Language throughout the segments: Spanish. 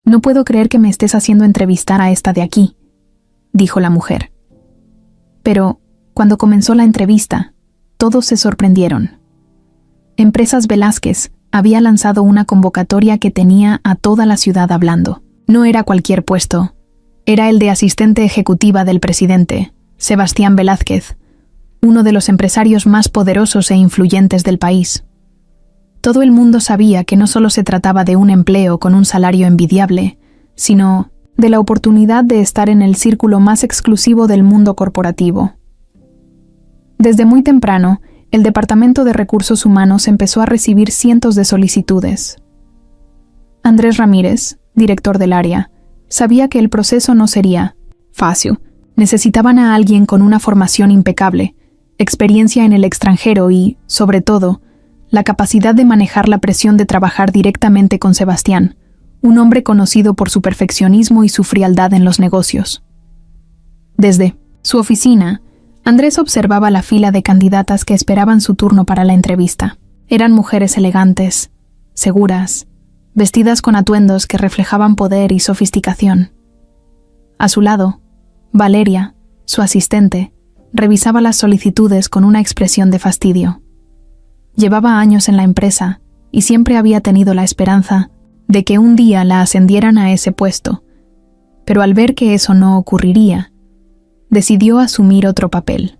No puedo creer que me estés haciendo entrevistar a esta de aquí, dijo la mujer. Pero, cuando comenzó la entrevista, todos se sorprendieron. Empresas Velázquez había lanzado una convocatoria que tenía a toda la ciudad hablando. No era cualquier puesto. Era el de asistente ejecutiva del presidente, Sebastián Velázquez, uno de los empresarios más poderosos e influyentes del país. Todo el mundo sabía que no solo se trataba de un empleo con un salario envidiable, sino de la oportunidad de estar en el círculo más exclusivo del mundo corporativo. Desde muy temprano, el Departamento de Recursos Humanos empezó a recibir cientos de solicitudes. Andrés Ramírez, director del área, sabía que el proceso no sería fácil. Necesitaban a alguien con una formación impecable, experiencia en el extranjero y, sobre todo, la capacidad de manejar la presión de trabajar directamente con Sebastián, un hombre conocido por su perfeccionismo y su frialdad en los negocios. Desde su oficina, Andrés observaba la fila de candidatas que esperaban su turno para la entrevista. Eran mujeres elegantes, seguras, vestidas con atuendos que reflejaban poder y sofisticación. A su lado, Valeria, su asistente, revisaba las solicitudes con una expresión de fastidio. Llevaba años en la empresa y siempre había tenido la esperanza de que un día la ascendieran a ese puesto, pero al ver que eso no ocurriría, decidió asumir otro papel,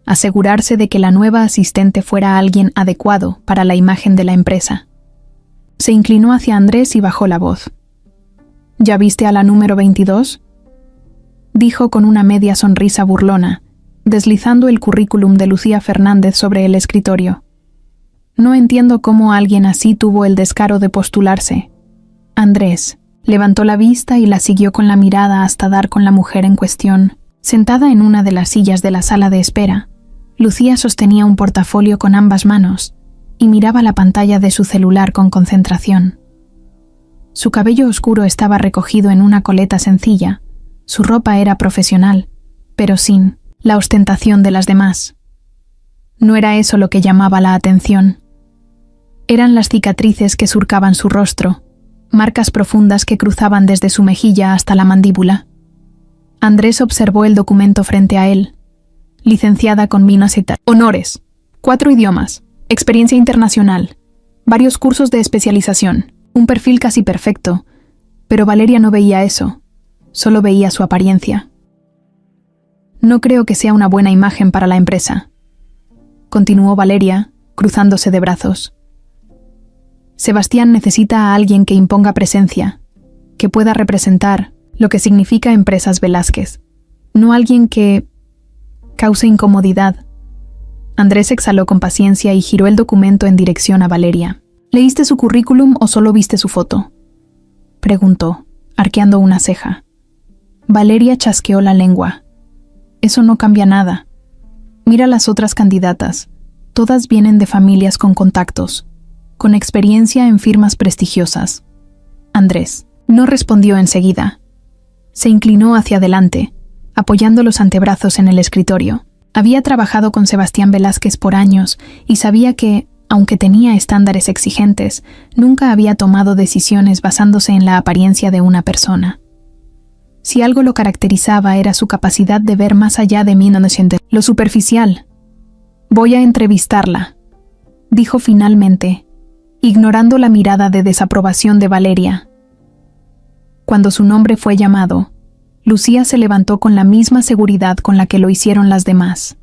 asegurarse de que la nueva asistente fuera alguien adecuado para la imagen de la empresa. Se inclinó hacia Andrés y bajó la voz. ¿Ya viste a la número 22? Dijo con una media sonrisa burlona, deslizando el currículum de Lucía Fernández sobre el escritorio. No entiendo cómo alguien así tuvo el descaro de postularse. Andrés levantó la vista y la siguió con la mirada hasta dar con la mujer en cuestión. Sentada en una de las sillas de la sala de espera, Lucía sostenía un portafolio con ambas manos y miraba la pantalla de su celular con concentración. Su cabello oscuro estaba recogido en una coleta sencilla. Su ropa era profesional, pero sin la ostentación de las demás. No era eso lo que llamaba la atención. Eran las cicatrices que surcaban su rostro, marcas profundas que cruzaban desde su mejilla hasta la mandíbula. Andrés observó el documento frente a él. Licenciada con Minas Italia. Honores. 4 idiomas. Experiencia internacional. Varios cursos de especialización. Un perfil casi perfecto. Pero Valeria no veía eso. Solo veía su apariencia. No creo que sea una buena imagen para la empresa, continuó Valeria, cruzándose de brazos. Sebastián necesita a alguien que imponga presencia, que pueda representar lo que significa Empresas Velázquez, no alguien que cause incomodidad. Andrés exhaló con paciencia y giró el documento en dirección a Valeria. ¿Leíste su currículum o solo viste su foto?, preguntó, arqueando una ceja. Valeria chasqueó la lengua. Eso no cambia nada. Mira las otras candidatas. Todas vienen de familias con contactos, con experiencia en firmas prestigiosas. Andrés no respondió enseguida. Se inclinó hacia adelante, apoyando los antebrazos en el escritorio. Había trabajado con Sebastián Velázquez por años y sabía que, aunque tenía estándares exigentes, nunca había tomado decisiones basándose en la apariencia de una persona. Si algo lo caracterizaba era su capacidad de ver más allá de lo superficial. Voy a entrevistarla, dijo finalmente, ignorando la mirada de desaprobación de Valeria. Cuando su nombre fue llamado, Lucía se levantó con la misma seguridad con la que lo hicieron las demás.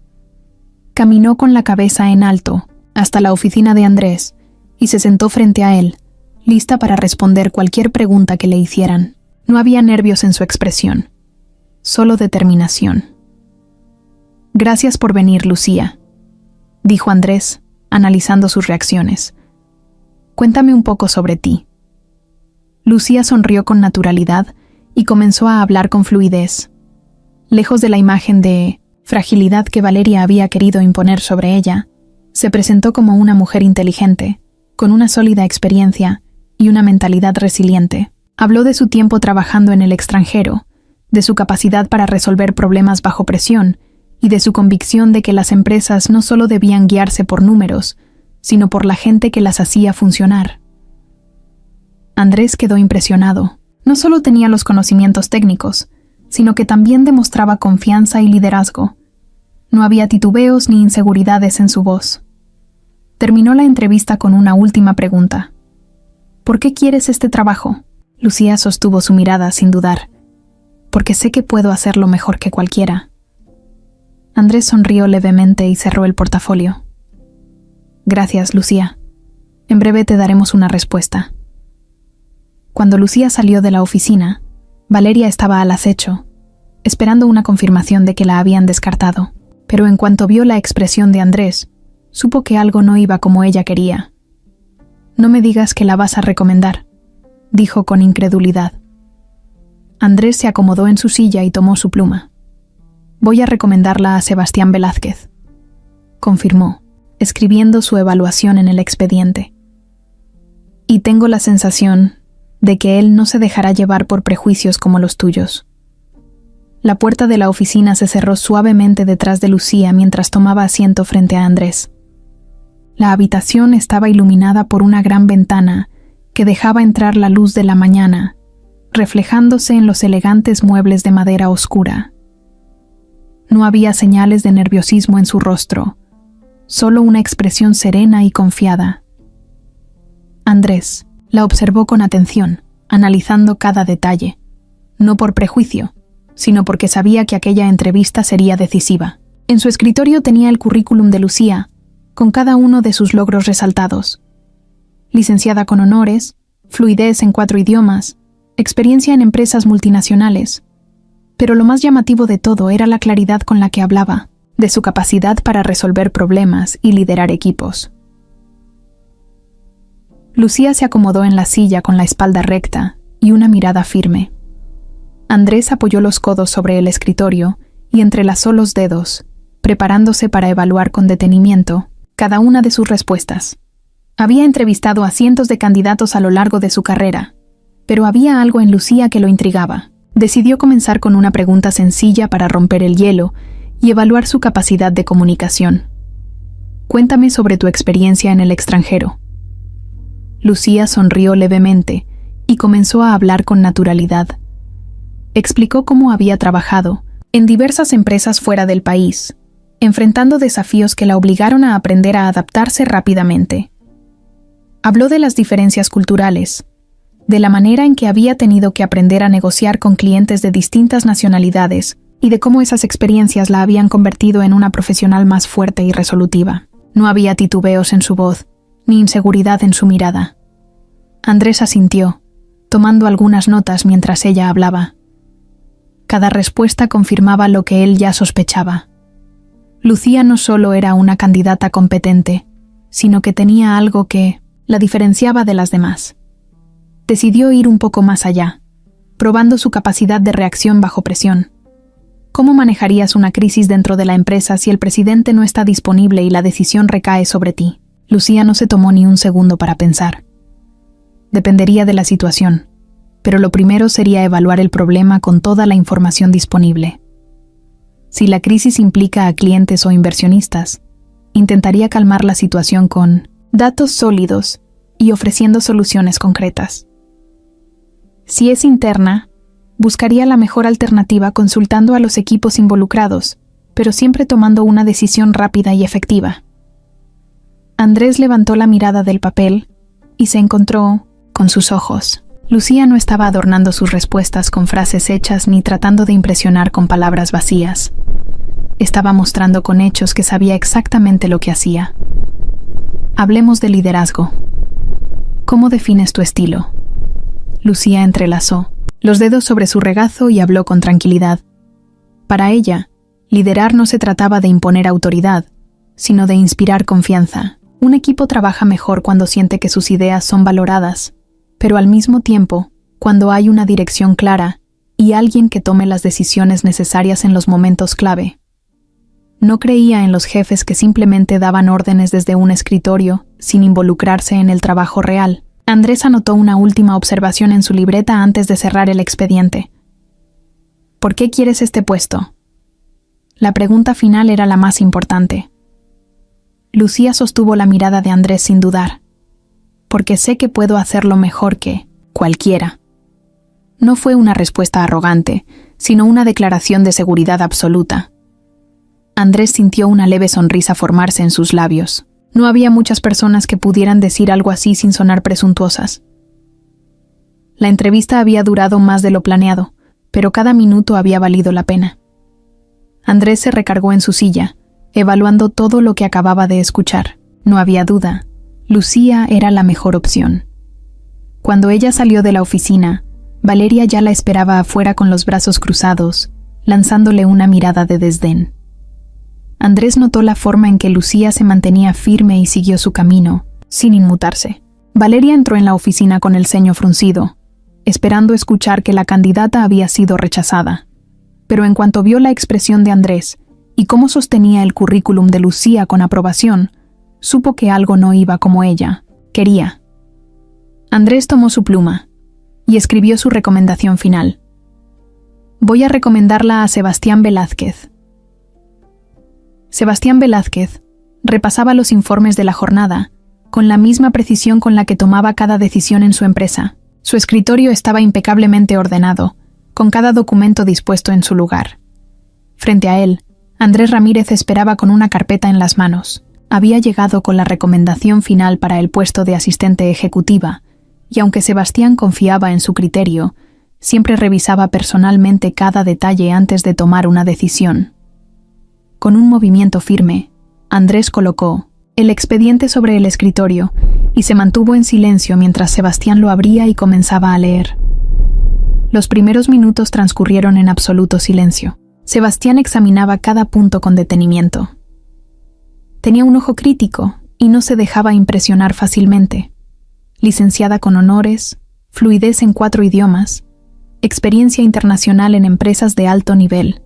Caminó con la cabeza en alto hasta la oficina de Andrés y se sentó frente a él, lista para responder cualquier pregunta que le hicieran. No había nervios en su expresión, solo determinación. Gracias por venir, Lucía, dijo Andrés, analizando sus reacciones. Cuéntame un poco sobre ti. Lucía sonrió con naturalidad y comenzó a hablar con fluidez. Lejos de la imagen de fragilidad que Valeria había querido imponer sobre ella, se presentó como una mujer inteligente, con una sólida experiencia y una mentalidad resiliente. Habló de su tiempo trabajando en el extranjero, de su capacidad para resolver problemas bajo presión y de su convicción de que las empresas no solo debían guiarse por números, sino por la gente que las hacía funcionar. Andrés quedó impresionado. No solo tenía los conocimientos técnicos, sino que también demostraba confianza y liderazgo. No había titubeos ni inseguridades en su voz. Terminó la entrevista con una última pregunta. ¿Por qué quieres este trabajo? Lucía sostuvo su mirada sin dudar. Porque sé que puedo hacerlo mejor que cualquiera. Andrés sonrió levemente y cerró el portafolio. Gracias, Lucía. En breve te daremos una respuesta. Cuando Lucía salió de la oficina, Valeria estaba al acecho, esperando una confirmación de que la habían descartado, pero en cuanto vio la expresión de Andrés, supo que algo no iba como ella quería. No me digas que la vas a recomendar, dijo con incredulidad. Andrés se acomodó en su silla y tomó su pluma. Voy a recomendarla a Sebastián Velázquez, confirmó, escribiendo su evaluación en el expediente. Y tengo la sensación de que él no se dejará llevar por prejuicios como los tuyos. La puerta de la oficina se cerró suavemente detrás de Lucía mientras tomaba asiento frente a Andrés. La habitación estaba iluminada por una gran ventana que dejaba entrar la luz de la mañana, reflejándose en los elegantes muebles de madera oscura. No había señales de nerviosismo en su rostro, solo una expresión serena y confiada. Andrés la observó con atención, analizando cada detalle, no por prejuicio, sino porque sabía que aquella entrevista sería decisiva. En su escritorio tenía el currículum de Lucía, con cada uno de sus logros resaltados. Licenciada con honores, fluidez en 4 idiomas, experiencia en empresas multinacionales. Pero lo más llamativo de todo era la claridad con la que hablaba, de su capacidad para resolver problemas y liderar equipos. Lucía se acomodó en la silla con la espalda recta y una mirada firme. Andrés apoyó los codos sobre el escritorio y entrelazó los dedos, preparándose para evaluar con detenimiento cada una de sus respuestas. Había entrevistado a cientos de candidatos a lo largo de su carrera, pero había algo en Lucía que lo intrigaba. Decidió comenzar con una pregunta sencilla para romper el hielo y evaluar su capacidad de comunicación. Cuéntame sobre tu experiencia en el extranjero. Lucía sonrió levemente y comenzó a hablar con naturalidad. Explicó cómo había trabajado en diversas empresas fuera del país, enfrentando desafíos que la obligaron a aprender a adaptarse rápidamente. Habló de las diferencias culturales, de la manera en que había tenido que aprender a negociar con clientes de distintas nacionalidades y de cómo esas experiencias la habían convertido en una profesional más fuerte y resolutiva. No había titubeos en su voz, ni inseguridad en su mirada. Andrés asintió, tomando algunas notas mientras ella hablaba. Cada respuesta confirmaba lo que él ya sospechaba. Lucía no solo era una candidata competente, sino que tenía algo que la diferenciaba de las demás. Decidió ir un poco más allá, probando su capacidad de reacción bajo presión. ¿Cómo manejarías una crisis dentro de la empresa si el presidente no está disponible y la decisión recae sobre ti? Lucía no se tomó ni un segundo para pensar. Dependería de la situación, pero lo primero sería evaluar el problema con toda la información disponible. Si la crisis implica a clientes o inversionistas, intentaría calmar la situación con datos sólidos y ofreciendo soluciones concretas. Si es interna, buscaría la mejor alternativa consultando a los equipos involucrados, pero siempre tomando una decisión rápida y efectiva. Andrés levantó la mirada del papel y se encontró con sus ojos. Lucía no estaba adornando sus respuestas con frases hechas ni tratando de impresionar con palabras vacías. Estaba mostrando con hechos que sabía exactamente lo que hacía. Hablemos de liderazgo. ¿Cómo defines tu estilo? Lucía entrelazó los dedos sobre su regazo y habló con tranquilidad. Para ella, liderar no se trataba de imponer autoridad, sino de inspirar confianza. Un equipo trabaja mejor cuando siente que sus ideas son valoradas, pero al mismo tiempo, cuando hay una dirección clara y alguien que tome las decisiones necesarias en los momentos clave. No creía en los jefes que simplemente daban órdenes desde un escritorio, sin involucrarse en el trabajo real. Andrés anotó una última observación en su libreta antes de cerrar el expediente. ¿Por qué quieres este puesto? La pregunta final era la más importante. Lucía sostuvo la mirada de Andrés sin dudar. Porque sé que puedo hacerlo mejor que cualquiera. No fue una respuesta arrogante, sino una declaración de seguridad absoluta. Andrés sintió una leve sonrisa formarse en sus labios. No había muchas personas que pudieran decir algo así sin sonar presuntuosas. La entrevista había durado más de lo planeado, pero cada minuto había valido la pena. Andrés se recargó en su silla, evaluando todo lo que acababa de escuchar. No había duda, Lucía era la mejor opción. Cuando ella salió de la oficina, Valeria ya la esperaba afuera con los brazos cruzados, lanzándole una mirada de desdén. Andrés notó la forma en que Lucía se mantenía firme y siguió su camino, sin inmutarse. Valeria entró en la oficina con el ceño fruncido, esperando escuchar que la candidata había sido rechazada. Pero en cuanto vio la expresión de Andrés y cómo sostenía el currículum de Lucía con aprobación, supo que algo no iba como ella quería. Andrés tomó su pluma y escribió su recomendación final. Voy a recomendarla a Sebastián Velázquez. Sebastián Velázquez repasaba los informes de la jornada con la misma precisión con la que tomaba cada decisión en su empresa. Su escritorio estaba impecablemente ordenado, con cada documento dispuesto en su lugar. Frente a él, Andrés Ramírez esperaba con una carpeta en las manos. Había llegado con la recomendación final para el puesto de asistente ejecutiva, y aunque Sebastián confiaba en su criterio, siempre revisaba personalmente cada detalle antes de tomar una decisión. Con un movimiento firme, Andrés colocó el expediente sobre el escritorio y se mantuvo en silencio mientras Sebastián lo abría y comenzaba a leer. Los primeros minutos transcurrieron en absoluto silencio. Sebastián examinaba cada punto con detenimiento. Tenía un ojo crítico y no se dejaba impresionar fácilmente. Licenciada con honores, fluidez en 4 idiomas, experiencia internacional en empresas de alto nivel.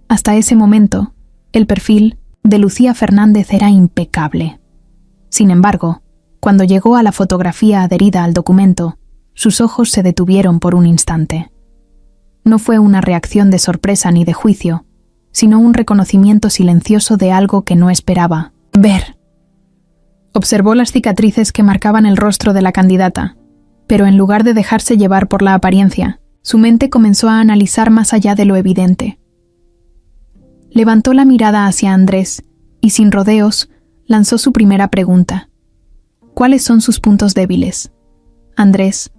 Hasta ese momento, el perfil de Lucía Fernández era impecable. Sin embargo, cuando llegó a la fotografía adherida al documento, sus ojos se detuvieron por un instante. No fue una reacción de sorpresa ni de juicio, sino un reconocimiento silencioso de algo que no esperaba ver. Observó las cicatrices que marcaban el rostro de la candidata, pero en lugar de dejarse llevar por la apariencia, su mente comenzó a analizar más allá de lo evidente. Levantó la mirada hacia Andrés y, sin rodeos, lanzó su primera pregunta. ¿Cuáles son sus puntos débiles? Andrés,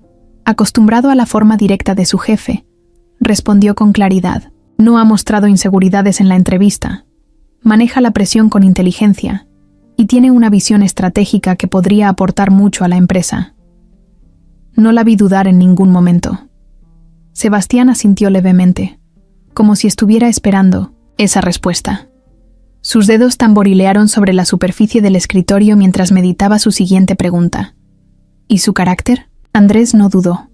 acostumbrado a la forma directa de su jefe, respondió con claridad. No ha mostrado inseguridades en la entrevista. Maneja la presión con inteligencia y tiene una visión estratégica que podría aportar mucho a la empresa. No la vi dudar en ningún momento. Sebastián asintió levemente, como si estuviera esperando esa respuesta. Sus dedos tamborilearon sobre la superficie del escritorio mientras meditaba su siguiente pregunta. ¿Y su carácter? Andrés no dudó.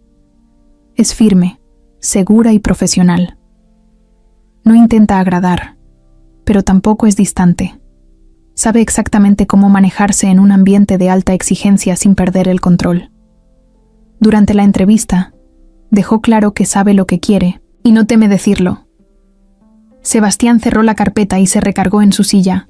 Es firme, segura y profesional. No intenta agradar, pero tampoco es distante. Sabe exactamente cómo manejarse en un ambiente de alta exigencia sin perder el control. Durante la entrevista, dejó claro que sabe lo que quiere y no teme decirlo. Sebastián cerró la carpeta y se recargó en su silla.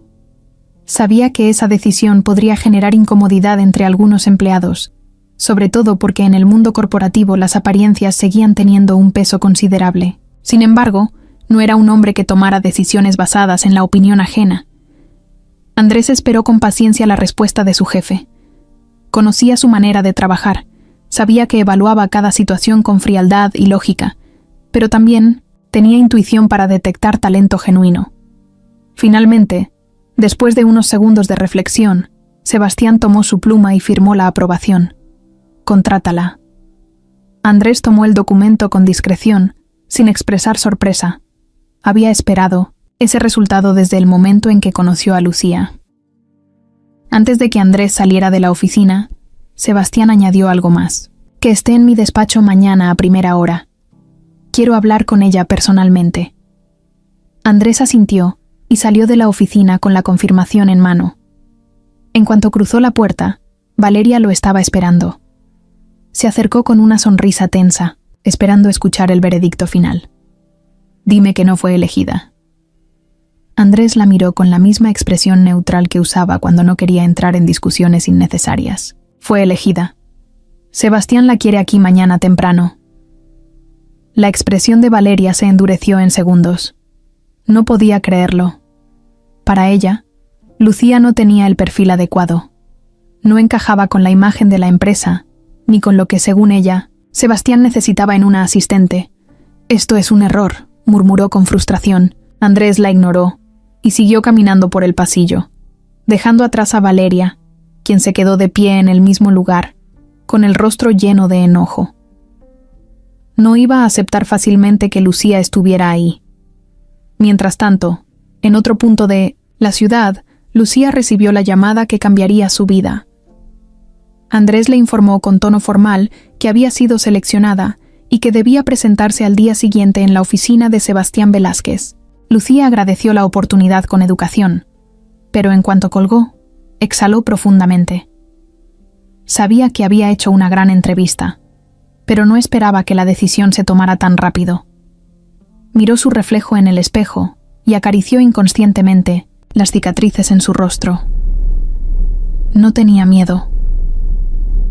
Sabía que esa decisión podría generar incomodidad entre algunos empleados, sobre todo porque en el mundo corporativo las apariencias seguían teniendo un peso considerable. Sin embargo, no era un hombre que tomara decisiones basadas en la opinión ajena. Andrés esperó con paciencia la respuesta de su jefe. Conocía su manera de trabajar, sabía que evaluaba cada situación con frialdad y lógica, pero también tenía intuición para detectar talento genuino. Finalmente, después de unos segundos de reflexión, Sebastián tomó su pluma y firmó la aprobación. Contrátala. Andrés tomó el documento con discreción, sin expresar sorpresa. Había esperado ese resultado desde el momento en que conoció a Lucía. Antes de que Andrés saliera de la oficina, Sebastián añadió algo más. Que esté en mi despacho mañana a primera hora. Quiero hablar con ella personalmente. Andrés asintió y salió de la oficina con la confirmación en mano. En cuanto cruzó la puerta, Valeria lo estaba esperando. Se acercó con una sonrisa tensa, esperando escuchar el veredicto final. Dime que no fue elegida. Andrés la miró con la misma expresión neutral que usaba cuando no quería entrar en discusiones innecesarias. Fue elegida. Sebastián la quiere aquí mañana temprano. La expresión de Valeria se endureció en segundos. No podía creerlo. Para ella, Lucía no tenía el perfil adecuado. No encajaba con la imagen de la empresa, ni con lo que, según ella, Sebastián necesitaba en una asistente. «Esto es un error», murmuró con frustración. Andrés la ignoró y siguió caminando por el pasillo, dejando atrás a Valeria, quien se quedó de pie en el mismo lugar, con el rostro lleno de enojo. No iba a aceptar fácilmente que Lucía estuviera ahí. Mientras tanto, en otro punto de la ciudad, Lucía recibió la llamada que cambiaría su vida. Andrés le informó con tono formal que había sido seleccionada y que debía presentarse al día siguiente en la oficina de Sebastián Velázquez. Lucía agradeció la oportunidad con educación, pero en cuanto colgó, exhaló profundamente. Sabía que había hecho una gran entrevista, pero no esperaba que la decisión se tomara tan rápido. Miró su reflejo en el espejo y acarició inconscientemente las cicatrices en su rostro. No tenía miedo,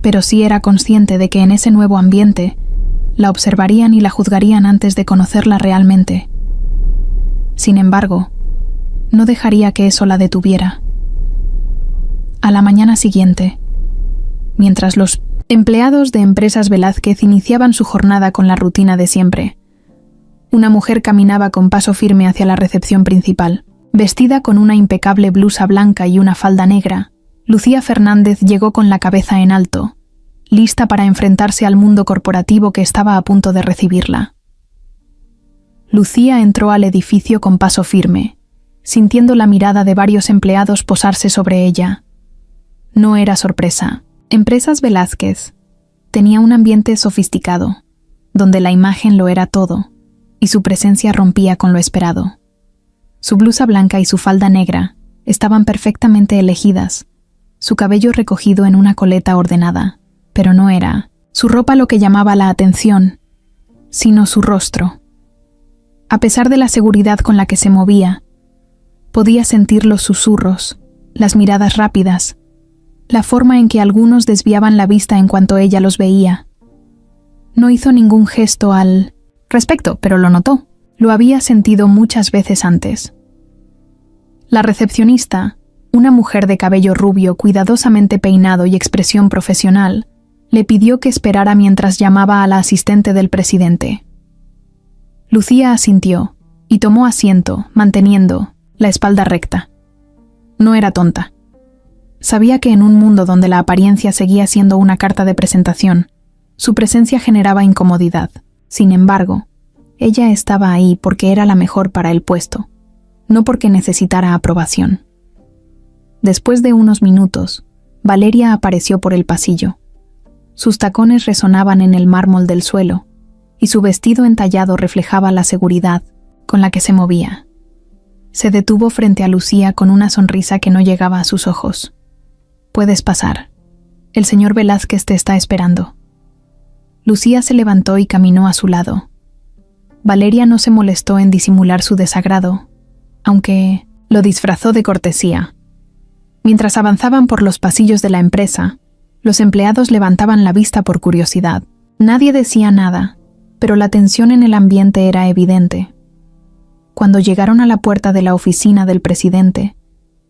pero sí era consciente de que en ese nuevo ambiente la observarían y la juzgarían antes de conocerla realmente. Sin embargo, no dejaría que eso la detuviera. A la mañana siguiente, mientras los empleados de Empresas Velázquez iniciaban su jornada con la rutina de siempre, una mujer caminaba con paso firme hacia la recepción principal. Vestida con una impecable blusa blanca y una falda negra, Lucía Fernández llegó con la cabeza en alto, lista para enfrentarse al mundo corporativo que estaba a punto de recibirla. Lucía entró al edificio con paso firme, sintiendo la mirada de varios empleados posarse sobre ella. No era sorpresa. Empresas Velázquez tenía un ambiente sofisticado, donde la imagen lo era todo, y su presencia rompía con lo esperado. Su blusa blanca y su falda negra estaban perfectamente elegidas, su cabello recogido en una coleta ordenada, pero no era su ropa lo que llamaba la atención, sino su rostro. A pesar de la seguridad con la que se movía, podía sentir los susurros, las miradas rápidas, la forma en que algunos desviaban la vista en cuanto ella los veía. No hizo ningún gesto al respecto, pero lo notó. Lo había sentido muchas veces antes. La recepcionista, una mujer de cabello rubio cuidadosamente peinado y expresión profesional, le pidió que esperara mientras llamaba a la asistente del presidente. Lucía asintió y tomó asiento, manteniendo la espalda recta. No era tonta. Sabía que en un mundo donde la apariencia seguía siendo una carta de presentación, su presencia generaba incomodidad. Sin embargo, ella estaba ahí porque era la mejor para el puesto, no porque necesitara aprobación. Después de unos minutos, Valeria apareció por el pasillo. Sus tacones resonaban en el mármol del suelo, y su vestido entallado reflejaba la seguridad con la que se movía. Se detuvo frente a Lucía con una sonrisa que no llegaba a sus ojos. «Puedes pasar. El señor Velázquez te está esperando». Lucía se levantó y caminó a su lado. Valeria no se molestó en disimular su desagrado, aunque lo disfrazó de cortesía. Mientras avanzaban por los pasillos de la empresa, los empleados levantaban la vista por curiosidad. Nadie decía nada, pero la tensión en el ambiente era evidente. Cuando llegaron a la puerta de la oficina del presidente,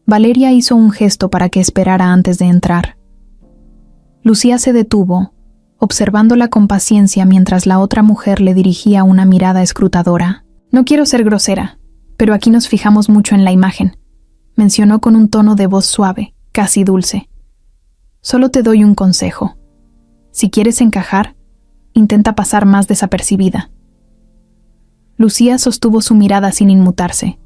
Valeria hizo un gesto para que esperara antes de entrar. Lucía se detuvo, observándola con paciencia mientras la otra mujer le dirigía una mirada escrutadora. «No quiero ser grosera, pero aquí nos fijamos mucho en la imagen», mencionó con un tono de voz suave, casi dulce. «Solo te doy un consejo. Si quieres encajar, intenta pasar más desapercibida». Lucía sostuvo su mirada sin inmutarse.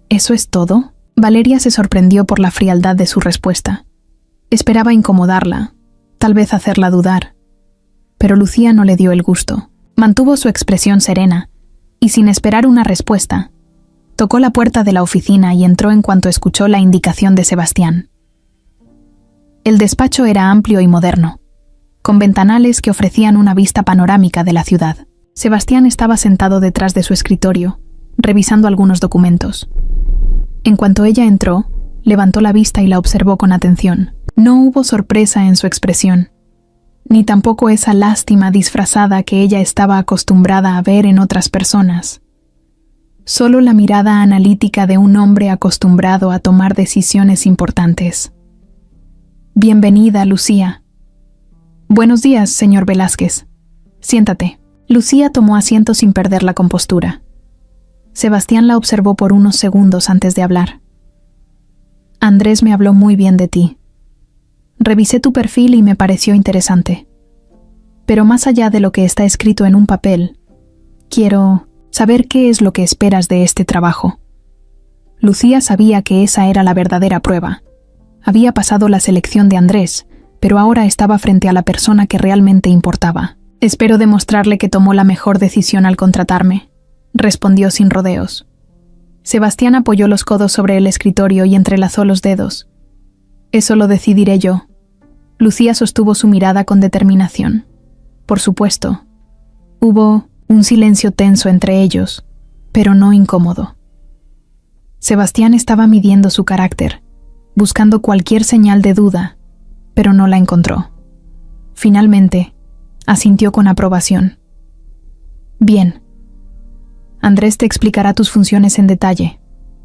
«¿Eso es todo?». Valeria se sorprendió por la frialdad de su respuesta. Esperaba incomodarla, tal vez hacerla dudar. Pero Lucía no le dio el gusto. Mantuvo su expresión serena, y sin esperar una respuesta, tocó la puerta de la oficina y entró en cuanto escuchó la indicación de Sebastián. El despacho era amplio y moderno, con ventanales que ofrecían una vista panorámica de la ciudad. Sebastián estaba sentado detrás de su escritorio, revisando algunos documentos. En cuanto ella entró, levantó la vista y la observó con atención. No hubo sorpresa en su expresión. ni tampoco esa lástima disfrazada que ella estaba acostumbrada a ver en otras personas. Solo la mirada analítica de un hombre acostumbrado a tomar decisiones importantes. «Bienvenida, Lucía». «Buenos días, señor Velázquez. Siéntate». Lucía tomó asiento sin perder la compostura. Sebastián la observó por unos segundos antes de hablar. «Andrés me habló muy bien de ti. Revisé tu perfil y me pareció interesante. Pero más allá de lo que está escrito en un papel, quiero saber qué es lo que esperas de este trabajo». Lucía sabía que esa era la verdadera prueba. Había pasado la selección de Andrés, pero ahora estaba frente a la persona que realmente importaba. «Espero demostrarle que tomó la mejor decisión al contratarme», respondió sin rodeos. Sebastián apoyó los codos sobre el escritorio y entrelazó los dedos. «Eso lo decidiré yo». Lucía sostuvo su mirada con determinación. Por supuesto, hubo un silencio tenso entre ellos, pero no incómodo. Sebastián estaba midiendo su carácter, buscando cualquier señal de duda, pero no la encontró. Finalmente, asintió con aprobación. «Bien. Andrés te explicará tus funciones en detalle.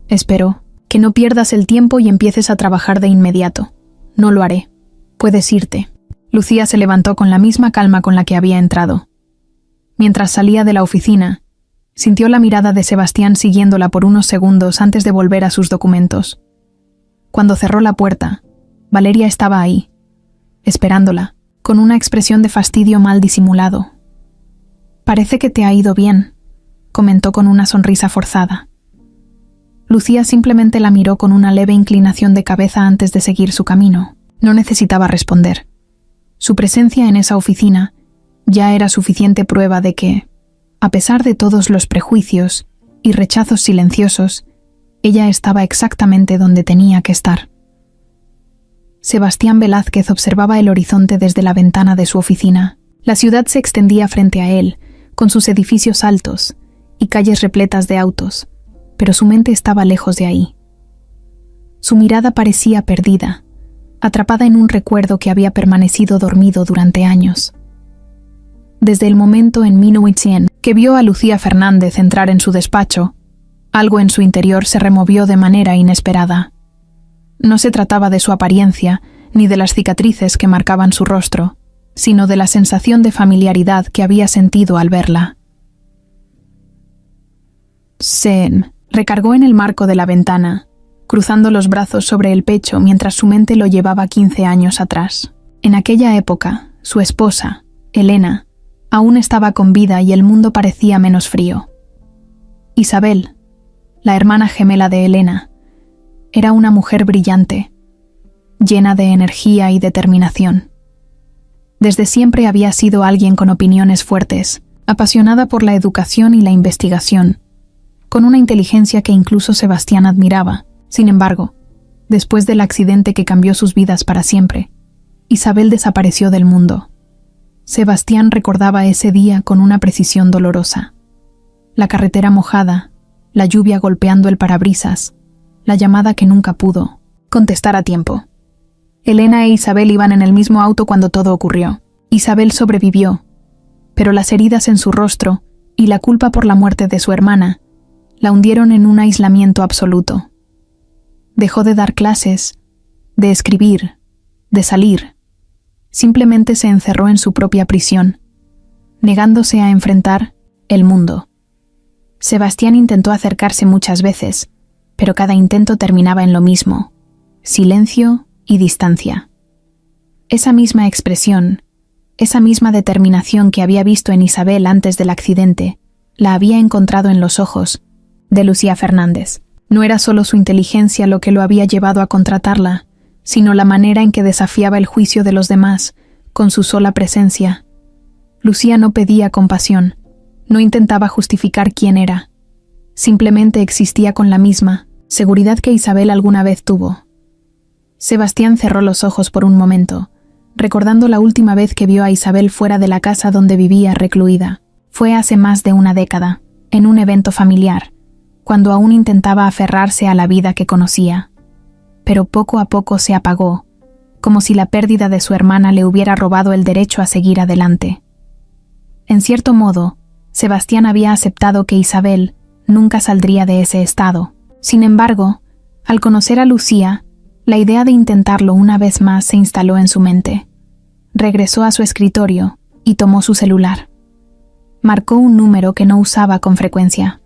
Espero que no pierdas el tiempo y empieces a trabajar de inmediato. No lo haré. Puedes irte». Lucía se levantó con la misma calma con la que había entrado. Mientras salía de la oficina, sintió la mirada de Sebastián siguiéndola por unos segundos antes de volver a sus documentos. Cuando cerró la puerta, Valeria estaba ahí, esperándola, con una expresión de fastidio mal disimulado. «Parece que te ha ido bien», comentó con una sonrisa forzada. Lucía simplemente la miró con una leve inclinación de cabeza antes de seguir su camino. No necesitaba responder. Su presencia en esa oficina ya era suficiente prueba de que, a pesar de todos los prejuicios y rechazos silenciosos, ella estaba exactamente donde tenía que estar. Sebastián Velázquez observaba el horizonte desde la ventana de su oficina. La ciudad se extendía frente a él, con sus edificios altos y calles repletas de autos, pero su mente estaba lejos de ahí. Su mirada parecía perdida, atrapada en un recuerdo que había permanecido dormido durante años. Desde el momento en 1900 que vio a Lucía Fernández entrar en su despacho, algo en su interior se removió de manera inesperada. No se trataba de su apariencia ni de las cicatrices que marcaban su rostro, sino de la sensación de familiaridad que había sentido al verla. Se recargó en el marco de la ventana, cruzando los brazos sobre el pecho mientras su mente lo llevaba 15 años atrás. En aquella época, su esposa, Elena, aún estaba con vida y el mundo parecía menos frío. Isabel, la hermana gemela de Elena, era una mujer brillante, llena de energía y determinación. Desde siempre había sido alguien con opiniones fuertes, apasionada por la educación y la investigación, con una inteligencia que incluso Sebastián admiraba. Sin embargo, después del accidente que cambió sus vidas para siempre, Isabel desapareció del mundo. Sebastián recordaba ese día con una precisión dolorosa. La carretera mojada, la lluvia golpeando el parabrisas, la llamada que nunca pudo contestar a tiempo. Elena e Isabel iban en el mismo auto cuando todo ocurrió. Isabel sobrevivió, pero las heridas en su rostro y la culpa por la muerte de su hermana la hundieron en un aislamiento absoluto. Dejó de dar clases, de escribir, de salir. Simplemente se encerró en su propia prisión, negándose a enfrentar el mundo. Sebastián intentó acercarse muchas veces, pero cada intento terminaba en lo mismo: silencio y distancia. Esa misma expresión, esa misma determinación que había visto en Isabel antes del accidente, la había encontrado en los ojos de Lucía Fernández. No era solo su inteligencia lo que lo había llevado a contratarla, sino la manera en que desafiaba el juicio de los demás con su sola presencia. Lucía no pedía compasión, no intentaba justificar quién era. Simplemente existía con la misma seguridad que Isabel alguna vez tuvo. Sebastián cerró los ojos por un momento, recordando la última vez que vio a Isabel fuera de la casa donde vivía recluida. Fue hace más de una década, en un evento familiar, cuando aún intentaba aferrarse a la vida que conocía. Pero poco a poco se apagó, como si la pérdida de su hermana le hubiera robado el derecho a seguir adelante. En cierto modo, Sebastián había aceptado que Isabel nunca saldría de ese estado. Sin embargo, al conocer a Lucía, la idea de intentarlo una vez más se instaló en su mente. Regresó a su escritorio y tomó su celular. Marcó un número que no usaba con frecuencia.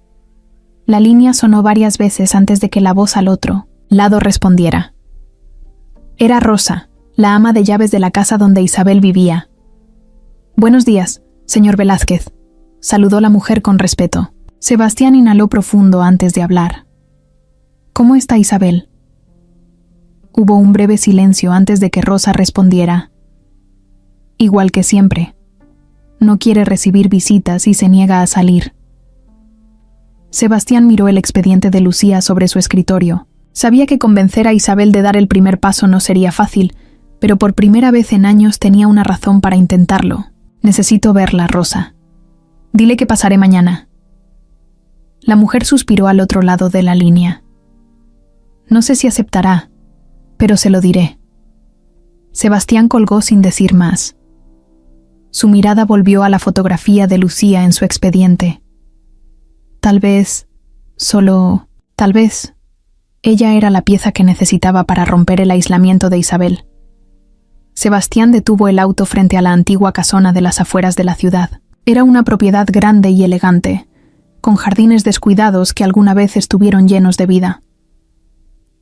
La línea sonó varias veces antes de que la voz al otro lado respondiera. Era Rosa, la ama de llaves de la casa donde Isabel vivía. «Buenos días, señor Velázquez», saludó la mujer con respeto. Sebastián inhaló profundo antes de hablar. «¿Cómo está Isabel?». Hubo un breve silencio antes de que Rosa respondiera. «Igual que siempre. No quiere recibir visitas y se niega a salir». Sebastián miró el expediente de Lucía sobre su escritorio. Sabía que convencer a Isabel de dar el primer paso no sería fácil, pero por primera vez en años tenía una razón para intentarlo. «Necesito verla, Rosa. Dile que pasaré mañana». La mujer suspiró al otro lado de la línea. «No sé si aceptará, pero se lo diré». Sebastián colgó sin decir más. Su mirada volvió a la fotografía de Lucía en su expediente. Tal vez, solo tal vez, ella era la pieza que necesitaba para romper el aislamiento de Isabel. Sebastián detuvo el auto frente a la antigua casona de las afueras de la ciudad. Era una propiedad grande y elegante, con jardines descuidados que alguna vez estuvieron llenos de vida.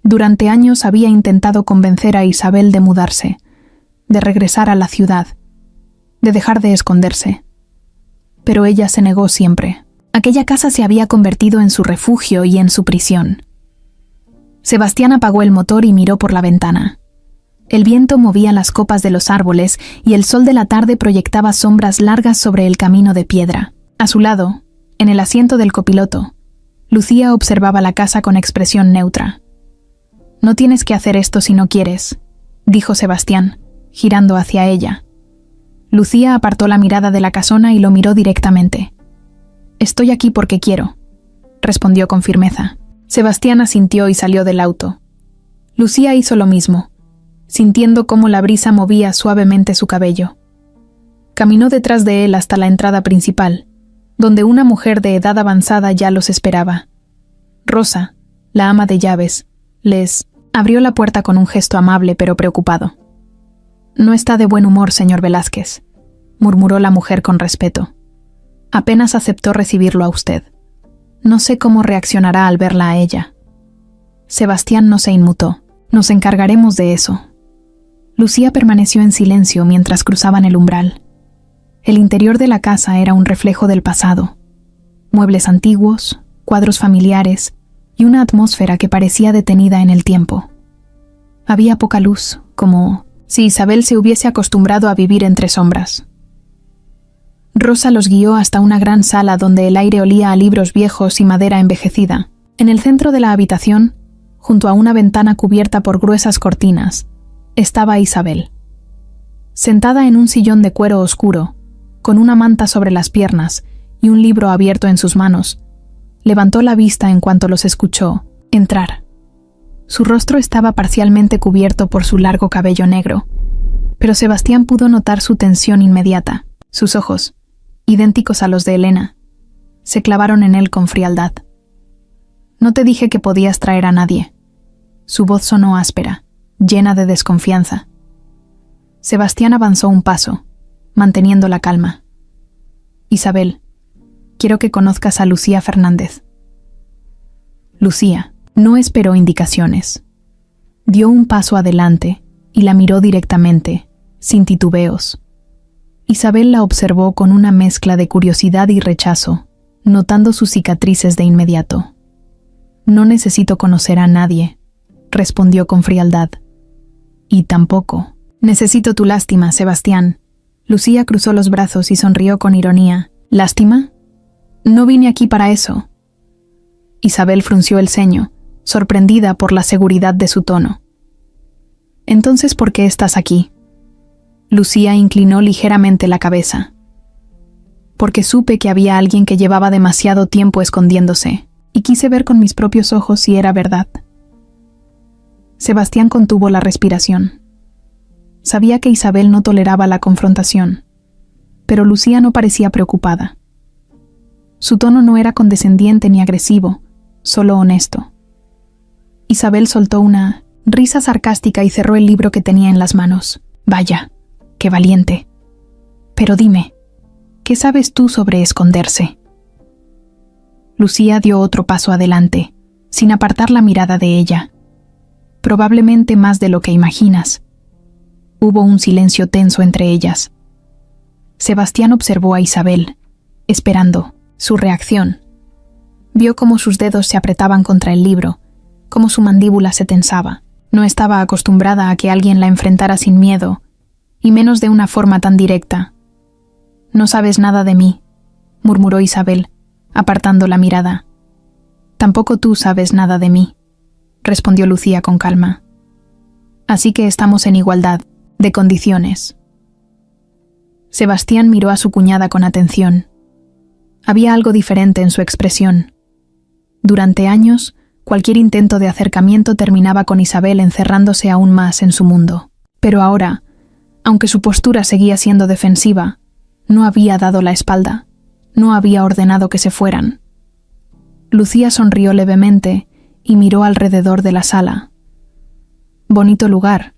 Durante años había intentado convencer a Isabel de mudarse, de regresar a la ciudad, de dejar de esconderse. Pero ella se negó siempre. Aquella casa se había convertido en su refugio y en su prisión. Sebastián apagó el motor y miró por la ventana. El viento movía las copas de los árboles y el sol de la tarde proyectaba sombras largas sobre el camino de piedra. A su lado, en el asiento del copiloto, Lucía observaba la casa con expresión neutra. «No tienes que hacer esto si no quieres», dijo Sebastián, girando hacia ella. Lucía apartó la mirada de la casona y lo miró directamente. «Estoy aquí porque quiero», respondió con firmeza. Sebastián asintió y salió del auto. Lucía hizo lo mismo, sintiendo cómo la brisa movía suavemente su cabello. Caminó detrás de él hasta la entrada principal, donde una mujer de edad avanzada ya los esperaba. Rosa, la ama de llaves, les abrió la puerta con un gesto amable pero preocupado. «No está de buen humor, señor Velázquez», murmuró la mujer con respeto. «Apenas aceptó recibirlo a usted. No sé cómo reaccionará al verla a ella». Sebastián no se inmutó. «Nos encargaremos de eso». Lucía permaneció en silencio mientras cruzaban el umbral. El interior de la casa era un reflejo del pasado. Muebles antiguos, cuadros familiares y una atmósfera que parecía detenida en el tiempo. Había poca luz, como si Isabel se hubiese acostumbrado a vivir entre sombras. Rosa los guió hasta una gran sala donde el aire olía a libros viejos y madera envejecida. En el centro de la habitación, junto a una ventana cubierta por gruesas cortinas, estaba Isabel. Sentada en un sillón de cuero oscuro, con una manta sobre las piernas y un libro abierto en sus manos, levantó la vista en cuanto los escuchó entrar. Su rostro estaba parcialmente cubierto por su largo cabello negro, pero Sebastián pudo notar su tensión inmediata. Sus ojos, idénticos a los de Elena, se clavaron en él con frialdad. «No te dije que podías traer a nadie». Su voz sonó áspera, llena de desconfianza. Sebastián avanzó un paso, manteniendo la calma. «Isabel, quiero que conozcas a Lucía Fernández». Lucía no esperó indicaciones. Dio un paso adelante y la miró directamente, sin titubeos. Isabel la observó con una mezcla de curiosidad y rechazo, notando sus cicatrices de inmediato. «No necesito conocer a nadie», respondió con frialdad. «Y tampoco necesito tu lástima, Sebastián». Lucía cruzó los brazos y sonrió con ironía. «¿Lástima? No vine aquí para eso». Isabel frunció el ceño, sorprendida por la seguridad de su tono. «Entonces, ¿por qué estás aquí?». Lucía inclinó ligeramente la cabeza. «Porque supe que había alguien que llevaba demasiado tiempo escondiéndose, y quise ver con mis propios ojos si era verdad». Sebastián contuvo la respiración. Sabía que Isabel no toleraba la confrontación, pero Lucía no parecía preocupada. Su tono no era condescendiente ni agresivo, solo honesto. Isabel soltó una risa sarcástica y cerró el libro que tenía en las manos. Vaya, qué valiente. Pero dime, ¿qué sabes tú sobre esconderse? Lucía dio otro paso adelante, sin apartar la mirada de ella. Probablemente más de lo que imaginas. Hubo un silencio tenso entre ellas. Sebastián observó a Isabel, esperando su reacción. Vio cómo sus dedos se apretaban contra el libro, cómo su mandíbula se tensaba. No estaba acostumbrada a que alguien la enfrentara sin miedo, y menos de una forma tan directa. «No sabes nada de mí», murmuró Isabel, apartando la mirada. «Tampoco tú sabes nada de mí», respondió Lucía con calma. «Así que estamos en igualdad de condiciones». Sebastián miró a su cuñada con atención. Había algo diferente en su expresión. Durante años, cualquier intento de acercamiento terminaba con Isabel encerrándose aún más en su mundo. Pero ahora, aunque su postura seguía siendo defensiva, no había dado la espalda, no había ordenado que se fueran. Lucía sonrió levemente y miró alrededor de la sala. Bonito lugar,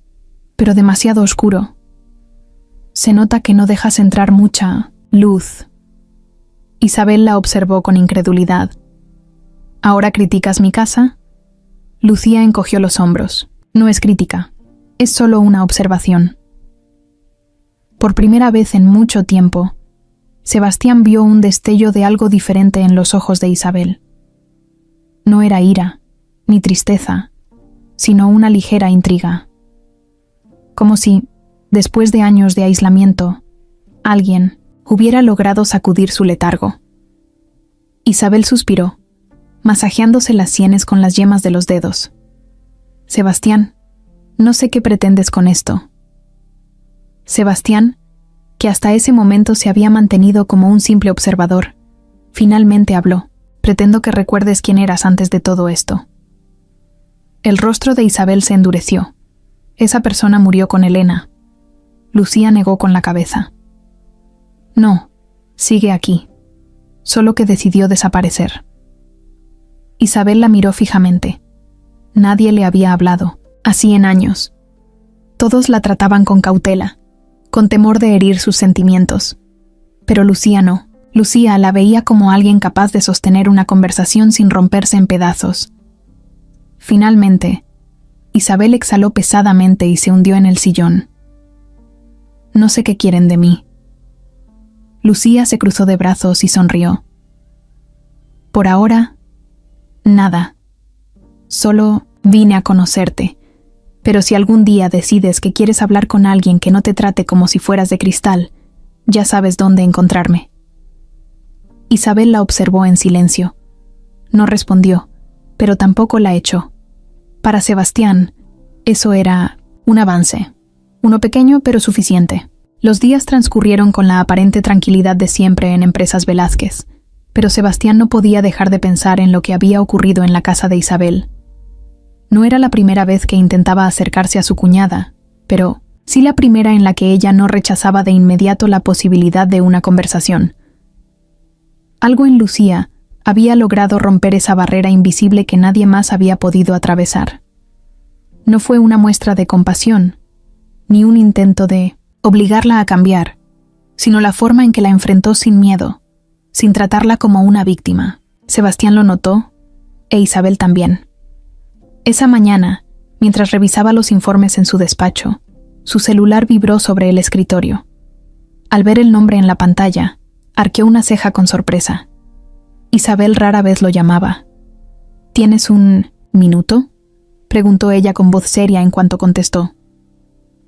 pero demasiado oscuro. Se nota que no dejas entrar mucha luz. Isabel la observó con incredulidad. ¿Ahora criticas mi casa? Lucía encogió los hombros. No es crítica, es solo una observación. Por primera vez en mucho tiempo, Sebastián vio un destello de algo diferente en los ojos de Isabel. No era ira, ni tristeza, sino una ligera intriga. Como si, después de años de aislamiento, alguien hubiera logrado sacudir su letargo. Isabel suspiró, masajeándose las sienes con las yemas de los dedos. Sebastián, no sé qué pretendes con esto. Sebastián, que hasta ese momento se había mantenido como un simple observador, finalmente habló. Pretendo que recuerdes quién eras antes de todo esto. El rostro de Isabel se endureció. Esa persona murió con Elena. Lucía negó con la cabeza. No, sigue aquí. Solo que decidió desaparecer. Isabel la miró fijamente. Nadie le había hablado, así en años. Todos la trataban con cautela, con temor de herir sus sentimientos. Pero Lucía no. Lucía la veía como alguien capaz de sostener una conversación sin romperse en pedazos. Finalmente, Isabel exhaló pesadamente y se hundió en el sillón. No sé qué quieren de mí. Lucía se cruzó de brazos y sonrió. Por ahora, nada. Solo vine a conocerte. Pero si algún día decides que quieres hablar con alguien que no te trate como si fueras de cristal, ya sabes dónde encontrarme. Isabel la observó en silencio. No respondió, pero tampoco la echó. Para Sebastián, eso era un avance. Uno pequeño, pero suficiente. Los días transcurrieron con la aparente tranquilidad de siempre en Empresas Velázquez, pero Sebastián no podía dejar de pensar en lo que había ocurrido en la casa de Isabel. No era la primera vez que intentaba acercarse a su cuñada, pero sí la primera en la que ella no rechazaba de inmediato la posibilidad de una conversación. Algo en Lucía había logrado romper esa barrera invisible que nadie más había podido atravesar. No fue una muestra de compasión, ni un intento de obligarla a cambiar, sino la forma en que la enfrentó sin miedo, sin tratarla como una víctima. Sebastián lo notó, e Isabel también. Esa mañana, mientras revisaba los informes en su despacho, su celular vibró sobre el escritorio. Al ver el nombre en la pantalla, arqueó una ceja con sorpresa. Isabel rara vez lo llamaba. ¿Tienes un minuto?, preguntó ella con voz seria en cuanto contestó.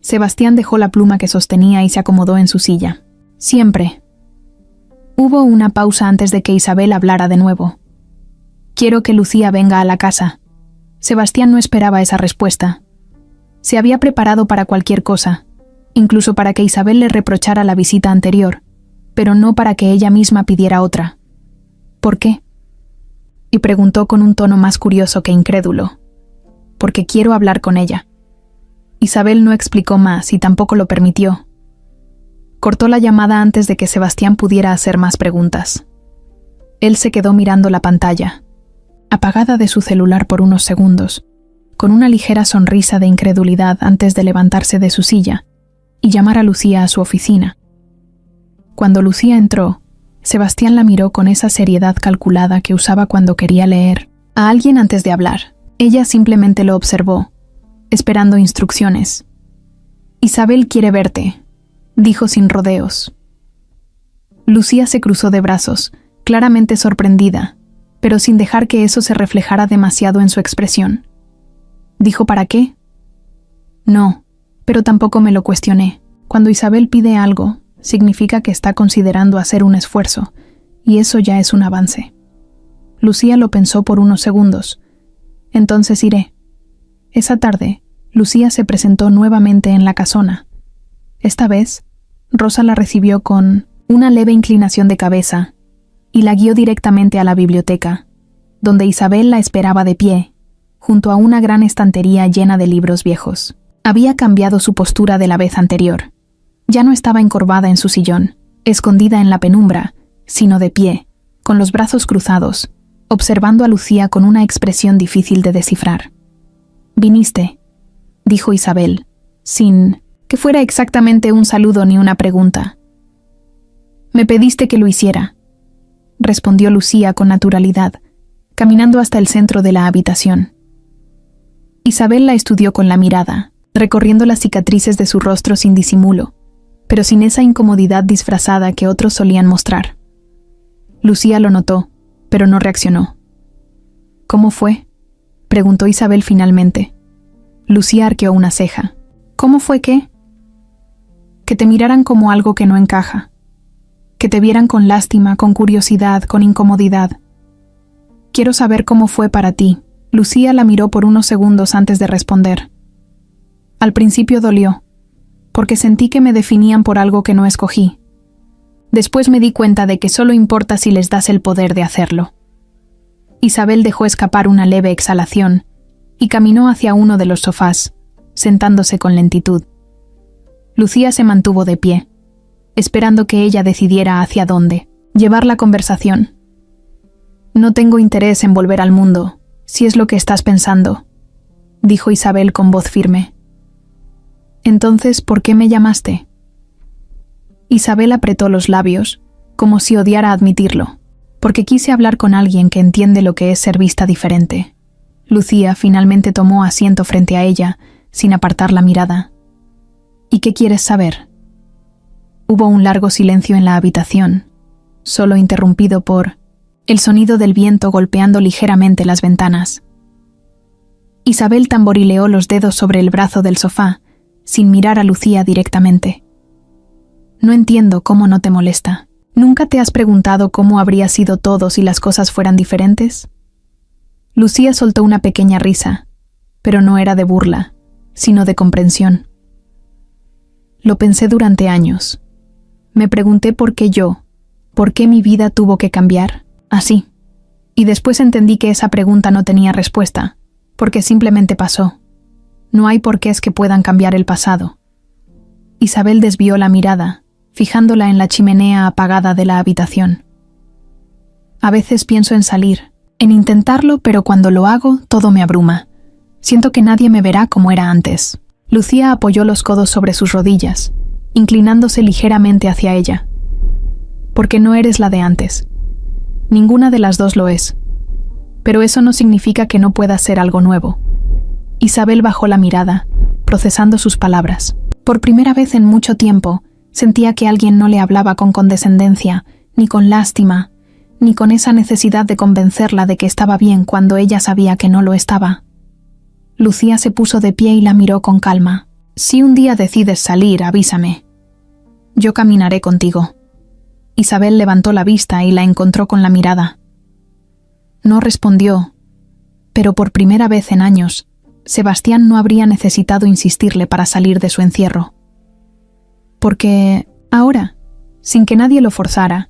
Sebastián dejó la pluma que sostenía y se acomodó en su silla. Siempre. Hubo una pausa antes de que Isabel hablara de nuevo. Quiero que Lucía venga a la casa. Sebastián no esperaba esa respuesta. Se había preparado para cualquier cosa, incluso para que Isabel le reprochara la visita anterior, pero no para que ella misma pidiera otra. ¿Por qué? Y preguntó con un tono más curioso que incrédulo. Porque quiero hablar con ella. Isabel no explicó más y tampoco lo permitió. Cortó la llamada antes de que Sebastián pudiera hacer más preguntas. Él se quedó mirando la pantalla, apagada de su celular por unos segundos, con una ligera sonrisa de incredulidad antes de levantarse de su silla y llamar a Lucía a su oficina. Cuando Lucía entró, Sebastián la miró con esa seriedad calculada que usaba cuando quería leer a alguien antes de hablar. Ella simplemente lo observó, esperando instrucciones. «Isabel quiere verte», dijo sin rodeos. Lucía se cruzó de brazos, claramente sorprendida, pero sin dejar que eso se reflejara demasiado en su expresión. ¿Dijo para qué? No, pero tampoco me lo cuestioné. Cuando Isabel pide algo, significa que está considerando hacer un esfuerzo, y eso ya es un avance. Lucía lo pensó por unos segundos. Entonces iré. Esa tarde, Lucía se presentó nuevamente en la casona. Esta vez, Rosa la recibió con una leve inclinación de cabeza y la guió directamente a la biblioteca, donde Isabel la esperaba de pie, junto a una gran estantería llena de libros viejos. Había cambiado su postura de la vez anterior. Ya no estaba encorvada en su sillón, escondida en la penumbra, sino de pie, con los brazos cruzados, observando a Lucía con una expresión difícil de descifrar. «Viniste», dijo Isabel, sin que fuera exactamente un saludo ni una pregunta. «Me pediste que lo hiciera», respondió Lucía con naturalidad, caminando hasta el centro de la habitación. Isabel la estudió con la mirada, recorriendo las cicatrices de su rostro sin disimulo, pero sin esa incomodidad disfrazada que otros solían mostrar. Lucía lo notó, pero no reaccionó. «¿Cómo fue?», preguntó Isabel finalmente. Lucía arqueó una ceja. «¿Cómo fue qué?». «Que te miraran como algo que no encaja. Que te vieran con lástima, con curiosidad, con incomodidad. Quiero saber cómo fue para ti». Lucía la miró por unos segundos antes de responder. «Al principio dolió, porque sentí que me definían por algo que no escogí. Después me di cuenta de que solo importa si les das el poder de hacerlo». Isabel dejó escapar una leve exhalación y caminó hacia uno de los sofás, sentándose con lentitud. Lucía se mantuvo de pie, esperando que ella decidiera hacia dónde llevar la conversación. «No tengo interés en volver al mundo, si es lo que estás pensando», dijo Isabel con voz firme. «Entonces, ¿por qué me llamaste?». Isabel apretó los labios, como si odiara admitirlo, porque quise hablar con alguien que entiende lo que es ser vista diferente. Lucía finalmente tomó asiento frente a ella, sin apartar la mirada. «¿Y qué quieres saber?». Hubo un largo silencio en la habitación, solo interrumpido por el sonido del viento golpeando ligeramente las ventanas. Isabel tamborileó los dedos sobre el brazo del sofá, sin mirar a Lucía directamente. «No entiendo cómo no te molesta. ¿Nunca te has preguntado cómo habría sido todo si las cosas fueran diferentes?». Lucía soltó una pequeña risa, pero no era de burla, sino de comprensión. «Lo pensé durante años. Me pregunté por qué mi vida tuvo que cambiar, así. Y después entendí que esa pregunta no tenía respuesta, porque simplemente pasó. No hay porqués que puedan cambiar el pasado». Isabel desvió la mirada, fijándola en la chimenea apagada de la habitación. «A veces pienso en salir, en intentarlo, pero cuando lo hago, todo me abruma. Siento que nadie me verá como era antes». Lucía apoyó los codos sobre sus rodillas, inclinándose ligeramente hacia ella. «Porque no eres la de antes. Ninguna de las dos lo es. Pero eso no significa que no pueda ser algo nuevo». Isabel bajó la mirada, procesando sus palabras. Por primera vez en mucho tiempo, sentía que alguien no le hablaba con condescendencia, ni con lástima, ni con esa necesidad de convencerla de que estaba bien cuando ella sabía que no lo estaba. Lucía se puso de pie y la miró con calma. «Si un día decides salir, avísame. Yo caminaré contigo». Isabel levantó la vista y la encontró con la mirada. No respondió, pero por primera vez en años, Sebastián no habría necesitado insistirle para salir de su encierro. Porque, ahora, sin que nadie lo forzara,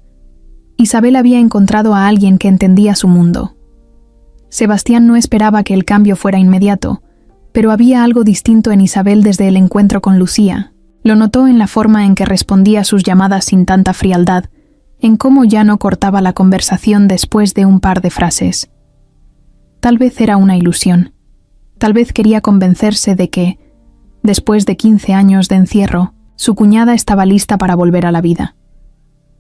Isabel había encontrado a alguien que entendía su mundo. Sebastián no esperaba que el cambio fuera inmediato, Pero había algo distinto en Isabel desde el encuentro con Lucía. Lo notó en la forma en que respondía a sus llamadas sin tanta frialdad, en cómo ya no cortaba la conversación después de un par de frases. Tal vez era una ilusión. Tal vez quería convencerse de que, después de 15 años de encierro, su cuñada estaba lista para volver a la vida.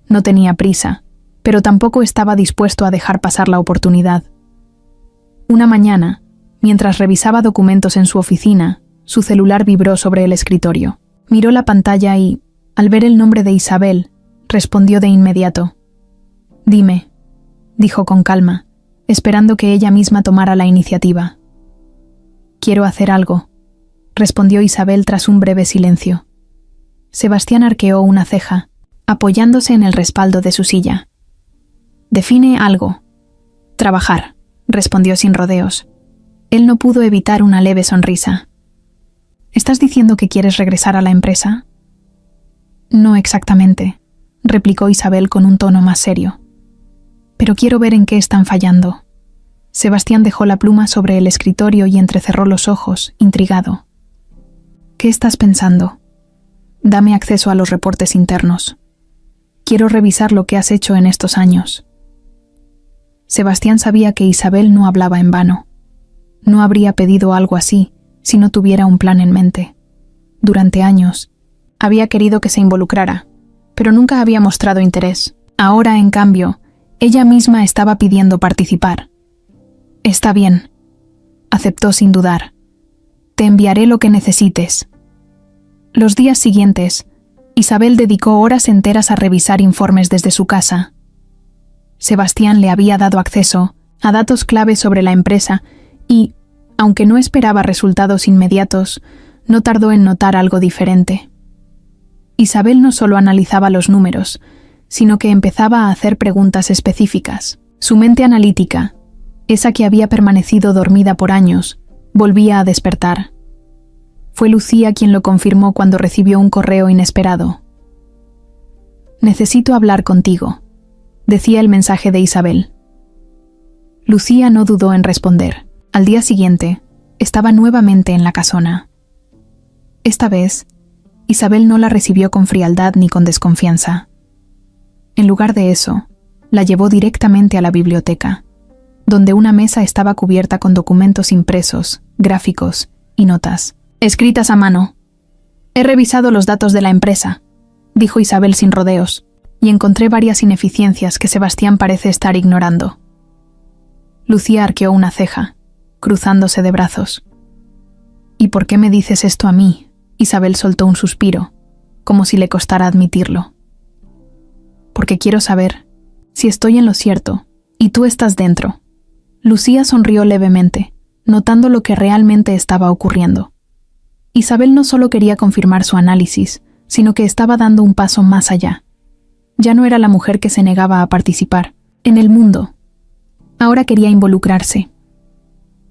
No tenía prisa, pero tampoco estaba dispuesto a dejar pasar la oportunidad. Una mañana, mientras revisaba documentos en su oficina, su celular vibró sobre el escritorio. Miró la pantalla y, al ver el nombre de Isabel, respondió de inmediato. «Dime», dijo con calma, esperando que ella misma tomara la iniciativa. «Quiero hacer algo», respondió Isabel tras un breve silencio. Sebastián arqueó una ceja, apoyándose en el respaldo de su silla. «Define algo». «Trabajar», respondió sin rodeos. Él no pudo evitar una leve sonrisa. «¿Estás diciendo que quieres regresar a la empresa?» «No exactamente», replicó Isabel con un tono más serio. «Pero quiero ver en qué están fallando». Sebastián dejó la pluma sobre el escritorio y entrecerró los ojos, intrigado. «¿Qué estás pensando?» «Dame acceso a los reportes internos. Quiero revisar lo que has hecho en estos años». Sebastián sabía que Isabel no hablaba en vano. No habría pedido algo así si no tuviera un plan en mente. Durante años, había querido que se involucrara, pero nunca había mostrado interés. Ahora, en cambio, ella misma estaba pidiendo participar. «Está bien», aceptó sin dudar. «Te enviaré lo que necesites». Los días siguientes, Isabel dedicó horas enteras a revisar informes desde su casa. Sebastián le había dado acceso a datos clave sobre la empresa y, aunque no esperaba resultados inmediatos, no tardó en notar algo diferente. Isabel no solo analizaba los números, sino que empezaba a hacer preguntas específicas. Su mente analítica, esa que había permanecido dormida por años, volvía a despertar. Fue Lucía quien lo confirmó cuando recibió un correo inesperado. «Necesito hablar contigo», decía el mensaje de Isabel. Lucía no dudó en responder. Al día siguiente, estaba nuevamente en la casona. Esta vez, Isabel no la recibió con frialdad ni con desconfianza. En lugar de eso, la llevó directamente a la biblioteca, donde una mesa estaba cubierta con documentos impresos, gráficos y notas, escritas a mano. «He revisado los datos de la empresa», dijo Isabel sin rodeos, «y encontré varias ineficiencias que Sebastián parece estar ignorando». Lucía arqueó una ceja, cruzándose de brazos. «¿Y por qué me dices esto a mí?» Isabel soltó un suspiro, como si le costara admitirlo. «Porque quiero saber si estoy en lo cierto y tú estás dentro». Lucía sonrió levemente, notando lo que realmente estaba ocurriendo. Isabel no solo quería confirmar su análisis, sino que estaba dando un paso más allá. Ya no era la mujer que se negaba a participar en el mundo. Ahora quería involucrarse.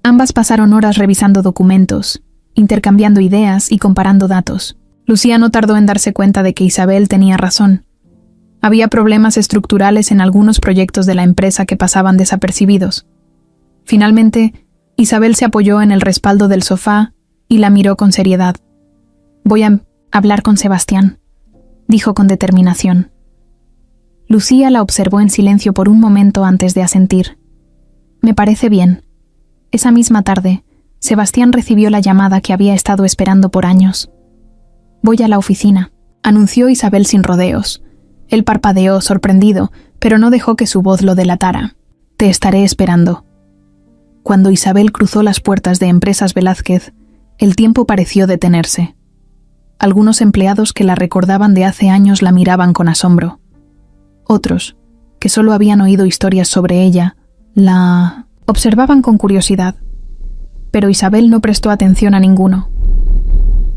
Ambas pasaron horas revisando documentos, intercambiando ideas y comparando datos. Lucía no tardó en darse cuenta de que Isabel tenía razón. Había problemas estructurales en algunos proyectos de la empresa que pasaban desapercibidos. Finalmente, Isabel se apoyó en el respaldo del sofá y la miró con seriedad. «Voy a hablar con Sebastián», dijo con determinación. Lucía la observó en silencio por un momento antes de asentir. «Me parece bien». Esa misma tarde, Sebastián recibió la llamada que había estado esperando por años. «Voy a la oficina», anunció Isabel sin rodeos. Él parpadeó, sorprendido, pero no dejó que su voz lo delatara. «Te estaré esperando». Cuando Isabel cruzó las puertas de Empresas Velázquez, el tiempo pareció detenerse. Algunos empleados que la recordaban de hace años la miraban con asombro. Otros, que solo habían oído historias sobre ella, la observaban con curiosidad. Pero Isabel no prestó atención a ninguno.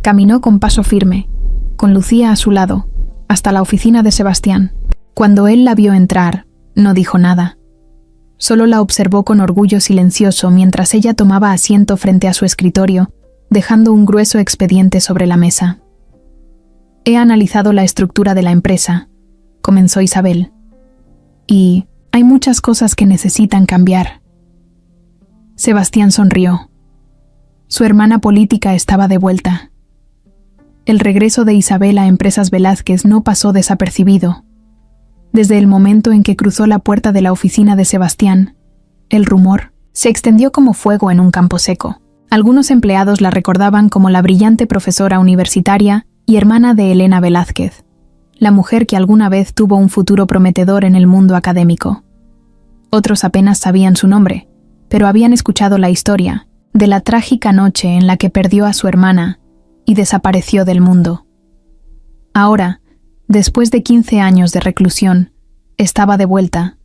Caminó con paso firme, con Lucía a su lado, hasta la oficina de Sebastián. Cuando él la vio entrar, no dijo nada. Solo la observó con orgullo silencioso mientras ella tomaba asiento frente a su escritorio, dejando un grueso expediente sobre la mesa. «He analizado la estructura de la empresa», comenzó Isabel, «y hay muchas cosas que necesitan cambiar». Sebastián sonrió. Su hermana política estaba de vuelta. El regreso de Isabel a Empresas Velázquez no pasó desapercibido. Desde el momento en que cruzó la puerta de la oficina de Sebastián, el rumor se extendió como fuego en un campo seco. Algunos empleados la recordaban como la brillante profesora universitaria y hermana de Elena Velázquez, la mujer que alguna vez tuvo un futuro prometedor en el mundo académico. Otros apenas sabían su nombre, pero habían escuchado la historia de la trágica noche en la que perdió a su hermana y desapareció del mundo. Ahora, después de 15 años de reclusión, estaba de vuelta,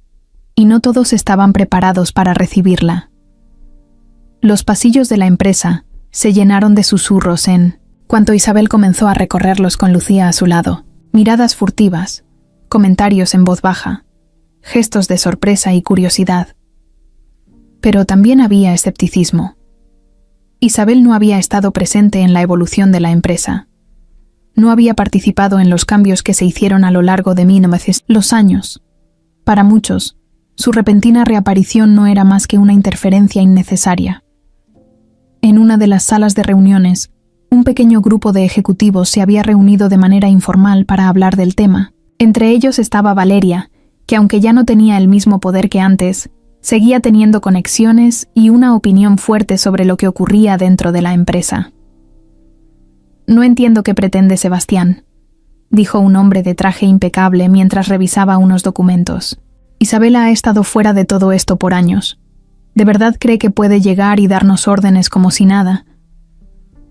y no todos estaban preparados para recibirla. Los pasillos de la empresa se llenaron de susurros en cuanto Isabel comenzó a recorrerlos con Lucía a su lado, miradas furtivas, comentarios en voz baja, gestos de sorpresa y curiosidad. Pero también había escepticismo. Isabel no había estado presente en la evolución de la empresa. No había participado en los cambios que se hicieron a lo largo de los años. Para muchos, su repentina reaparición no era más que una interferencia innecesaria. En una de las salas de reuniones, un pequeño grupo de ejecutivos se había reunido de manera informal para hablar del tema. Entre ellos estaba Valeria, que aunque ya no tenía el mismo poder que antes, seguía teniendo conexiones y una opinión fuerte sobre lo que ocurría dentro de la empresa. «No entiendo qué pretende Sebastián», dijo un hombre de traje impecable mientras revisaba unos documentos. «Isabela ha estado fuera de todo esto por años. ¿De verdad cree que puede llegar y darnos órdenes como si nada?»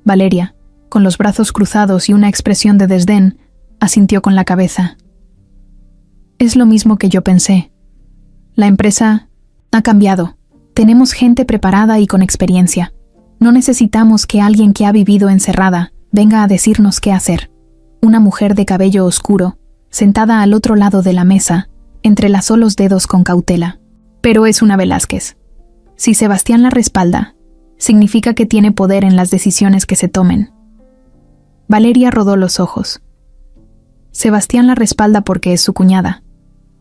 Valeria, con los brazos cruzados y una expresión de desdén, asintió con la cabeza. «Es lo mismo que yo pensé. La empresa ha cambiado. Tenemos gente preparada y con experiencia. No necesitamos que alguien que ha vivido encerrada venga a decirnos qué hacer». Una mujer de cabello oscuro, sentada al otro lado de la mesa, entrelazó los dedos con cautela. «Pero es una Velázquez. Si Sebastián la respalda, significa que tiene poder en las decisiones que se tomen». Valeria rodó los ojos. «Sebastián la respalda porque es su cuñada,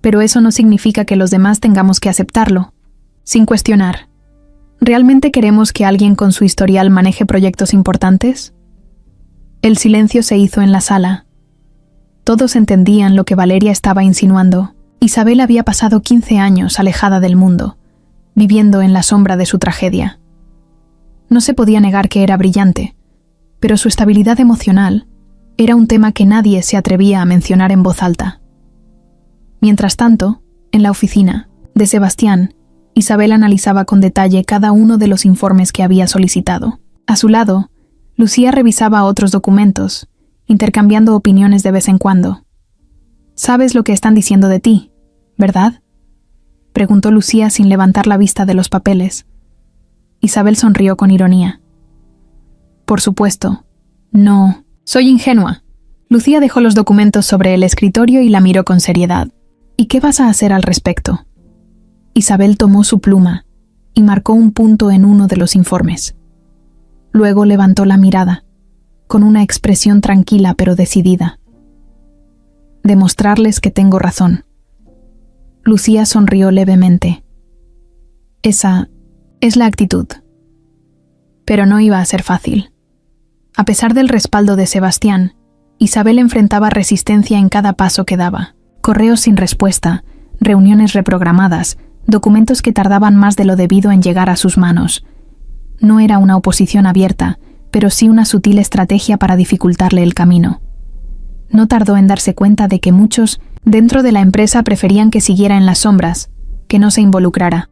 pero eso no significa que los demás tengamos que aceptarlo, sin cuestionar. ¿Realmente queremos que alguien con su historial maneje proyectos importantes?» El silencio se hizo en la sala. Todos entendían lo que Valeria estaba insinuando. Isabel había pasado 15 años alejada del mundo, viviendo en la sombra de su tragedia. No se podía negar que era brillante, pero su estabilidad emocional era un tema que nadie se atrevía a mencionar en voz alta. Mientras tanto, en la oficina de Sebastián, Isabel analizaba con detalle cada uno de los informes que había solicitado. A su lado, Lucía revisaba otros documentos, intercambiando opiniones de vez en cuando. «Sabes lo que están diciendo de ti, ¿verdad?», preguntó Lucía sin levantar la vista de los papeles. Isabel sonrió con ironía. «Por supuesto. No, soy ingenua». Lucía dejó los documentos sobre el escritorio y la miró con seriedad. «¿Y qué vas a hacer al respecto?». Isabel tomó su pluma y marcó un punto en uno de los informes. Luego levantó la mirada, con una expresión tranquila pero decidida. «Demostrarles que tengo razón». Lucía sonrió levemente. «Esa es la actitud». Pero no iba a ser fácil. A pesar del respaldo de Sebastián, Isabel enfrentaba resistencia en cada paso que daba. Correos sin respuesta, reuniones reprogramadas, documentos que tardaban más de lo debido en llegar a sus manos. No era una oposición abierta, pero sí una sutil estrategia para dificultarle el camino. No tardó en darse cuenta de que muchos dentro de la empresa preferían que siguiera en las sombras, que no se involucrara.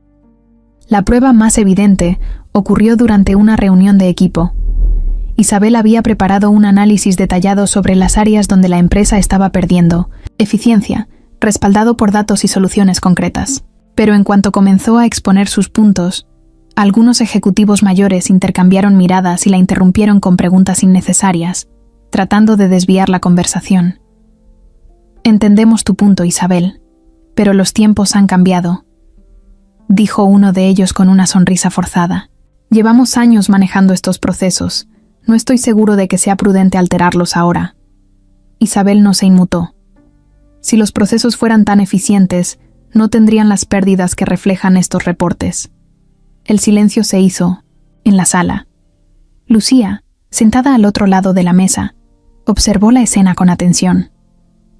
La prueba más evidente ocurrió durante una reunión de equipo. Isabel había preparado un análisis detallado sobre las áreas donde la empresa estaba perdiendo eficiencia, respaldado por datos y soluciones concretas. Pero en cuanto comenzó a exponer sus puntos, algunos ejecutivos mayores intercambiaron miradas y la interrumpieron con preguntas innecesarias, tratando de desviar la conversación. «Entendemos tu punto, Isabel, pero los tiempos han cambiado», dijo uno de ellos con una sonrisa forzada. «Llevamos años manejando estos procesos. No estoy seguro de que sea prudente alterarlos ahora». Isabel no se inmutó. Si los procesos fueran tan eficientes, no tendrían las pérdidas que reflejan estos reportes. El silencio se hizo en la sala. Lucía, sentada al otro lado de la mesa, observó la escena con atención.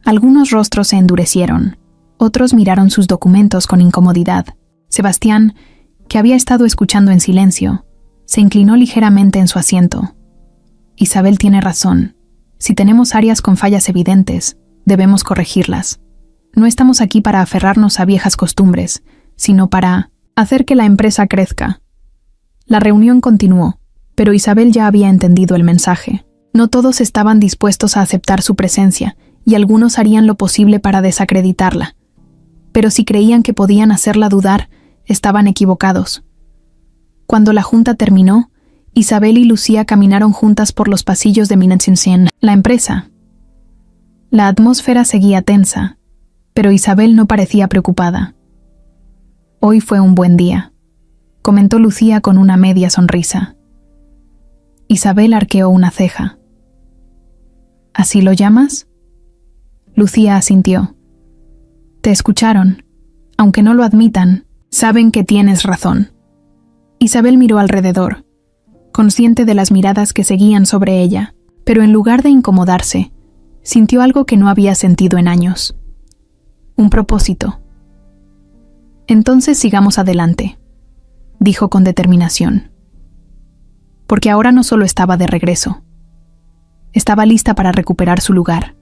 Algunos rostros se endurecieron, otros miraron sus documentos con incomodidad. Sebastián, que había estado escuchando en silencio, se inclinó ligeramente en su asiento. Isabel tiene razón. Si tenemos áreas con fallas evidentes, debemos corregirlas. No estamos aquí para aferrarnos a viejas costumbres, sino para hacer que la empresa crezca. La reunión continuó, pero Isabel ya había entendido el mensaje. No todos estaban dispuestos a aceptar su presencia, y algunos harían lo posible para desacreditarla. Pero si creían que podían hacerla dudar, estaban equivocados. Cuando la junta terminó, Isabel y Lucía caminaron juntas por los pasillos de Minetsinsen, la empresa. La atmósfera seguía tensa, pero Isabel no parecía preocupada. Hoy fue un buen día, comentó Lucía con una media sonrisa. Isabel arqueó una ceja. ¿Así lo llamas? Lucía asintió. Te escucharon. Aunque no lo admitan, saben que tienes razón. Isabel miró alrededor, consciente de las miradas que seguían sobre ella, pero en lugar de incomodarse, sintió algo que no había sentido en años. Un propósito. Entonces sigamos adelante, dijo con determinación. Porque ahora no solo estaba de regreso, estaba lista para recuperar su lugar.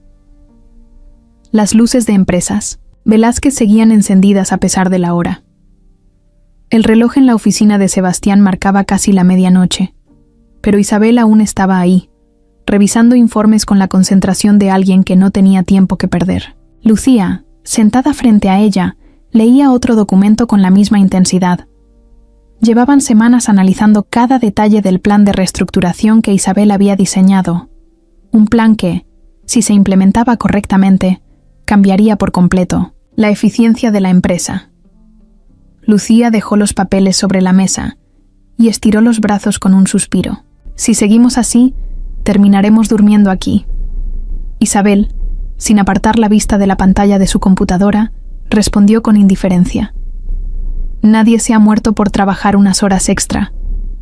Las luces de empresas, Velázquez seguían encendidas a pesar de la hora. El reloj en la oficina de Sebastián marcaba casi la medianoche, pero Isabel aún estaba ahí, revisando informes con la concentración de alguien que no tenía tiempo que perder. Lucía, sentada frente a ella, leía otro documento con la misma intensidad. Llevaban semanas analizando cada detalle del plan de reestructuración que Isabel había diseñado. Un plan que, si se implementaba correctamente, cambiaría por completo la eficiencia de la empresa. Lucía dejó los papeles sobre la mesa y estiró los brazos con un suspiro. Si seguimos así, terminaremos durmiendo aquí. Isabel, sin apartar la vista de la pantalla de su computadora, respondió con indiferencia. Nadie se ha muerto por trabajar unas horas extra.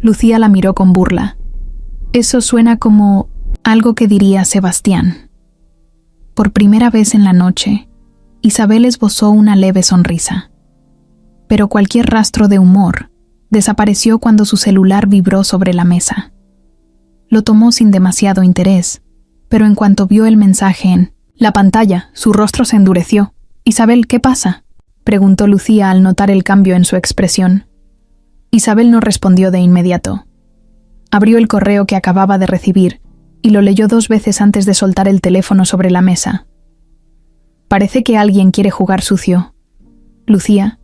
Lucía la miró con burla. Eso suena como algo que diría Sebastián. Por primera vez en la noche, Isabel esbozó una leve sonrisa. Pero cualquier rastro de humor desapareció cuando su celular vibró sobre la mesa. Lo tomó sin demasiado interés, pero en cuanto vio el mensaje en la pantalla, su rostro se endureció. «Isabel, ¿qué pasa?», preguntó Lucía al notar el cambio en su expresión. Isabel no respondió de inmediato. Abrió el correo que acababa de recibir y lo leyó 2 veces antes de soltar el teléfono sobre la mesa. «Parece que alguien quiere jugar sucio». Lucía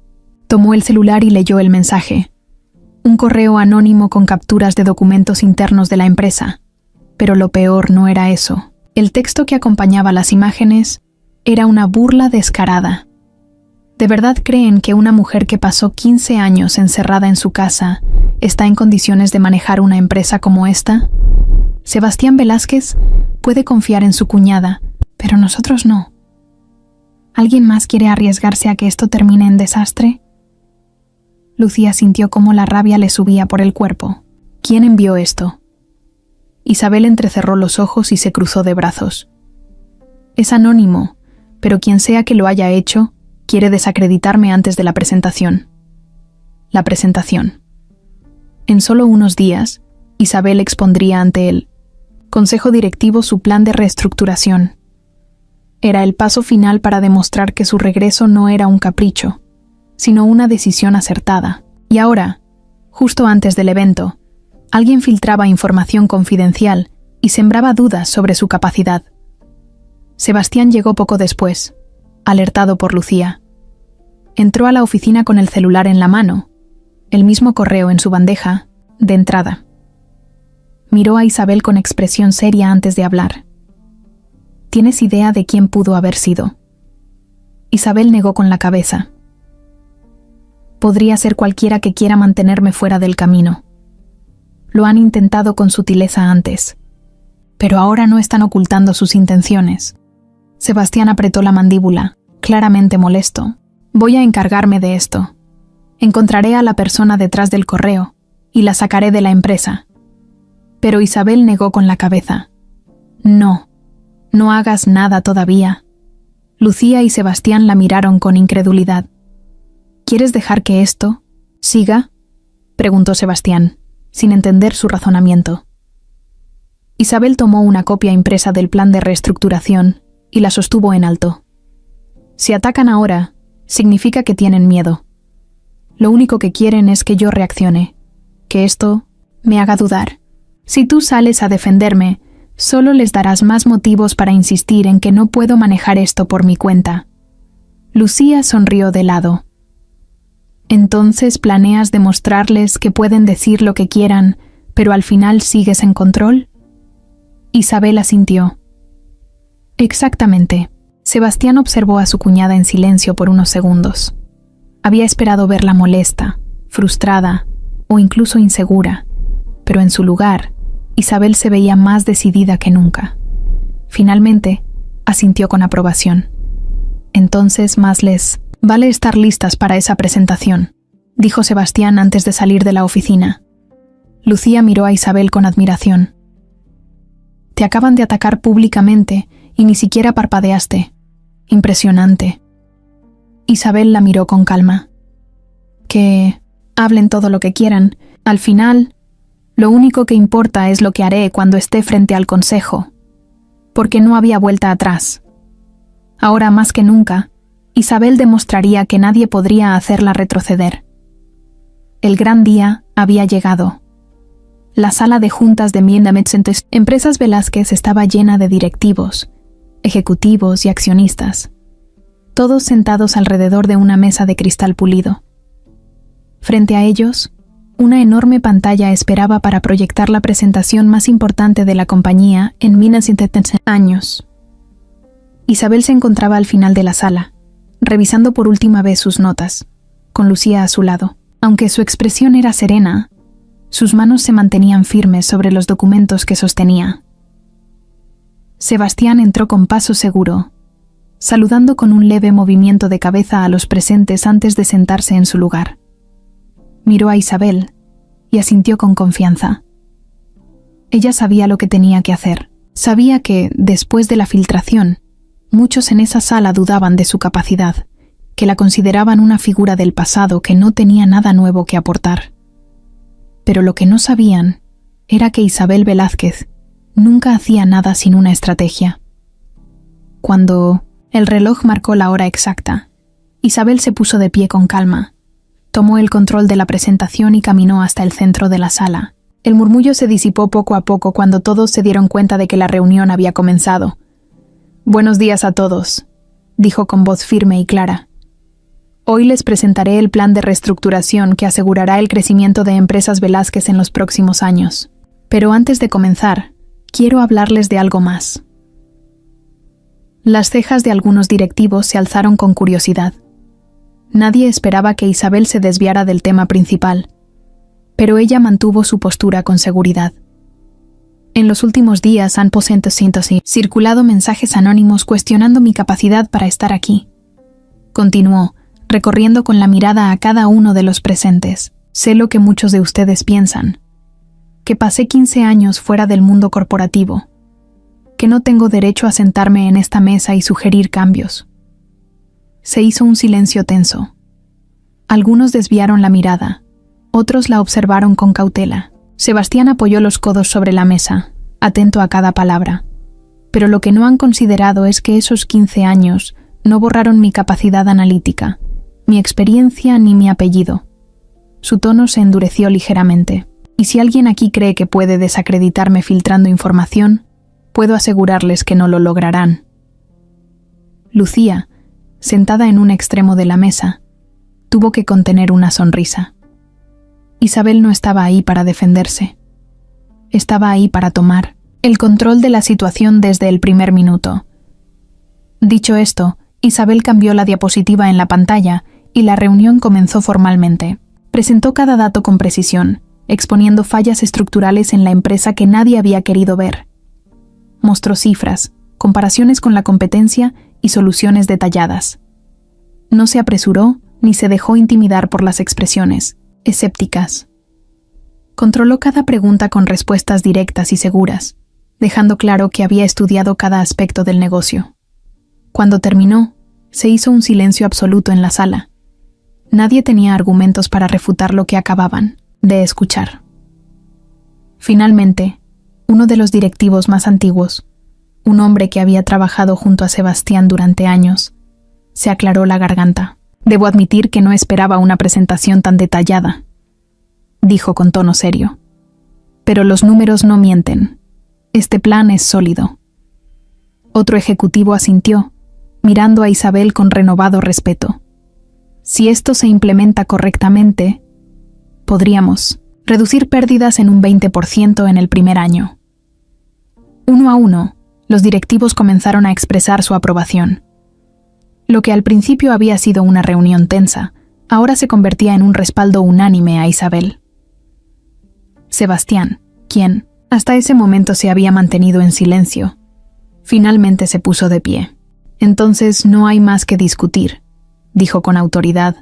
tomó el celular y leyó el mensaje. Un correo anónimo con capturas de documentos internos de la empresa. Pero lo peor no era eso. El texto que acompañaba las imágenes era una burla descarada. ¿De verdad creen que una mujer que pasó 15 años encerrada en su casa está en condiciones de manejar una empresa como esta? Sebastián Velázquez puede confiar en su cuñada, pero nosotros no. ¿Alguien más quiere arriesgarse a que esto termine en desastre? Lucía sintió cómo la rabia le subía por el cuerpo. ¿Quién envió esto? Isabel entrecerró los ojos y se cruzó de brazos. Es anónimo, pero quien sea que lo haya hecho, quiere desacreditarme antes de la presentación. La presentación. En solo unos días, Isabel expondría ante el Consejo Directivo su plan de reestructuración. Era el paso final para demostrar que su regreso no era un capricho, sino una decisión acertada. Y ahora, justo antes del evento, alguien filtraba información confidencial y sembraba dudas sobre su capacidad. Sebastián llegó poco después, alertado por Lucía. Entró a la oficina con el celular en la mano, el mismo correo en su bandeja, de entrada. Miró a Isabel con expresión seria antes de hablar. ¿Tienes idea de quién pudo haber sido? Isabel negó con la cabeza. Podría ser cualquiera que quiera mantenerme fuera del camino. Lo han intentado con sutileza antes, pero ahora no están ocultando sus intenciones. Sebastián apretó la mandíbula, claramente molesto. Voy a encargarme de esto. Encontraré a la persona detrás del correo y la sacaré de la empresa. Pero Isabel negó con la cabeza. No, no hagas nada todavía. Lucía y Sebastián la miraron con incredulidad. ¿Quieres dejar que esto siga?, preguntó Sebastián, sin entender su razonamiento. Isabel tomó una copia impresa del plan de reestructuración y la sostuvo en alto. Si atacan ahora, significa que tienen miedo. Lo único que quieren es que yo reaccione, que esto me haga dudar. Si tú sales a defenderme, solo les darás más motivos para insistir en que no puedo manejar esto por mi cuenta. Lucía sonrió de lado. ¿Entonces planeas demostrarles que pueden decir lo que quieran, pero al final sigues en control? Isabel asintió. Exactamente. Sebastián observó a su cuñada en silencio por unos segundos. Había esperado verla molesta, frustrada o incluso insegura, pero en su lugar, Isabel se veía más decidida que nunca. Finalmente, asintió con aprobación. Entonces más les vale estar listas para esa presentación, dijo Sebastián antes de salir de la oficina. Lucía miró a Isabel con admiración. Te acaban de atacar públicamente y ni siquiera parpadeaste. Impresionante. Isabel la miró con calma. Que hablen todo lo que quieran. Al final, lo único que importa es lo que haré cuando esté frente al consejo. Porque no había vuelta atrás. Ahora más que nunca, Isabel demostraría que nadie podría hacerla retroceder. El gran día había llegado. La sala de juntas de Empresas Velázquez estaba llena de directivos, ejecutivos y accionistas, todos sentados alrededor de una mesa de cristal pulido. Frente a ellos, una enorme pantalla esperaba para proyectar la presentación más importante de la compañía en años. Isabel se encontraba al final de la sala, revisando por última vez sus notas, con Lucía a su lado. Aunque su expresión era serena, sus manos se mantenían firmes sobre los documentos que sostenía. Sebastián entró con paso seguro, saludando con un leve movimiento de cabeza a los presentes antes de sentarse en su lugar. Miró a Isabel y asintió con confianza. Ella sabía lo que tenía que hacer. Sabía que, después de la filtración, muchos en esa sala dudaban de su capacidad, que la consideraban una figura del pasado que no tenía nada nuevo que aportar. Pero lo que no sabían era que Isabel Velázquez nunca hacía nada sin una estrategia. Cuando el reloj marcó la hora exacta, Isabel se puso de pie con calma, tomó el control de la presentación y caminó hasta el centro de la sala. El murmullo se disipó poco a poco cuando todos se dieron cuenta de que la reunión había comenzado. «Buenos días a todos», dijo con voz firme y clara. «Hoy les presentaré el plan de reestructuración que asegurará el crecimiento de Empresas Velázquez en los próximos años. Pero antes de comenzar, quiero hablarles de algo más». Las cejas de algunos directivos se alzaron con curiosidad. Nadie esperaba que Isabel se desviara del tema principal, pero ella mantuvo su postura con seguridad. En los últimos días han circulado mensajes anónimos cuestionando mi capacidad para estar aquí. Continuó, recorriendo con la mirada a cada uno de los presentes. Sé lo que muchos de ustedes piensan, que pasé 15 años fuera del mundo corporativo, que no tengo derecho a sentarme en esta mesa y sugerir cambios. Se hizo un silencio tenso. Algunos desviaron la mirada, otros la observaron con cautela. Sebastián apoyó los codos sobre la mesa, atento a cada palabra. Pero lo que no han considerado es que esos 15 años no borraron mi capacidad analítica, mi experiencia ni mi apellido. Su tono se endureció ligeramente. Y si alguien aquí cree que puede desacreditarme filtrando información, puedo asegurarles que no lo lograrán. Lucía, sentada en un extremo de la mesa, tuvo que contener una sonrisa. Isabel no estaba ahí para defenderse. Estaba ahí para tomar el control de la situación desde el primer minuto. Dicho esto, Isabel cambió la diapositiva en la pantalla y la reunión comenzó formalmente. Presentó cada dato con precisión, exponiendo fallas estructurales en la empresa que nadie había querido ver. Mostró cifras, comparaciones con la competencia y soluciones detalladas. No se apresuró ni se dejó intimidar por las expresiones escépticas. Controló cada pregunta con respuestas directas y seguras, dejando claro que había estudiado cada aspecto del negocio. Cuando terminó, se hizo un silencio absoluto en la sala. Nadie tenía argumentos para refutar lo que acababan de escuchar. Finalmente, uno de los directivos más antiguos, un hombre que había trabajado junto a Sebastián durante años, se aclaró la garganta. «Debo admitir que no esperaba una presentación tan detallada», dijo con tono serio. «Pero los números no mienten. Este plan es sólido». Otro ejecutivo asintió, mirando a Isabel con renovado respeto. «Si esto se implementa correctamente, podríamos reducir pérdidas en un 20% en el primer año». Uno a uno, los directivos comenzaron a expresar su aprobación. Lo que al principio había sido una reunión tensa, ahora se convertía en un respaldo unánime a Isabel. Sebastián, quien, hasta ese momento se había mantenido en silencio, finalmente se puso de pie. «Entonces no hay más que discutir», dijo con autoridad.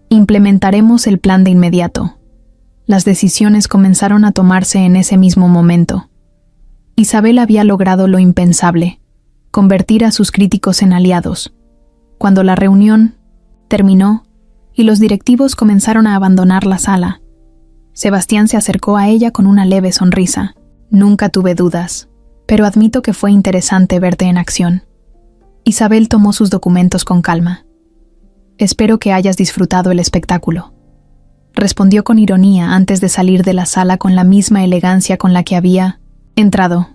«Implementaremos el plan de inmediato». Las decisiones comenzaron a tomarse en ese mismo momento. Isabel había logrado lo impensable, convertir a sus críticos en aliados. Cuando la reunión terminó y los directivos comenzaron a abandonar la sala, Sebastián se acercó a ella con una leve sonrisa. «Nunca tuve dudas, pero admito que fue interesante verte en acción». Isabel tomó sus documentos con calma. «Espero que hayas disfrutado el espectáculo», respondió con ironía antes de salir de la sala con la misma elegancia con la que había entrado.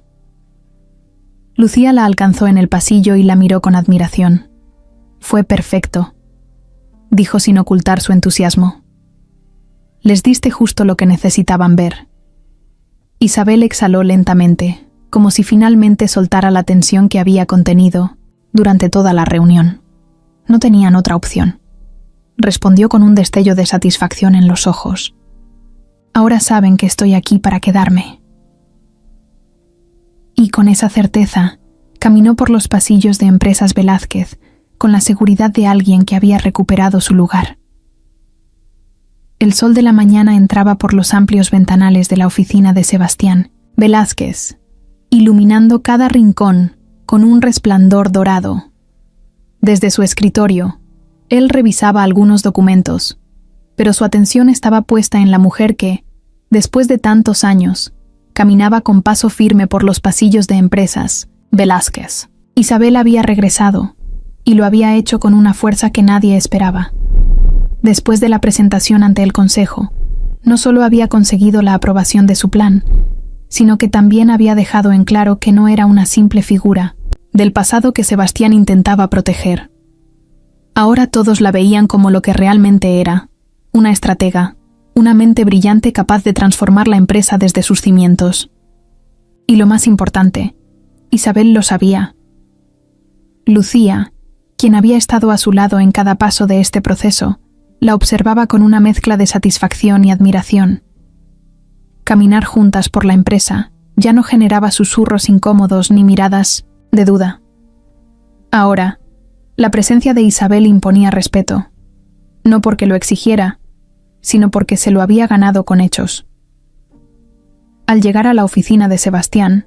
Lucía la alcanzó en el pasillo y la miró con admiración. «Fue perfecto», dijo sin ocultar su entusiasmo. «Les diste justo lo que necesitaban ver». Isabel exhaló lentamente, como si finalmente soltara la tensión que había contenido durante toda la reunión. No tenían otra opción. Respondió con un destello de satisfacción en los ojos. «Ahora saben que estoy aquí para quedarme». Y con esa certeza, caminó por los pasillos de Empresas Velázquez, con la seguridad de alguien que había recuperado su lugar. El sol de la mañana entraba por los amplios ventanales de la oficina de Sebastián Velázquez, iluminando cada rincón con un resplandor dorado. Desde su escritorio, él revisaba algunos documentos, pero su atención estaba puesta en la mujer que, después de tantos años, caminaba con paso firme por los pasillos de Empresas Velázquez. Isabel había regresado, y lo había hecho con una fuerza que nadie esperaba. Después de la presentación ante el consejo, no solo había conseguido la aprobación de su plan, sino que también había dejado en claro que no era una simple figura del pasado que Sebastián intentaba proteger. Ahora todos la veían como lo que realmente era, una estratega, una mente brillante capaz de transformar la empresa desde sus cimientos. Y lo más importante, Isabel lo sabía. Lucía, quien había estado a su lado en cada paso de este proceso, la observaba con una mezcla de satisfacción y admiración. Caminar juntas por la empresa ya no generaba susurros incómodos ni miradas de duda. Ahora, la presencia de Isabel imponía respeto, no porque lo exigiera, sino porque se lo había ganado con hechos. Al llegar a la oficina de Sebastián,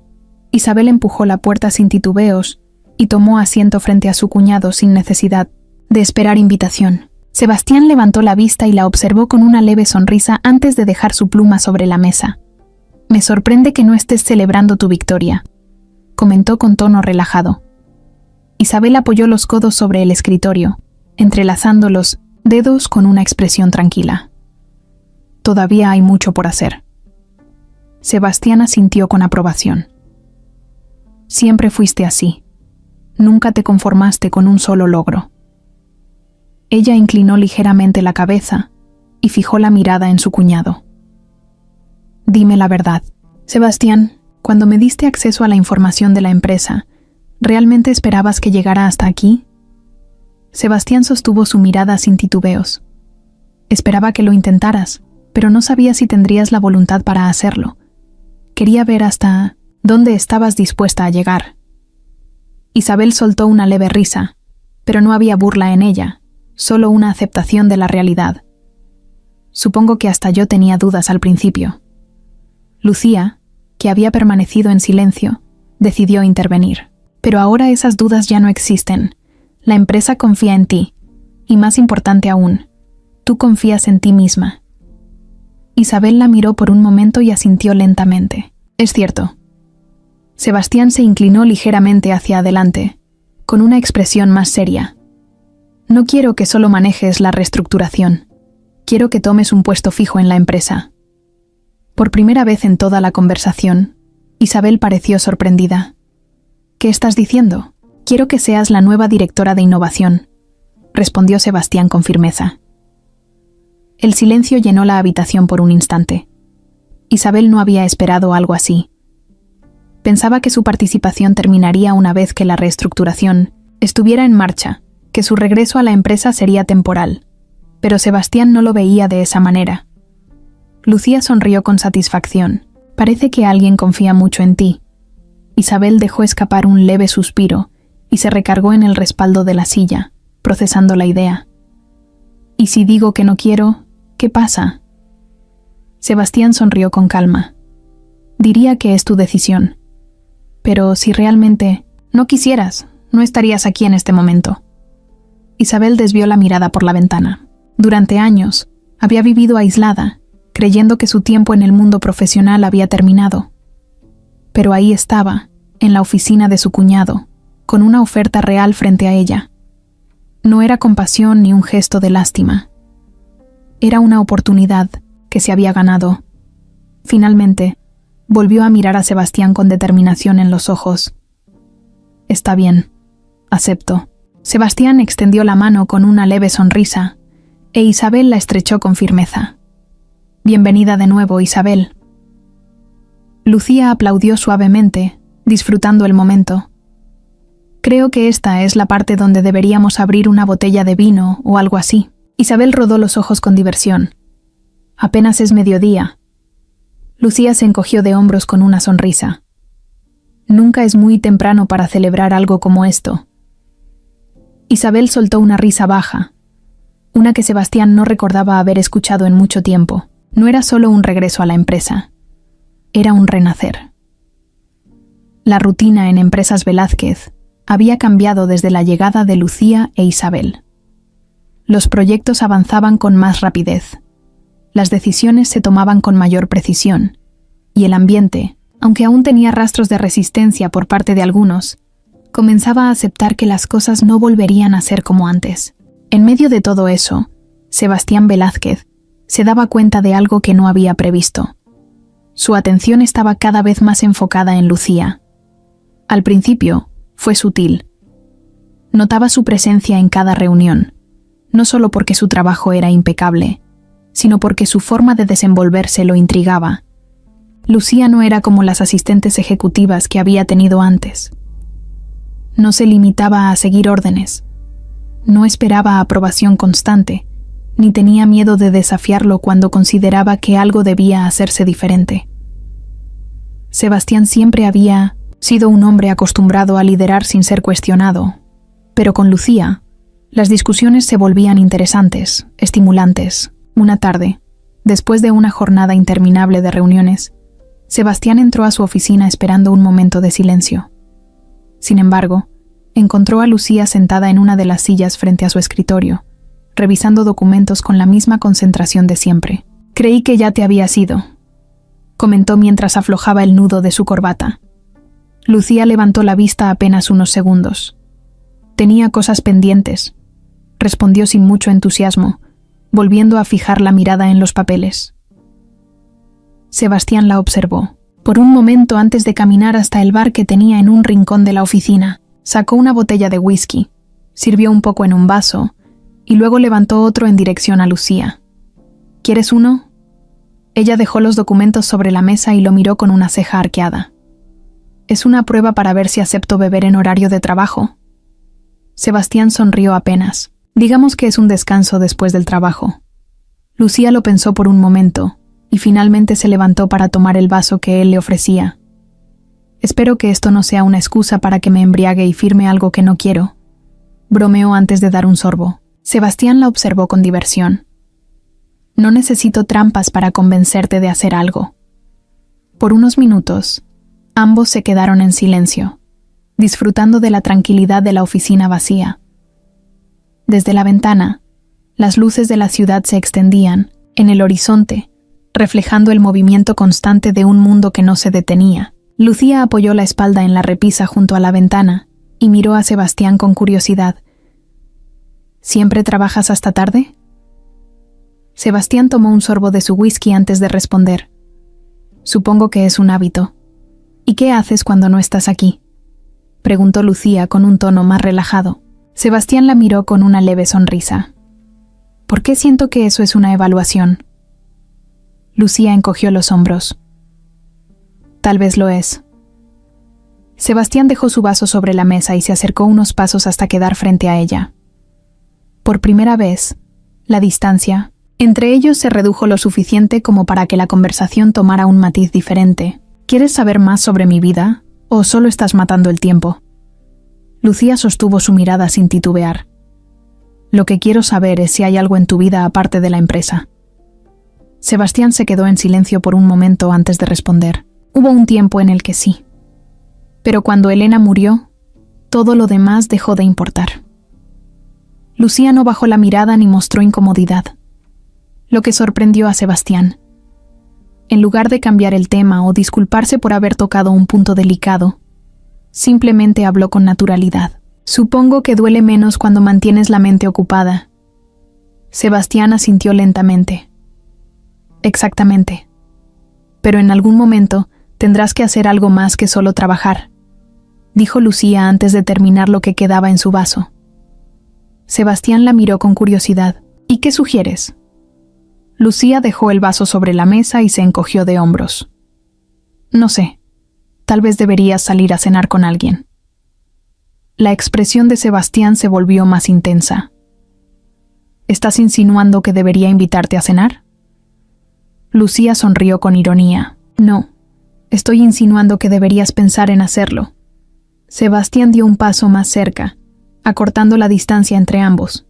Isabel empujó la puerta sin titubeos y tomó asiento frente a su cuñado sin necesidad de esperar invitación. Sebastián levantó la vista y la observó con una leve sonrisa antes de dejar su pluma sobre la mesa. «Me sorprende que no estés celebrando tu victoria», comentó con tono relajado. Isabel apoyó los codos sobre el escritorio, entrelazando los dedos con una expresión tranquila. «Todavía hay mucho por hacer». Sebastián asintió con aprobación. «Siempre fuiste así. Nunca te conformaste con un solo logro». Ella inclinó ligeramente la cabeza y fijó la mirada en su cuñado. «Dime la verdad, Sebastián, cuando me diste acceso a la información de la empresa, ¿realmente esperabas que llegara hasta aquí?» Sebastián sostuvo su mirada sin titubeos. «Esperaba que lo intentaras, pero no sabía si tendrías la voluntad para hacerlo. Quería ver hasta dónde estabas dispuesta a llegar». Isabel soltó una leve risa, pero no había burla en ella, solo una aceptación de la realidad. «Supongo que hasta yo tenía dudas al principio», Lucía, que había permanecido en silencio, decidió intervenir. Pero ahora esas dudas ya no existen. La empresa confía en ti. Y más importante aún, tú confías en ti misma. Isabel la miró por un momento y asintió lentamente. Es cierto. Sebastián se inclinó ligeramente hacia adelante, con una expresión más seria. No quiero que solo manejes la reestructuración. Quiero que tomes un puesto fijo en la empresa. Por primera vez en toda la conversación, Isabel pareció sorprendida. ¿Qué estás diciendo? Quiero que seas la nueva directora de innovación, respondió Sebastián con firmeza. El silencio llenó la habitación por un instante. Isabel no había esperado algo así. Pensaba que su participación terminaría una vez que la reestructuración estuviera en marcha, que su regreso a la empresa sería temporal, pero Sebastián no lo veía de esa manera. Lucía sonrió con satisfacción. Parece que alguien confía mucho en ti. Isabel dejó escapar un leve suspiro y se recargó en el respaldo de la silla, procesando la idea. ¿Y si digo que no quiero, qué pasa? Sebastián sonrió con calma. Diría que es tu decisión. Pero si realmente no quisieras, no estarías aquí en este momento. Isabel desvió la mirada por la ventana. Durante años, había vivido aislada, creyendo que su tiempo en el mundo profesional había terminado. Pero ahí estaba, en la oficina de su cuñado, con una oferta real frente a ella. No era compasión ni un gesto de lástima. Era una oportunidad que se había ganado. Finalmente, volvió a mirar a Sebastián con determinación en los ojos. Está bien, acepto. Sebastián extendió la mano con una leve sonrisa, e Isabel la estrechó con firmeza. Bienvenida de nuevo, Isabel. Lucía aplaudió suavemente, disfrutando el momento. Creo que esta es la parte donde deberíamos abrir una botella de vino o algo así. Isabel rodó los ojos con diversión. Apenas es mediodía. Lucía se encogió de hombros con una sonrisa. Nunca es muy temprano para celebrar algo como esto. Isabel soltó una risa baja, una que Sebastián no recordaba haber escuchado en mucho tiempo. No era solo un regreso a la empresa, era un renacer. La rutina en Empresas Velázquez había cambiado desde la llegada de Lucía e Isabel. Los proyectos avanzaban con más rapidez, las decisiones se tomaban con mayor precisión, y el ambiente, aunque aún tenía rastros de resistencia por parte de algunos, comenzaba a aceptar que las cosas no volverían a ser como antes. En medio de todo eso, Sebastián Velázquez se daba cuenta de algo que no había previsto. Su atención estaba cada vez más enfocada en Lucía. Al principio, fue sutil. Notaba su presencia en cada reunión, no solo porque su trabajo era impecable, sino porque su forma de desenvolverse lo intrigaba. Lucía no era como las asistentes ejecutivas que había tenido antes. No se limitaba a seguir órdenes. No esperaba aprobación constante, ni tenía miedo de desafiarlo cuando consideraba que algo debía hacerse diferente. Sebastián siempre había sido un hombre acostumbrado a liderar sin ser cuestionado, pero con Lucía, las discusiones se volvían interesantes, estimulantes. Una tarde, después de una jornada interminable de reuniones, Sebastián entró a su oficina esperando un momento de silencio. Sin embargo, encontró a Lucía sentada en una de las sillas frente a su escritorio, revisando documentos con la misma concentración de siempre. «Creí que ya te habías ido», comentó mientras aflojaba el nudo de su corbata. Lucía levantó la vista apenas unos segundos. «Tenía cosas pendientes», respondió sin mucho entusiasmo, volviendo a fijar la mirada en los papeles. Sebastián la observó. Por un momento antes de caminar hasta el bar que tenía en un rincón de la oficina, sacó una botella de whisky, sirvió un poco en un vaso y luego levantó otro en dirección a Lucía. ¿Quieres uno? Ella dejó los documentos sobre la mesa y lo miró con una ceja arqueada. Es una prueba para ver si acepto beber en horario de trabajo. Sebastián sonrió apenas. Digamos que es un descanso después del trabajo. Lucía lo pensó por un momento y finalmente se levantó para tomar el vaso que él le ofrecía. Espero que esto no sea una excusa para que me embriague y firme algo que no quiero, bromeó antes de dar un sorbo. Sebastián la observó con diversión. No necesito trampas para convencerte de hacer algo. Por unos minutos, ambos se quedaron en silencio, disfrutando de la tranquilidad de la oficina vacía. Desde la ventana, las luces de la ciudad se extendían, en el horizonte, reflejando el movimiento constante de un mundo que no se detenía. Lucía apoyó la espalda en la repisa junto a la ventana y miró a Sebastián con curiosidad. ¿Siempre trabajas hasta tarde? Sebastián tomó un sorbo de su whisky antes de responder. Supongo que es un hábito. ¿Y qué haces cuando no estás aquí?, preguntó Lucía con un tono más relajado. Sebastián la miró con una leve sonrisa. ¿Por qué siento que eso es una evaluación? Lucía encogió los hombros. Tal vez lo es. Sebastián dejó su vaso sobre la mesa y se acercó unos pasos hasta quedar frente a ella. Por primera vez, la distancia entre ellos se redujo lo suficiente como para que la conversación tomara un matiz diferente. ¿Quieres saber más sobre mi vida o solo estás matando el tiempo? Lucía sostuvo su mirada sin titubear. Lo que quiero saber es si hay algo en tu vida aparte de la empresa. Sebastián se quedó en silencio por un momento antes de responder. Hubo un tiempo en el que sí. Pero cuando Elena murió, todo lo demás dejó de importar. Lucía no bajó la mirada ni mostró incomodidad, lo que sorprendió a Sebastián. En lugar de cambiar el tema o disculparse por haber tocado un punto delicado, simplemente habló con naturalidad. Supongo que duele menos cuando mantienes la mente ocupada. Sebastián asintió lentamente. Exactamente. Pero en algún momento tendrás que hacer algo más que solo trabajar, dijo Lucía antes de terminar lo que quedaba en su vaso. Sebastián la miró con curiosidad. ¿Y qué sugieres? Lucía dejó el vaso sobre la mesa y se encogió de hombros. No sé, tal vez deberías salir a cenar con alguien. La expresión de Sebastián se volvió más intensa. ¿Estás insinuando que debería invitarte a cenar? Lucía sonrió con ironía. No, estoy insinuando que deberías pensar en hacerlo. Sebastián dio un paso más cerca, acortando la distancia entre ambos.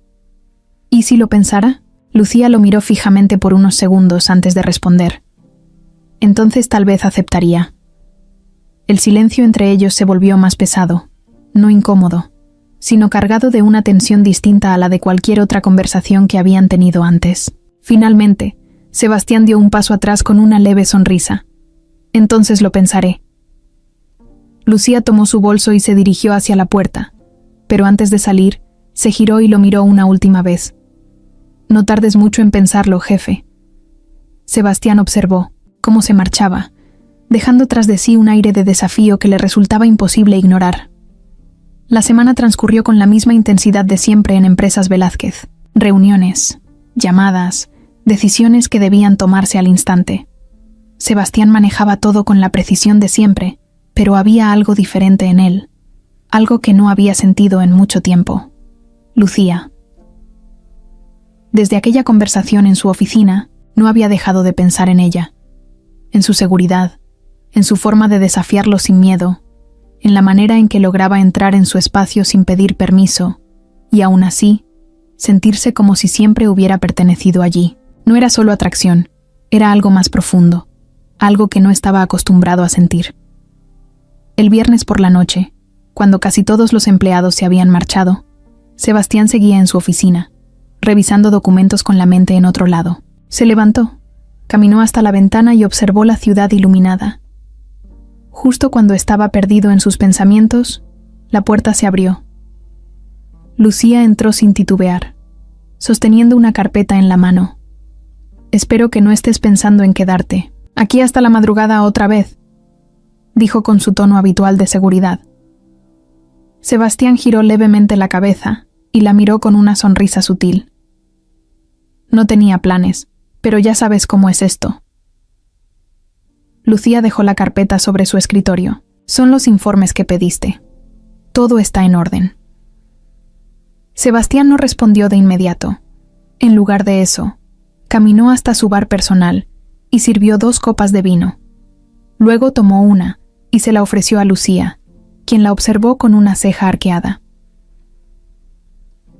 ¿Y si lo pensara? Lucía lo miró fijamente por unos segundos antes de responder. Entonces tal vez aceptaría. El silencio entre ellos se volvió más pesado, no incómodo, sino cargado de una tensión distinta a la de cualquier otra conversación que habían tenido antes. Finalmente, Sebastián dio un paso atrás con una leve sonrisa. Entonces lo pensaré. Lucía tomó su bolso y se dirigió hacia la puerta, pero antes de salir, se giró y lo miró una última vez. No tardes mucho en pensarlo, jefe. Sebastián observó cómo se marchaba, dejando tras de sí un aire de desafío que le resultaba imposible ignorar. La semana transcurrió con la misma intensidad de siempre en Empresas Velázquez. Reuniones, llamadas, decisiones que debían tomarse al instante. Sebastián manejaba todo con la precisión de siempre, pero había algo diferente en él, algo que no había sentido en mucho tiempo. Lucía. Desde aquella conversación en su oficina, no había dejado de pensar en ella, en su seguridad, en su forma de desafiarlo sin miedo, en la manera en que lograba entrar en su espacio sin pedir permiso, y aún así, sentirse como si siempre hubiera pertenecido allí. No era solo atracción, era algo más profundo, algo que no estaba acostumbrado a sentir. El viernes por la noche, cuando casi todos los empleados se habían marchado, Sebastián seguía en su oficina, revisando documentos con la mente en otro lado. Se levantó, caminó hasta la ventana y observó la ciudad iluminada. Justo cuando estaba perdido en sus pensamientos, la puerta se abrió. Lucía entró sin titubear, sosteniendo una carpeta en la mano. «Espero que no estés pensando en quedarte. Aquí hasta la madrugada otra vez», dijo con su tono habitual de seguridad. Sebastián giró levemente la cabeza y la miró con una sonrisa sutil. No tenía planes, pero ya sabes cómo es esto. Lucía dejó la carpeta sobre su escritorio. Son los informes que pediste. Todo está en orden. Sebastián no respondió de inmediato. En lugar de eso, caminó hasta su bar personal y sirvió 2 copas de vino. Luego tomó una y se la ofreció a Lucía, quien la observó con una ceja arqueada.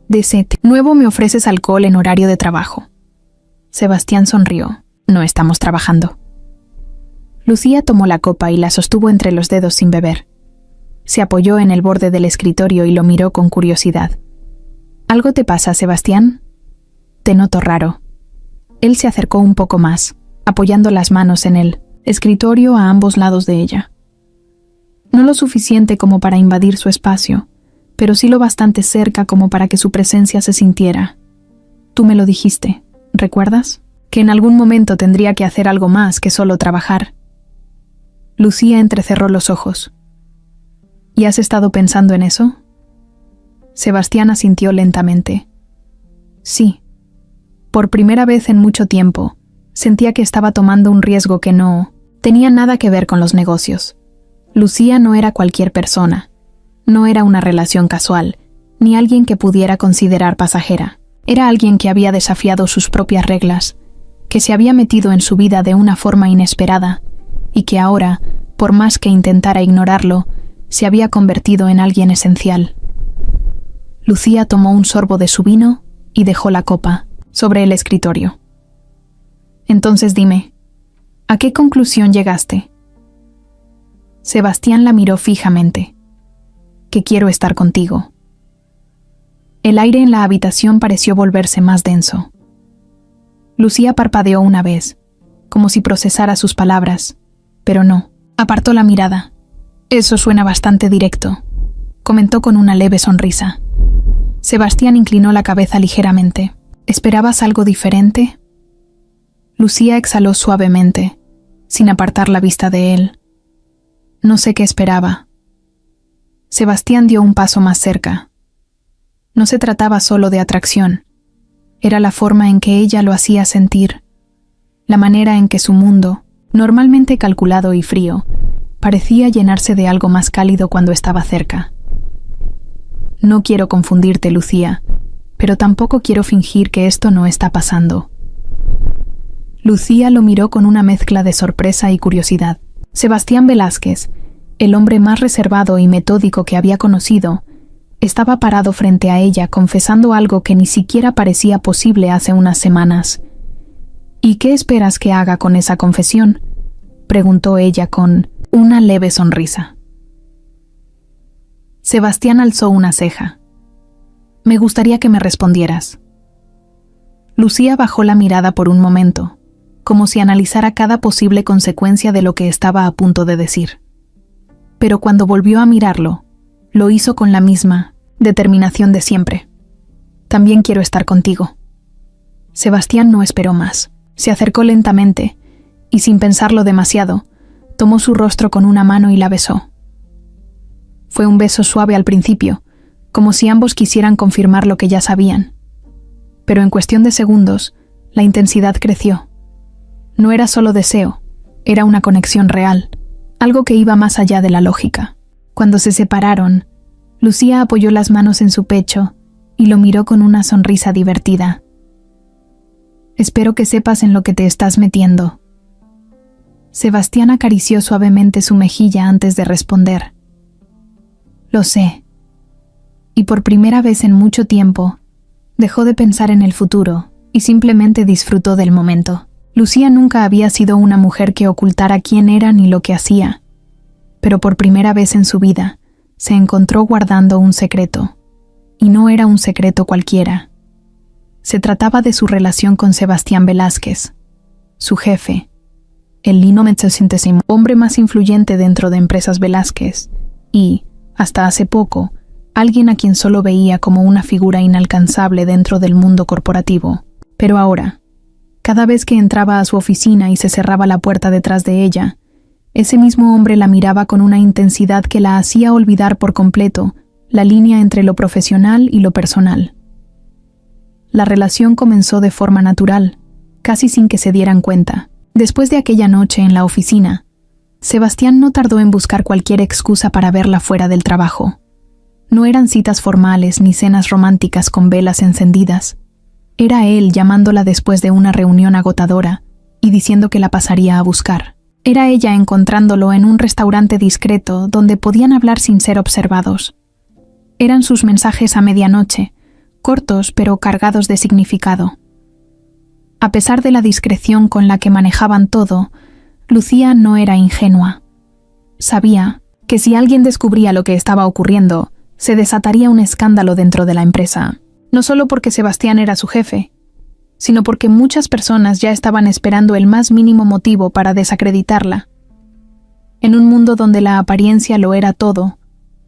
«De nuevo me ofreces alcohol en horario de trabajo». Sebastián sonrió. «No estamos trabajando». Lucía tomó la copa y la sostuvo entre los dedos sin beber. Se apoyó en el borde del escritorio y lo miró con curiosidad. ¿Algo te pasa, Sebastián? Te noto raro. Él se acercó un poco más, apoyando las manos en el escritorio a ambos lados de ella. No lo suficiente como para invadir su espacio, pero sí lo bastante cerca como para que su presencia se sintiera. Tú me lo dijiste, ¿recuerdas? Que en algún momento tendría que hacer algo más que solo trabajar. Lucía entrecerró los ojos. ¿Y has estado pensando en eso? Sebastián asintió lentamente. Sí. Por primera vez en mucho tiempo, sentía que estaba tomando un riesgo que no tenía nada que ver con los negocios. Lucía no era cualquier persona. No era una relación casual, ni alguien que pudiera considerar pasajera. Era alguien que había desafiado sus propias reglas, que se había metido en su vida de una forma inesperada, y que ahora, por más que intentara ignorarlo, se había convertido en alguien esencial. Lucía tomó un sorbo de su vino y dejó la copa sobre el escritorio. Entonces dime, ¿a qué conclusión llegaste? Sebastián la miró fijamente. Que quiero estar contigo. El aire en la habitación pareció volverse más denso. Lucía parpadeó una vez, como si procesara sus palabras, pero no, apartó la mirada. Eso suena bastante directo, comentó con una leve sonrisa. Sebastián inclinó la cabeza ligeramente. ¿Esperabas algo diferente? Lucía exhaló suavemente, sin apartar la vista de él. No sé qué esperaba. Sebastián dio un paso más cerca. No se trataba solo de atracción. Era la forma en que ella lo hacía sentir, la manera en que su mundo, normalmente calculado y frío, parecía llenarse de algo más cálido cuando estaba cerca. No quiero confundirte, Lucía, pero tampoco quiero fingir que esto no está pasando. Lucía lo miró con una mezcla de sorpresa y curiosidad. Sebastián Velázquez, el hombre más reservado y metódico que había conocido, estaba parado frente a ella confesando algo que ni siquiera parecía posible hace unas semanas. ¿Y qué esperas que haga con esa confesión?, preguntó ella con una leve sonrisa. Sebastián alzó una ceja. Me gustaría que me respondieras. Lucía bajó la mirada por un momento, como si analizara cada posible consecuencia de lo que estaba a punto de decir. Pero cuando volvió a mirarlo, lo hizo con la misma determinación de siempre. También quiero estar contigo. Sebastián no esperó más. Se acercó lentamente y, sin pensarlo demasiado, tomó su rostro con una mano y la besó. Fue un beso suave al principio, como si ambos quisieran confirmar lo que ya sabían. Pero en cuestión de segundos, la intensidad creció. No era solo deseo, era una conexión real, algo que iba más allá de la lógica. Cuando se separaron, Lucía apoyó las manos en su pecho y lo miró con una sonrisa divertida. Espero que sepas en lo que te estás metiendo. Sebastián acarició suavemente su mejilla antes de responder. Lo sé. Y por primera vez en mucho tiempo, dejó de pensar en el futuro y simplemente disfrutó del momento. Lucía nunca había sido una mujer que ocultara quién era ni lo que hacía, pero por primera vez en su vida se encontró guardando un secreto, y no era un secreto cualquiera. Se trataba de su relación con Sebastián Velázquez, su jefe, el Lino Metzosíntesim, hombre más influyente dentro de Empresas Velázquez, y, hasta hace poco, alguien a quien solo veía como una figura inalcanzable dentro del mundo corporativo. Pero ahora, cada vez que entraba a su oficina y se cerraba la puerta detrás de ella, ese mismo hombre la miraba con una intensidad que la hacía olvidar por completo la línea entre lo profesional y lo personal. La relación comenzó de forma natural, casi sin que se dieran cuenta. Después de aquella noche en la oficina, Sebastián no tardó en buscar cualquier excusa para verla fuera del trabajo. No eran citas formales ni cenas románticas con velas encendidas. Era él llamándola después de una reunión agotadora y diciendo que la pasaría a buscar. Era ella encontrándolo en un restaurante discreto donde podían hablar sin ser observados. Eran sus mensajes a medianoche, cortos pero cargados de significado. A pesar de la discreción con la que manejaban todo, Lucía no era ingenua. Sabía que si alguien descubría lo que estaba ocurriendo, se desataría un escándalo dentro de la empresa, no solo porque Sebastián era su jefe, sino porque muchas personas ya estaban esperando el más mínimo motivo para desacreditarla. En un mundo donde la apariencia lo era todo,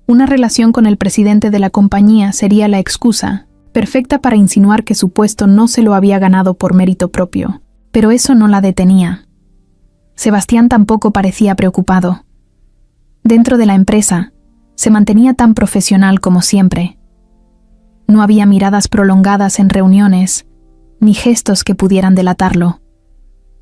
una relación con el presidente de la compañía sería la excusa perfecta para insinuar que su puesto no se lo había ganado por mérito propio, pero eso no la detenía. Sebastián tampoco parecía preocupado. Dentro de la empresa, se mantenía tan profesional como siempre. No había miradas prolongadas en reuniones, ni gestos que pudieran delatarlo.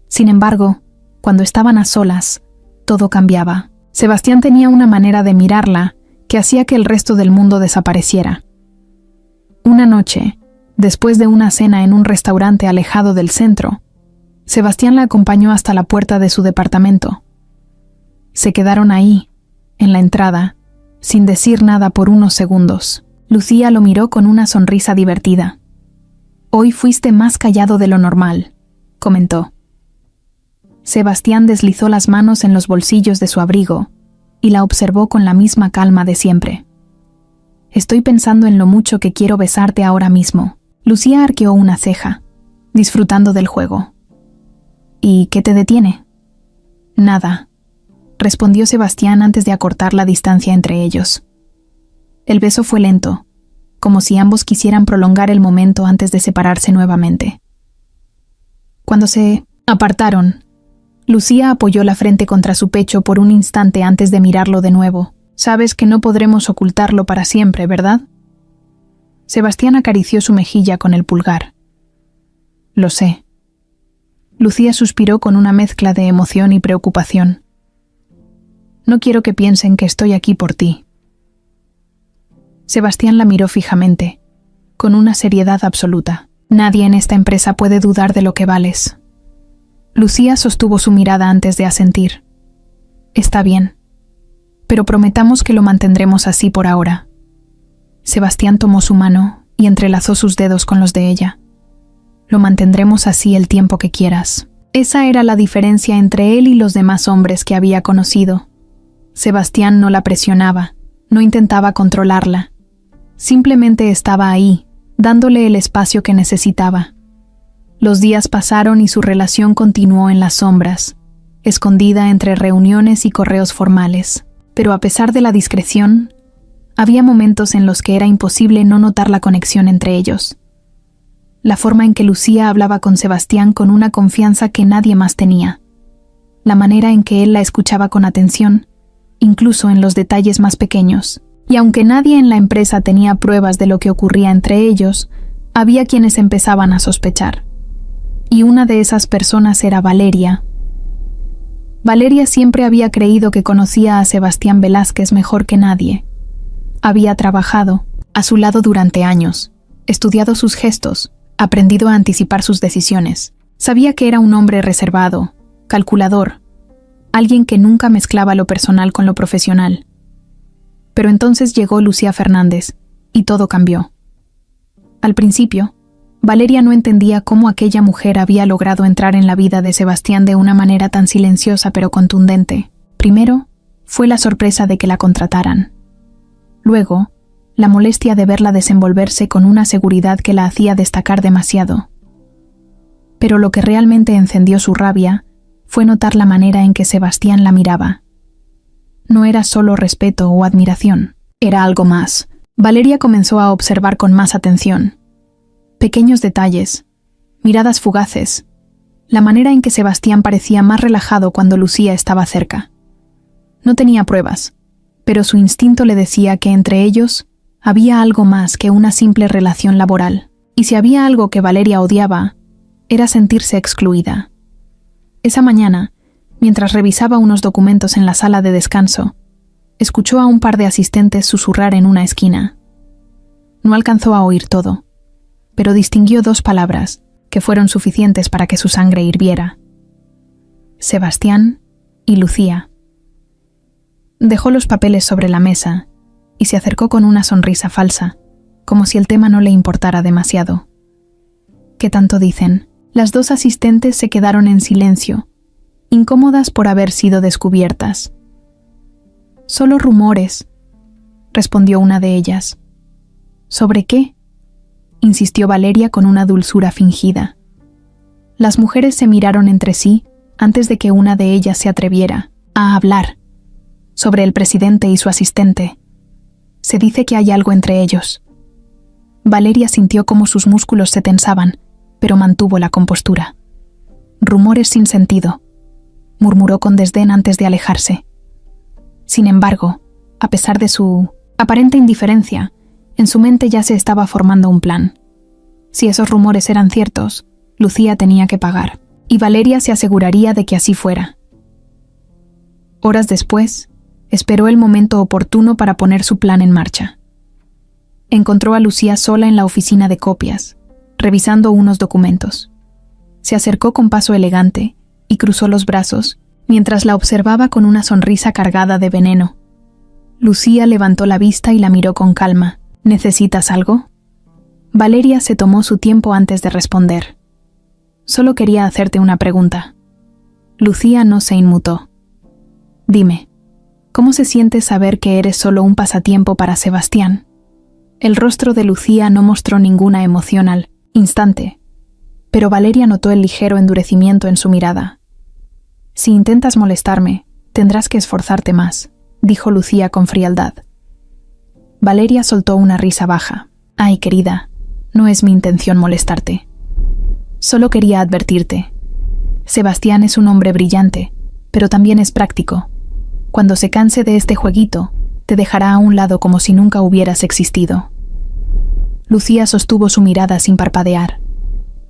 Sin embargo, cuando estaban a solas, todo cambiaba. Sebastián tenía una manera de mirarla que hacía que el resto del mundo desapareciera. Una noche, después de una cena en un restaurante alejado del centro, Sebastián la acompañó hasta la puerta de su departamento. Se quedaron ahí, en la entrada, sin decir nada por unos segundos. Lucía lo miró con una sonrisa divertida. «Hoy fuiste más callado de lo normal», comentó. Sebastián deslizó las manos en los bolsillos de su abrigo y la observó con la misma calma de siempre. «Estoy pensando en lo mucho que quiero besarte ahora mismo». Lucía arqueó una ceja, disfrutando del juego. «¿Y qué te detiene?» «Nada», respondió Sebastián antes de acortar la distancia entre ellos. El beso fue lento, como si ambos quisieran prolongar el momento antes de separarse nuevamente. Cuando se apartaron, Lucía apoyó la frente contra su pecho por un instante antes de mirarlo de nuevo. «Sabes que no podremos ocultarlo para siempre, ¿verdad?» Sebastián acarició su mejilla con el pulgar. «Lo sé». Lucía suspiró con una mezcla de emoción y preocupación. «No quiero que piensen que estoy aquí por ti». Sebastián la miró fijamente, con una seriedad absoluta. «Nadie en esta empresa puede dudar de lo que vales». Lucía sostuvo su mirada antes de asentir. «Está bien, pero prometamos que lo mantendremos así por ahora». Sebastián tomó su mano y entrelazó sus dedos con los de ella. «Lo mantendremos así el tiempo que quieras». Esa era la diferencia entre él y los demás hombres que había conocido. Sebastián no la presionaba, no intentaba controlarla. Simplemente estaba ahí, dándole el espacio que necesitaba. Los días pasaron y su relación continuó en las sombras, escondida entre reuniones y correos formales. Pero a pesar de la discreción, había momentos en los que era imposible no notar la conexión entre ellos. La forma en que Lucía hablaba con Sebastián con una confianza que nadie más tenía. La manera en que él la escuchaba con atención, incluso en los detalles más pequeños. Y aunque nadie en la empresa tenía pruebas de lo que ocurría entre ellos, había quienes empezaban a sospechar. Y una de esas personas era Valeria. Valeria siempre había creído que conocía a Sebastián Velázquez mejor que nadie. Había trabajado a su lado durante años, estudiado sus gestos, aprendido a anticipar sus decisiones. Sabía que era un hombre reservado, calculador, alguien que nunca mezclaba lo personal con lo profesional. Pero entonces llegó Lucía Fernández, y todo cambió. Al principio, Valeria no entendía cómo aquella mujer había logrado entrar en la vida de Sebastián de una manera tan silenciosa pero contundente. Primero, fue la sorpresa de que la contrataran. Luego, la molestia de verla desenvolverse con una seguridad que la hacía destacar demasiado. Pero lo que realmente encendió su rabia fue notar la manera en que Sebastián la miraba. No era solo respeto o admiración, era algo más. Valeria comenzó a observar con más atención. Pequeños detalles, miradas fugaces, la manera en que Sebastián parecía más relajado cuando Lucía estaba cerca. No tenía pruebas, pero su instinto le decía que entre ellos había algo más que una simple relación laboral. Y si había algo que Valeria odiaba, era sentirse excluida. Esa mañana, mientras revisaba unos documentos en la sala de descanso, escuchó a un par de asistentes susurrar en una esquina. No alcanzó a oír todo, pero distinguió 2 palabras que fueron suficientes para que su sangre hirviera. Sebastián y Lucía. Dejó los papeles sobre la mesa y se acercó con una sonrisa falsa, como si el tema no le importara demasiado. ¿Qué tanto dicen? Las 2 asistentes se quedaron en silencio, incómodas por haber sido descubiertas. «Solo rumores», respondió una de ellas. «¿Sobre qué?», insistió Valeria con una dulzura fingida. Las mujeres se miraron entre sí antes de que una de ellas se atreviera a hablar sobre el presidente y su asistente. «Se dice que hay algo entre ellos». Valeria sintió cómo sus músculos se tensaban, pero mantuvo la compostura. «Rumores sin sentido», murmuró con desdén antes de alejarse. Sin embargo, a pesar de su aparente indiferencia, en su mente ya se estaba formando un plan. Si esos rumores eran ciertos, Lucía tenía que pagar, y Valeria se aseguraría de que así fuera. Horas después, esperó el momento oportuno para poner su plan en marcha. Encontró a Lucía sola en la oficina de copias, revisando unos documentos. Se acercó con paso elegante y cruzó los brazos mientras la observaba con una sonrisa cargada de veneno. Lucía levantó la vista y la miró con calma. «¿Necesitas algo?». Valeria se tomó su tiempo antes de responder. «Solo quería hacerte una pregunta». Lucía no se inmutó. «Dime, ¿cómo se siente saber que eres solo un pasatiempo para Sebastián?». El rostro de Lucía no mostró ninguna emoción al instante, pero Valeria notó el ligero endurecimiento en su mirada. «Si intentas molestarme, tendrás que esforzarte más», dijo Lucía con frialdad. Valeria soltó una risa baja. «Ay, querida, no es mi intención molestarte. Solo quería advertirte. Sebastián es un hombre brillante, pero también es práctico. Cuando se canse de este jueguito, te dejará a un lado como si nunca hubieras existido». Lucía sostuvo su mirada sin parpadear.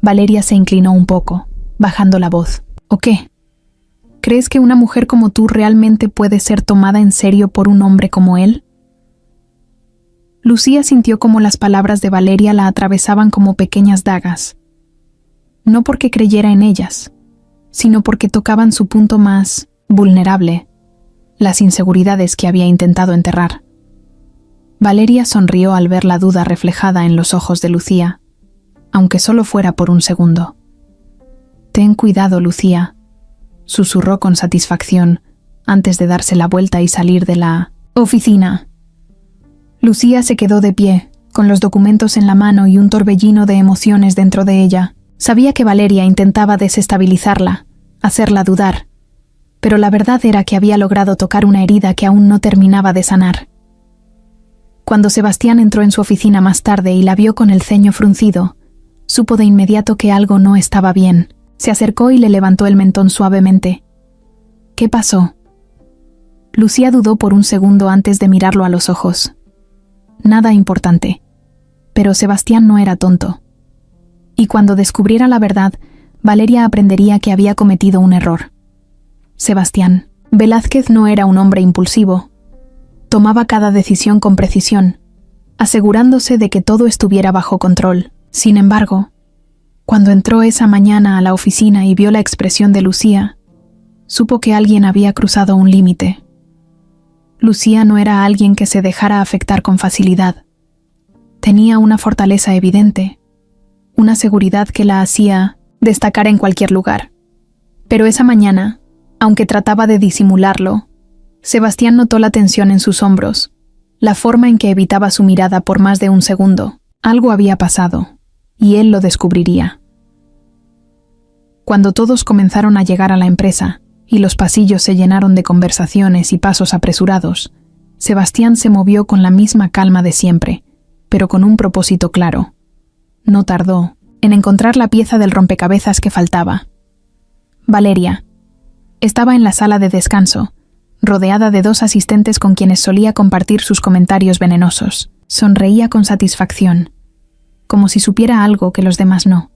Valeria se inclinó un poco, bajando la voz. «¿O qué? ¿Crees que una mujer como tú realmente puede ser tomada en serio por un hombre como él?». Lucía sintió como las palabras de Valeria la atravesaban como pequeñas dagas. No porque creyera en ellas, sino porque tocaban su punto más vulnerable, las inseguridades que había intentado enterrar. Valeria sonrió al ver la duda reflejada en los ojos de Lucía, aunque solo fuera por un segundo. «Ten cuidado, Lucía», susurró con satisfacción antes de darse la vuelta y salir de la oficina. Lucía se quedó de pie, con los documentos en la mano y un torbellino de emociones dentro de ella. Sabía que Valeria intentaba desestabilizarla, hacerla dudar, pero la verdad era que había logrado tocar una herida que aún no terminaba de sanar. Cuando Sebastián entró en su oficina más tarde y la vio con el ceño fruncido, supo de inmediato que algo no estaba bien. Se acercó y le levantó el mentón suavemente. «¿Qué pasó?». Lucía dudó por un segundo antes de mirarlo a los ojos. Nada importante. Pero Sebastián no era tonto. Y cuando descubriera la verdad, Valeria aprendería que había cometido un error. Sebastián Velázquez no era un hombre impulsivo. Tomaba cada decisión con precisión, asegurándose de que todo estuviera bajo control. Sin embargo, cuando entró esa mañana a la oficina y vio la expresión de Lucía, supo que alguien había cruzado un límite. Lucía no era alguien que se dejara afectar con facilidad. Tenía una fortaleza evidente, una seguridad que la hacía destacar en cualquier lugar. Pero esa mañana, aunque trataba de disimularlo, Sebastián notó la tensión en sus hombros, la forma en que evitaba su mirada por más de un segundo. Algo había pasado, y él lo descubriría. Cuando todos comenzaron a llegar a la empresa y los pasillos se llenaron de conversaciones y pasos apresurados, Sebastián se movió con la misma calma de siempre, pero con un propósito claro. No tardó en encontrar la pieza del rompecabezas que faltaba. Valeria estaba en la sala de descanso, rodeada de 2 asistentes con quienes solía compartir sus comentarios venenosos. Sonreía con satisfacción, como si supiera algo que los demás no.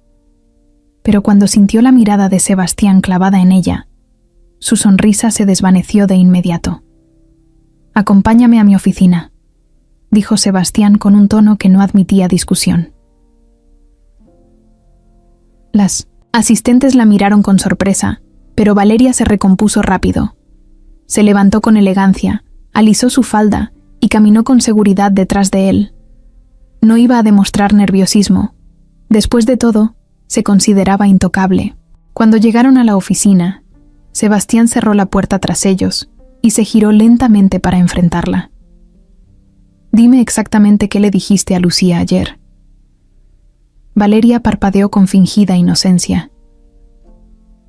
Pero cuando sintió la mirada de Sebastián clavada en ella, su sonrisa se desvaneció de inmediato. «Acompáñame a mi oficina», dijo Sebastián con un tono que no admitía discusión. Las asistentes la miraron con sorpresa, pero Valeria se recompuso rápido. Se levantó con elegancia, alisó su falda y caminó con seguridad detrás de él. No iba a demostrar nerviosismo. Después de todo, se consideraba intocable. Cuando llegaron a la oficina, Sebastián cerró la puerta tras ellos y se giró lentamente para enfrentarla. «Dime exactamente qué le dijiste a Lucía ayer». Valeria parpadeó con fingida inocencia.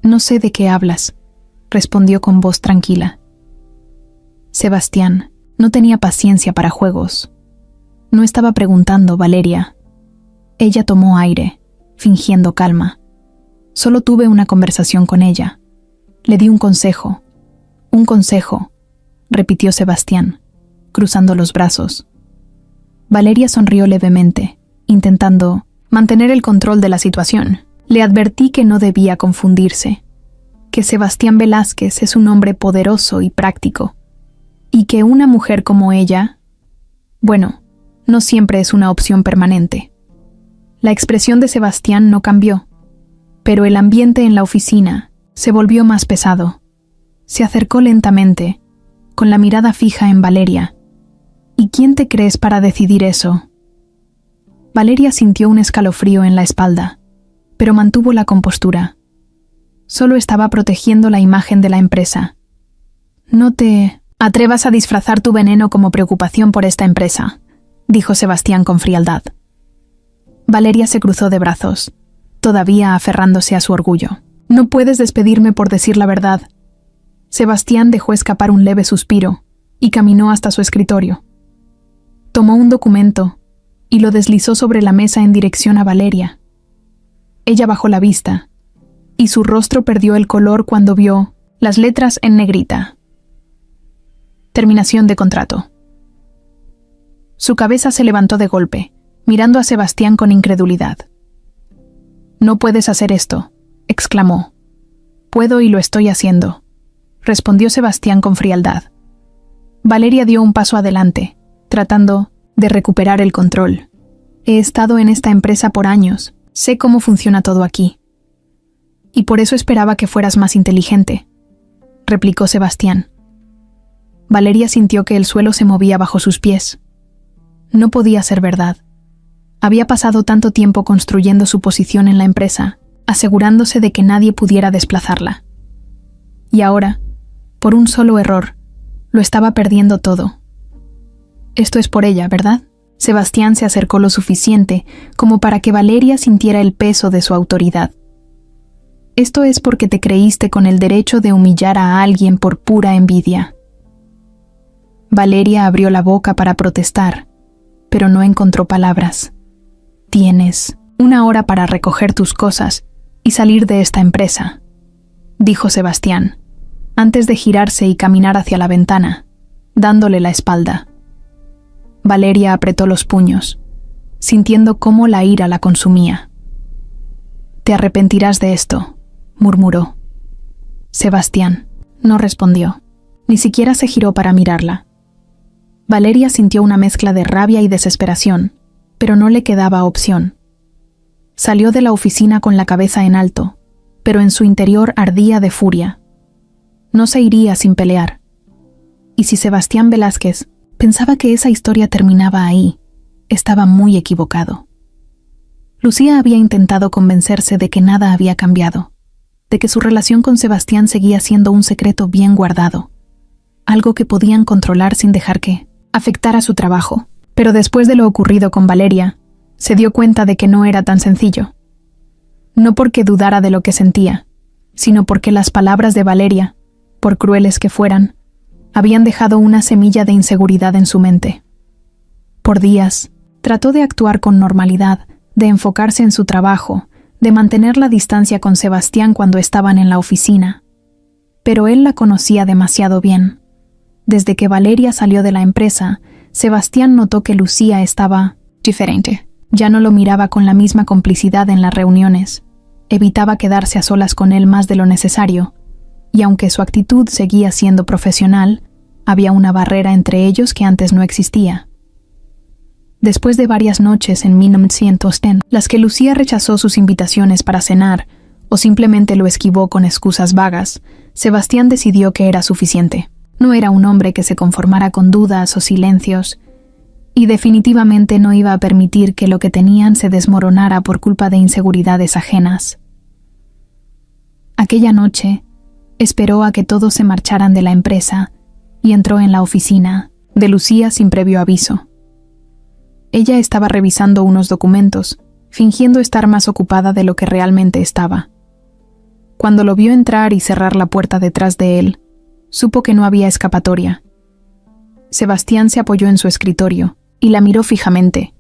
«No sé de qué hablas», respondió con voz tranquila. Sebastián no tenía paciencia para juegos. No estaba preguntando, Valeria. Ella tomó aire, fingiendo calma. Solo tuve una conversación con ella. Le di un consejo, repitió Sebastián, cruzando los brazos. Valeria sonrió levemente, intentando mantener el control de la situación. Le advertí que no debía confundirse, que Sebastián Velázquez es un hombre poderoso y práctico, y que una mujer como ella, bueno, no siempre es una opción permanente. La expresión de Sebastián no cambió, pero el ambiente en la oficina se volvió más pesado. Se acercó lentamente, con la mirada fija en Valeria. ¿Y quién te crees para decidir eso? Valeria sintió un escalofrío en la espalda, pero mantuvo la compostura. Solo estaba protegiendo la imagen de la empresa. No te atrevas a disfrazar tu veneno como preocupación por esta empresa, dijo Sebastián con frialdad. Valeria se cruzó de brazos, todavía aferrándose a su orgullo. No puedes despedirme por decir la verdad. Sebastián dejó escapar un leve suspiro y caminó hasta su escritorio. Tomó un documento y lo deslizó sobre la mesa en dirección a Valeria. Ella bajó la vista y su rostro perdió el color cuando vio las letras en negrita. Terminación de contrato. Su cabeza se levantó de golpe, mirando a Sebastián con incredulidad. «No puedes hacer esto», exclamó. «Puedo y lo estoy haciendo», respondió Sebastián con frialdad. Valeria dio un paso adelante, tratando de recuperar el control. «He estado en esta empresa por años, sé cómo funciona todo aquí». «Y por eso esperaba que fueras más inteligente», replicó Sebastián. Valeria sintió que el suelo se movía bajo sus pies. No podía ser verdad. Había pasado tanto tiempo construyendo su posición en la empresa, asegurándose de que nadie pudiera desplazarla. Y ahora, por un solo error, lo estaba perdiendo todo. Esto es por ella, ¿verdad? Sebastián se acercó lo suficiente como para que Valeria sintiera el peso de su autoridad. Esto es porque te creíste con el derecho de humillar a alguien por pura envidia. Valeria abrió la boca para protestar, pero no encontró palabras. «Tienes 1 hora para recoger tus cosas y salir de esta empresa», dijo Sebastián, antes de girarse y caminar hacia la ventana, dándole la espalda. Valeria apretó los puños, sintiendo cómo la ira la consumía. «Te arrepentirás de esto», murmuró. Sebastián no respondió, ni siquiera se giró para mirarla. Valeria sintió una mezcla de rabia y desesperación, pero no le quedaba opción. Salió de la oficina con la cabeza en alto, pero en su interior ardía de furia. No se iría sin pelear. Y si Sebastián Velázquez pensaba que esa historia terminaba ahí, estaba muy equivocado. Lucía había intentado convencerse de que nada había cambiado, de que su relación con Sebastián seguía siendo un secreto bien guardado, algo que podían controlar sin dejar que afectara su trabajo. Pero después de lo ocurrido con Valeria, se dio cuenta de que no era tan sencillo. No porque dudara de lo que sentía, sino porque las palabras de Valeria, por crueles que fueran, habían dejado una semilla de inseguridad en su mente. Por días, trató de actuar con normalidad, de enfocarse en su trabajo, de mantener la distancia con Sebastián cuando estaban en la oficina. Pero él la conocía demasiado bien. Desde que Valeria salió de la empresa, Sebastián notó que Lucía estaba diferente. Ya no lo miraba con la misma complicidad en las reuniones. Evitaba quedarse a solas con él más de lo necesario, y aunque su actitud seguía siendo profesional, había una barrera entre ellos que antes no existía. Después de varias noches en 1910, las que Lucía rechazó sus invitaciones para cenar o simplemente lo esquivó con excusas vagas, Sebastián decidió que era suficiente. No era un hombre que se conformara con dudas o silencios, y definitivamente no iba a permitir que lo que tenían se desmoronara por culpa de inseguridades ajenas. Aquella noche, Esperó a que todos se marcharan de la empresa y entró en la oficina de Lucía sin previo aviso. Ella estaba revisando unos documentos, fingiendo estar más ocupada de lo que realmente estaba. Cuando lo vio entrar y cerrar la puerta detrás de él, supo que no había escapatoria. Sebastián se apoyó en su escritorio y la miró fijamente.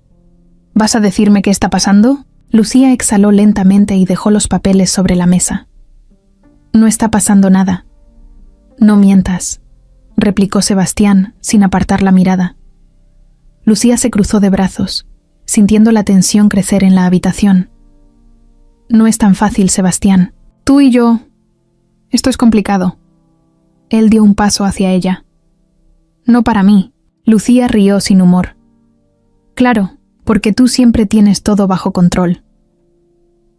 ¿Vas a decirme qué está pasando? Lucía exhaló lentamente y dejó los papeles sobre la mesa. No está pasando nada. No mientas, replicó Sebastián sin apartar la mirada. Lucía se cruzó de brazos, sintiendo la tensión crecer en la habitación. No es tan fácil, Sebastián. Tú y yo... Esto es complicado. Él dio un paso hacia ella. No para mí. Lucía rió sin humor. Claro, porque tú siempre tienes todo bajo control.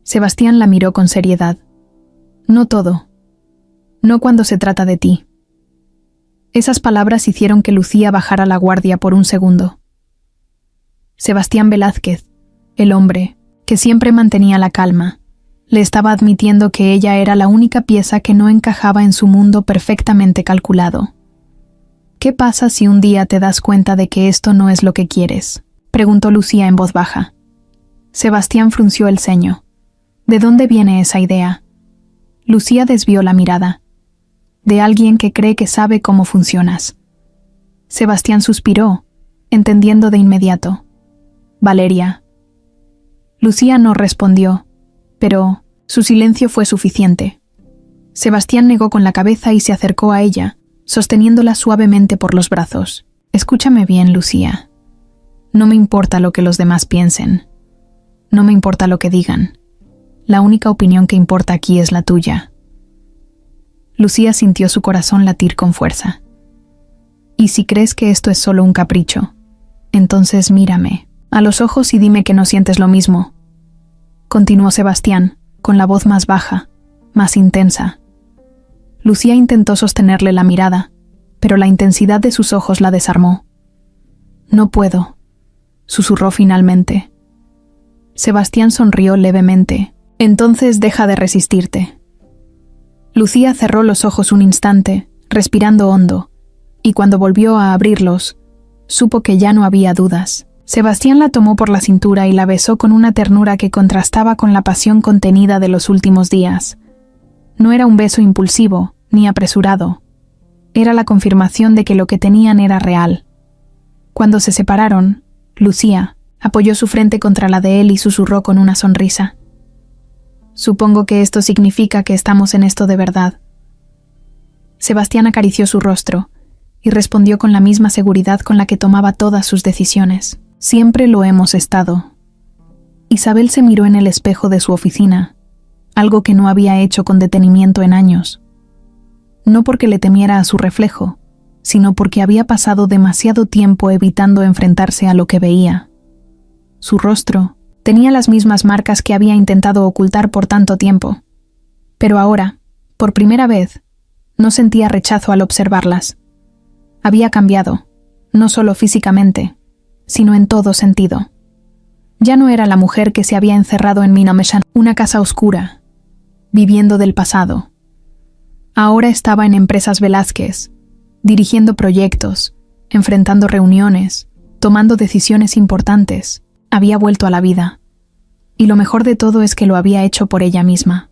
Sebastián la miró con seriedad. No todo. No cuando se trata de ti. Esas palabras hicieron que Lucía bajara la guardia por un segundo. Sebastián Velázquez, el hombre, que siempre mantenía la calma, le estaba admitiendo que ella era la única pieza que no encajaba en su mundo perfectamente calculado. ¿Qué pasa si un día te das cuenta de que esto no es lo que quieres?, preguntó Lucía en voz baja. Sebastián frunció el ceño. ¿De dónde viene esa idea? Lucía desvió la mirada. De alguien que cree que sabe cómo funcionas. Sebastián suspiró, entendiendo de inmediato. Valeria. Lucía no respondió, pero su silencio fue suficiente. Sebastián negó con la cabeza y se acercó a ella, sosteniéndola suavemente por los brazos. Escúchame bien, Lucía. No me importa lo que los demás piensen. No me importa lo que digan. La única opinión que importa aquí es la tuya. Lucía sintió su corazón latir con fuerza. Y si crees que esto es solo un capricho, entonces mírame a los ojos y dime que no sientes lo mismo. Continuó Sebastián, con la voz más baja, más intensa. Lucía intentó sostenerle la mirada, pero la intensidad de sus ojos la desarmó. No puedo, susurró finalmente. Sebastián sonrió levemente. Entonces deja de resistirte. Lucía cerró los ojos un instante, respirando hondo, y cuando volvió a abrirlos, supo que ya no había dudas. Sebastián la tomó por la cintura y la besó con una ternura que contrastaba con la pasión contenida de los últimos días. No era un beso impulsivo, ni apresurado. Era la confirmación de que lo que tenían era real. Cuando se separaron, Lucía apoyó su frente contra la de él y susurró con una sonrisa. Supongo que esto significa que estamos en esto de verdad. Sebastián acarició su rostro y respondió con la misma seguridad con la que tomaba todas sus decisiones. Siempre lo hemos estado. Isabel se miró en el espejo de su oficina, algo que no había hecho con detenimiento en años. No porque le temiera a su reflejo, sino porque había pasado demasiado tiempo evitando enfrentarse a lo que veía. Su rostro tenía las mismas marcas que había intentado ocultar por tanto tiempo, pero ahora, por primera vez, no sentía rechazo al observarlas. Había cambiado, no solo físicamente, sino en todo sentido. Ya no era la mujer que se había encerrado en Minomeshan, una casa oscura, viviendo del pasado. Ahora estaba en Empresas Velázquez, dirigiendo proyectos, enfrentando reuniones, tomando decisiones importantes. Había vuelto a la vida. Y lo mejor de todo es que lo había hecho por ella misma.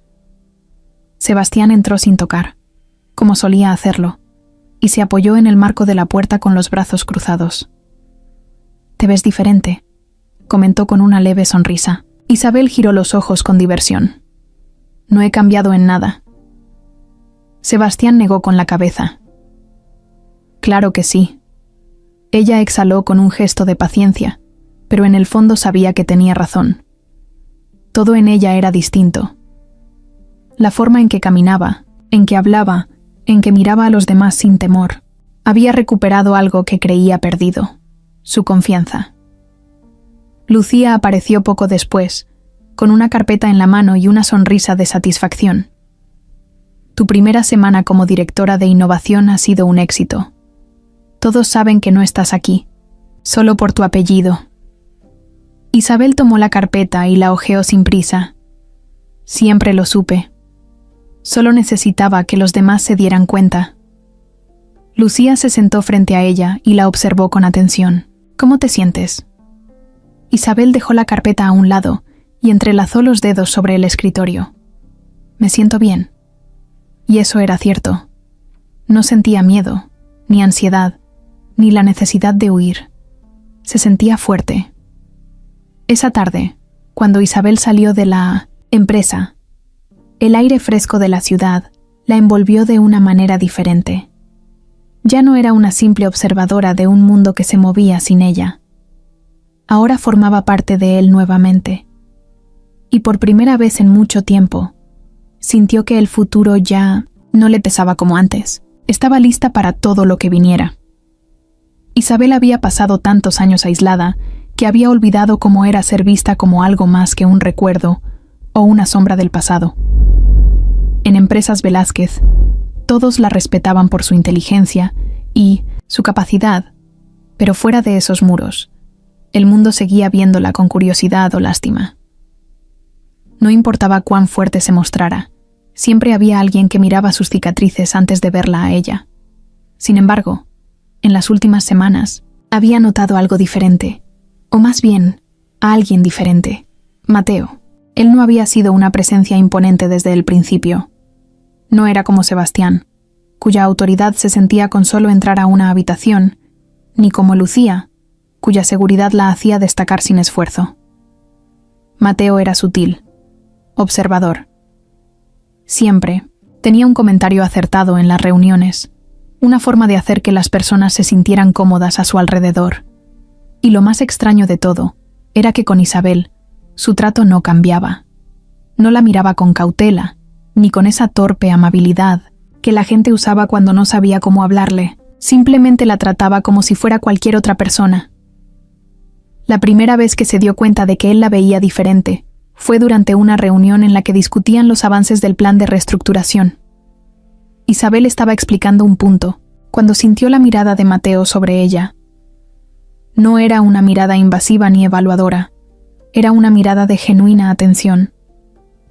Sebastián entró sin tocar, como solía hacerlo, y se apoyó en el marco de la puerta con los brazos cruzados. «Te ves diferente», comentó con una leve sonrisa. Isabel giró los ojos con diversión. «No he cambiado en nada». Sebastián negó con la cabeza. «Claro que sí». Ella exhaló con un gesto de paciencia, pero en el fondo sabía que tenía razón. Todo en ella era distinto. La forma en que caminaba, en que hablaba, en que miraba a los demás sin temor, había recuperado algo que creía perdido, su confianza. Lucía apareció poco después, con una carpeta en la mano y una sonrisa de satisfacción. Tu primera semana como directora de innovación ha sido un éxito. Todos saben que no estás aquí, solo por tu apellido. Isabel tomó la carpeta y la hojeó sin prisa. Siempre lo supe. Solo necesitaba que los demás se dieran cuenta. Lucía se sentó frente a ella y la observó con atención. ¿Cómo te sientes? Isabel dejó la carpeta a un lado y entrelazó los dedos sobre el escritorio. Me siento bien. Y eso era cierto. No sentía miedo, ni ansiedad, ni la necesidad de huir. Se sentía fuerte. Esa tarde, cuando Isabel salió de la empresa, el aire fresco de la ciudad la envolvió de una manera diferente. Ya no era una simple observadora de un mundo que se movía sin ella. Ahora formaba parte de él nuevamente. Y por primera vez en mucho tiempo, sintió que el futuro ya no le pesaba como antes. Estaba lista para todo lo que viniera. Isabel había pasado tantos años aislada que había olvidado cómo era ser vista como algo más que un recuerdo o una sombra del pasado. En Empresas Velázquez, todos la respetaban por su inteligencia y su capacidad, pero fuera de esos muros, el mundo seguía viéndola con curiosidad o lástima. No importaba cuán fuerte se mostrara, siempre había alguien que miraba sus cicatrices antes de verla a ella. Sin embargo, en las últimas semanas, había notado algo diferente, o más bien, a alguien diferente. Mateo. Él no había sido una presencia imponente desde el principio. No era como Sebastián, cuya autoridad se sentía con solo entrar a una habitación, ni como Lucía, cuya seguridad la hacía destacar sin esfuerzo. Mateo era sutil, observador. Siempre tenía un comentario acertado en las reuniones, una forma de hacer que las personas se sintieran cómodas a su alrededor. Y lo más extraño de todo era que con Isabel, su trato no cambiaba. No la miraba con cautela, ni con esa torpe amabilidad que la gente usaba cuando no sabía cómo hablarle. Simplemente la trataba como si fuera cualquier otra persona. La primera vez que se dio cuenta de que él la veía diferente fue durante una reunión en la que discutían los avances del plan de reestructuración. Isabel estaba explicando un punto, cuando sintió la mirada de Mateo sobre ella. No era una mirada invasiva ni evaluadora, era una mirada de genuina atención.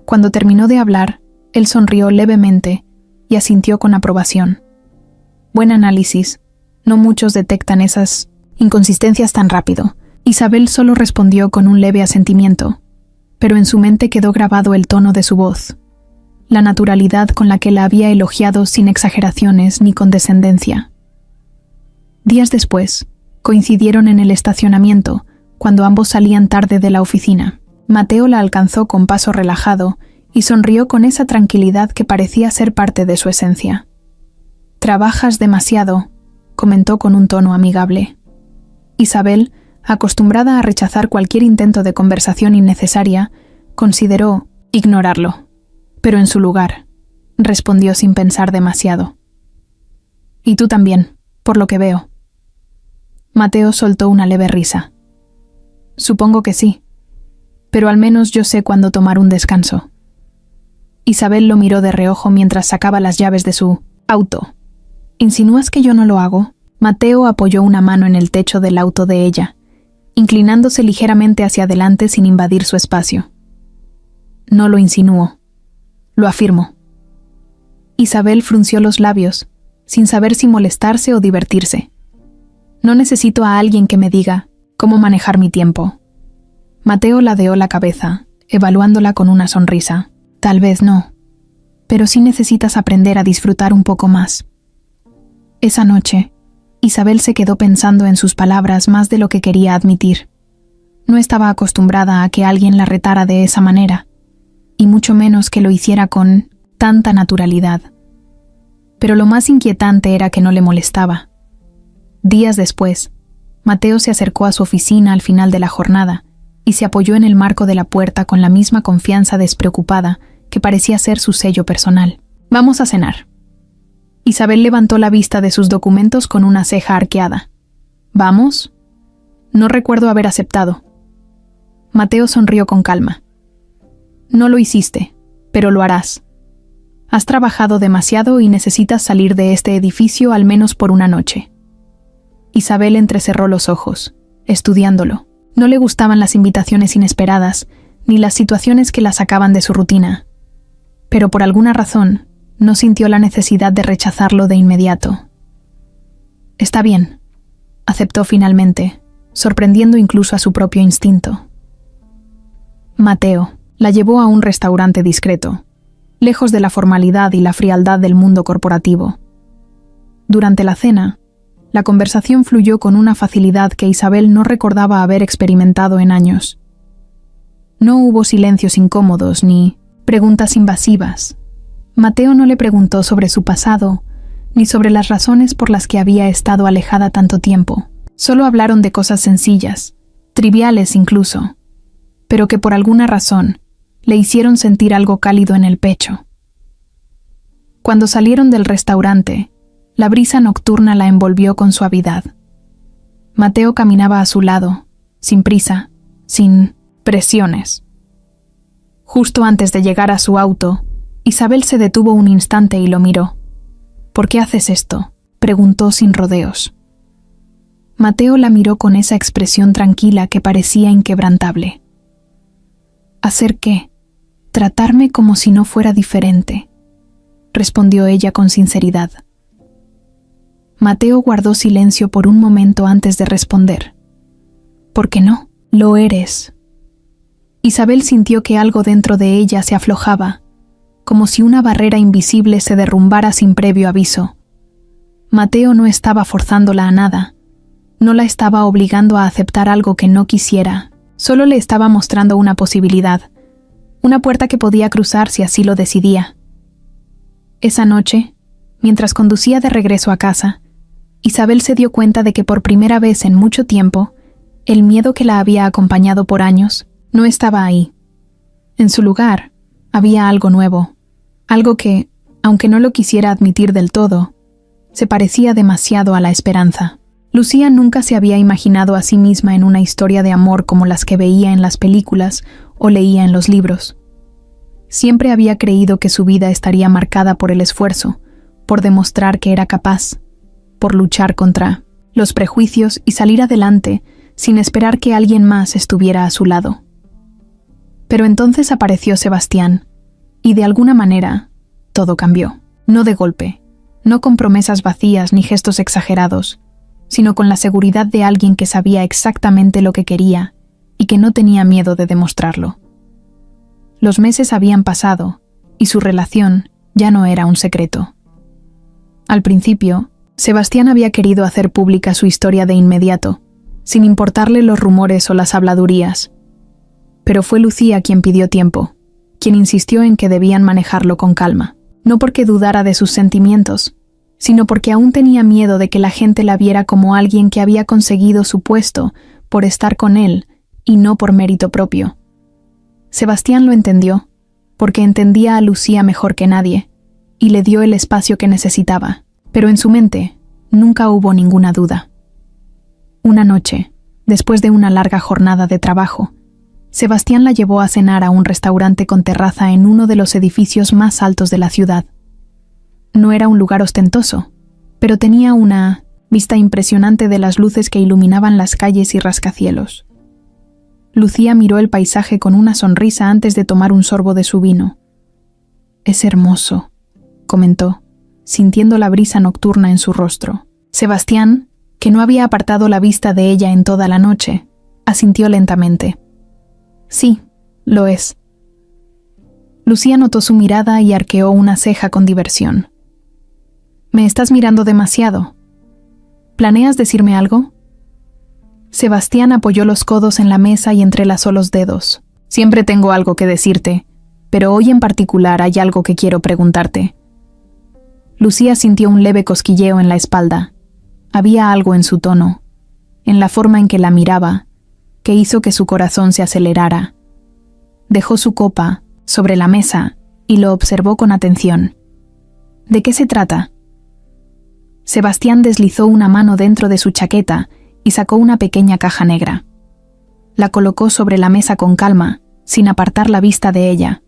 Cuando terminó de hablar, él sonrió levemente y asintió con aprobación. Buen análisis. No muchos detectan esas inconsistencias tan rápido. Isabel solo respondió con un leve asentimiento, pero en su mente quedó grabado el tono de su voz, la naturalidad con la que la había elogiado sin exageraciones ni condescendencia. Días después, coincidieron en el estacionamiento, cuando ambos salían tarde de la oficina. Mateo la alcanzó con paso relajado y sonrió con esa tranquilidad que parecía ser parte de su esencia. «Trabajas demasiado», comentó con un tono amigable. Isabel, acostumbrada a rechazar cualquier intento de conversación innecesaria, consideró ignorarlo. Pero en su lugar, respondió sin pensar demasiado. «Y tú también, por lo que veo». Mateo soltó una leve risa. «Supongo que sí, pero al menos yo sé cuándo tomar un descanso». Isabel lo miró de reojo mientras sacaba las llaves de su auto. «¿Insinúas que yo no lo hago?» Mateo apoyó una mano en el techo del auto de ella, inclinándose ligeramente hacia adelante sin invadir su espacio. «No lo insinúo. Lo afirmo». Isabel frunció los labios, sin saber si molestarse o divertirse. «No necesito a alguien que me diga cómo manejar mi tiempo». Mateo ladeó la cabeza, evaluándola con una sonrisa. «Tal vez no, pero sí necesitas aprender a disfrutar un poco más». Esa noche, Isabel se quedó pensando en sus palabras más de lo que quería admitir. No estaba acostumbrada a que alguien la retara de esa manera, y mucho menos que lo hiciera con tanta naturalidad. Pero lo más inquietante era que no le molestaba. Días después, Mateo se acercó a su oficina al final de la jornada y se apoyó en el marco de la puerta con la misma confianza despreocupada que parecía ser su sello personal. «Vamos a cenar». Isabel levantó la vista de sus documentos con una ceja arqueada. «¿Vamos?» «No recuerdo haber aceptado». Mateo sonrió con calma. «No lo hiciste, pero lo harás. Has trabajado demasiado y necesitas salir de este edificio al menos por una noche». Isabel entrecerró los ojos, estudiándolo. No le gustaban las invitaciones inesperadas, ni las situaciones que la sacaban de su rutina. pero por alguna razón no sintió la necesidad de rechazarlo de inmediato. «Está bien», aceptó finalmente, sorprendiendo incluso a su propio instinto. Mateo la llevó a un restaurante discreto, lejos de la formalidad y la frialdad del mundo corporativo. Durante la cena, la conversación fluyó con una facilidad que Isabel no recordaba haber experimentado en años. No hubo silencios incómodos ni preguntas invasivas. Mateo no le preguntó sobre su pasado, ni sobre las razones por las que había estado alejada tanto tiempo. Solo hablaron de cosas sencillas, triviales incluso, pero que por alguna razón le hicieron sentir algo cálido en el pecho. Cuando salieron del restaurante, la brisa nocturna la envolvió con suavidad. Mateo caminaba a su lado, sin prisa, sin presiones. Justo antes de llegar a su auto, Isabel se detuvo un instante y lo miró. «¿Por qué haces esto?», preguntó sin rodeos. Mateo la miró con esa expresión tranquila que parecía inquebrantable. «¿Hacer qué? Tratarme como si no fuera diferente», respondió ella con sinceridad. Mateo guardó silencio por un momento antes de responder. «¿Por qué no? Lo eres». Isabel sintió que algo dentro de ella se aflojaba, como si una barrera invisible se derrumbara sin previo aviso. Mateo no estaba forzándola a nada, no la estaba obligando a aceptar algo que no quisiera, solo le estaba mostrando una posibilidad, una puerta que podía cruzar si así lo decidía. Esa noche, mientras conducía de regreso a casa, Isabel se dio cuenta de que por primera vez en mucho tiempo, el miedo que la había acompañado por años no estaba ahí. En su lugar, había algo nuevo, algo que, aunque no lo quisiera admitir del todo, se parecía demasiado a la esperanza. Lucía nunca se había imaginado a sí misma en una historia de amor como las que veía en las películas o leía en los libros. Siempre había creído que su vida estaría marcada por el esfuerzo, por demostrar que era capaz, por luchar contra los prejuicios y salir adelante sin esperar que alguien más estuviera a su lado. Pero entonces apareció Sebastián, y de alguna manera todo cambió. No de golpe, no con promesas vacías ni gestos exagerados, sino con la seguridad de alguien que sabía exactamente lo que quería y que no tenía miedo de demostrarlo. Los meses habían pasado, y su relación ya no era un secreto. Al principio, Sebastián había querido hacer pública su historia de inmediato, sin importarle los rumores o las habladurías. Pero fue Lucía quien pidió tiempo, quien insistió en que debían manejarlo con calma, no porque dudara de sus sentimientos, sino porque aún tenía miedo de que la gente la viera como alguien que había conseguido su puesto por estar con él y no por mérito propio. Sebastián lo entendió, porque entendía a Lucía mejor que nadie, y le dio el espacio que necesitaba, pero en su mente nunca hubo ninguna duda. Una noche, después de una larga jornada de trabajo, Sebastián la llevó a cenar a un restaurante con terraza en uno de los edificios más altos de la ciudad. No era un lugar ostentoso, pero tenía una vista impresionante de las luces que iluminaban las calles y rascacielos. Lucía miró el paisaje con una sonrisa antes de tomar un sorbo de su vino. «Es hermoso», comentó, sintiendo la brisa nocturna en su rostro. Sebastián, que no había apartado la vista de ella en toda la noche, asintió lentamente. «Sí, lo es». Lucía notó su mirada y arqueó una ceja con diversión. «Me estás mirando demasiado. ¿Planeas decirme algo?» Sebastián apoyó los codos en la mesa y entrelazó los dedos. «Siempre tengo algo que decirte, pero hoy en particular hay algo que quiero preguntarte». Lucía sintió un leve cosquilleo en la espalda. Había algo en su tono, en la forma en que la miraba, que hizo que su corazón se acelerara. Dejó su copa sobre la mesa y lo observó con atención. «¿De qué se trata?» Sebastián deslizó una mano dentro de su chaqueta y sacó una pequeña caja negra. La colocó sobre la mesa con calma, sin apartar la vista de ella.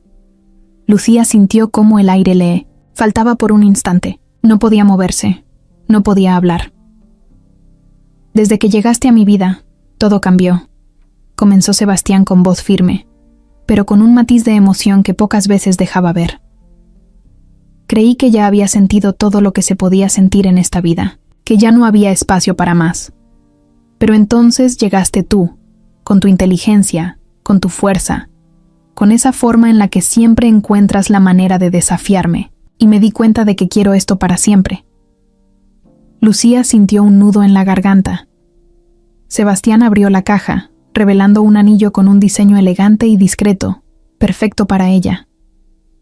Lucía sintió cómo el aire le faltaba por un instante. No podía moverse, no podía hablar. «Desde que llegaste a mi vida, todo cambió», comenzó Sebastián con voz firme, pero con un matiz de emoción que pocas veces dejaba ver. Creí que ya había sentido todo lo que se podía sentir en esta vida, que ya no había espacio para más. Pero entonces llegaste tú, con tu inteligencia, con tu fuerza, con esa forma en la que siempre encuentras la manera de desafiarme, y me di cuenta de que quiero esto para siempre. Lucía sintió un nudo en la garganta. Sebastián abrió la caja, revelando un anillo con un diseño elegante y discreto, perfecto para ella.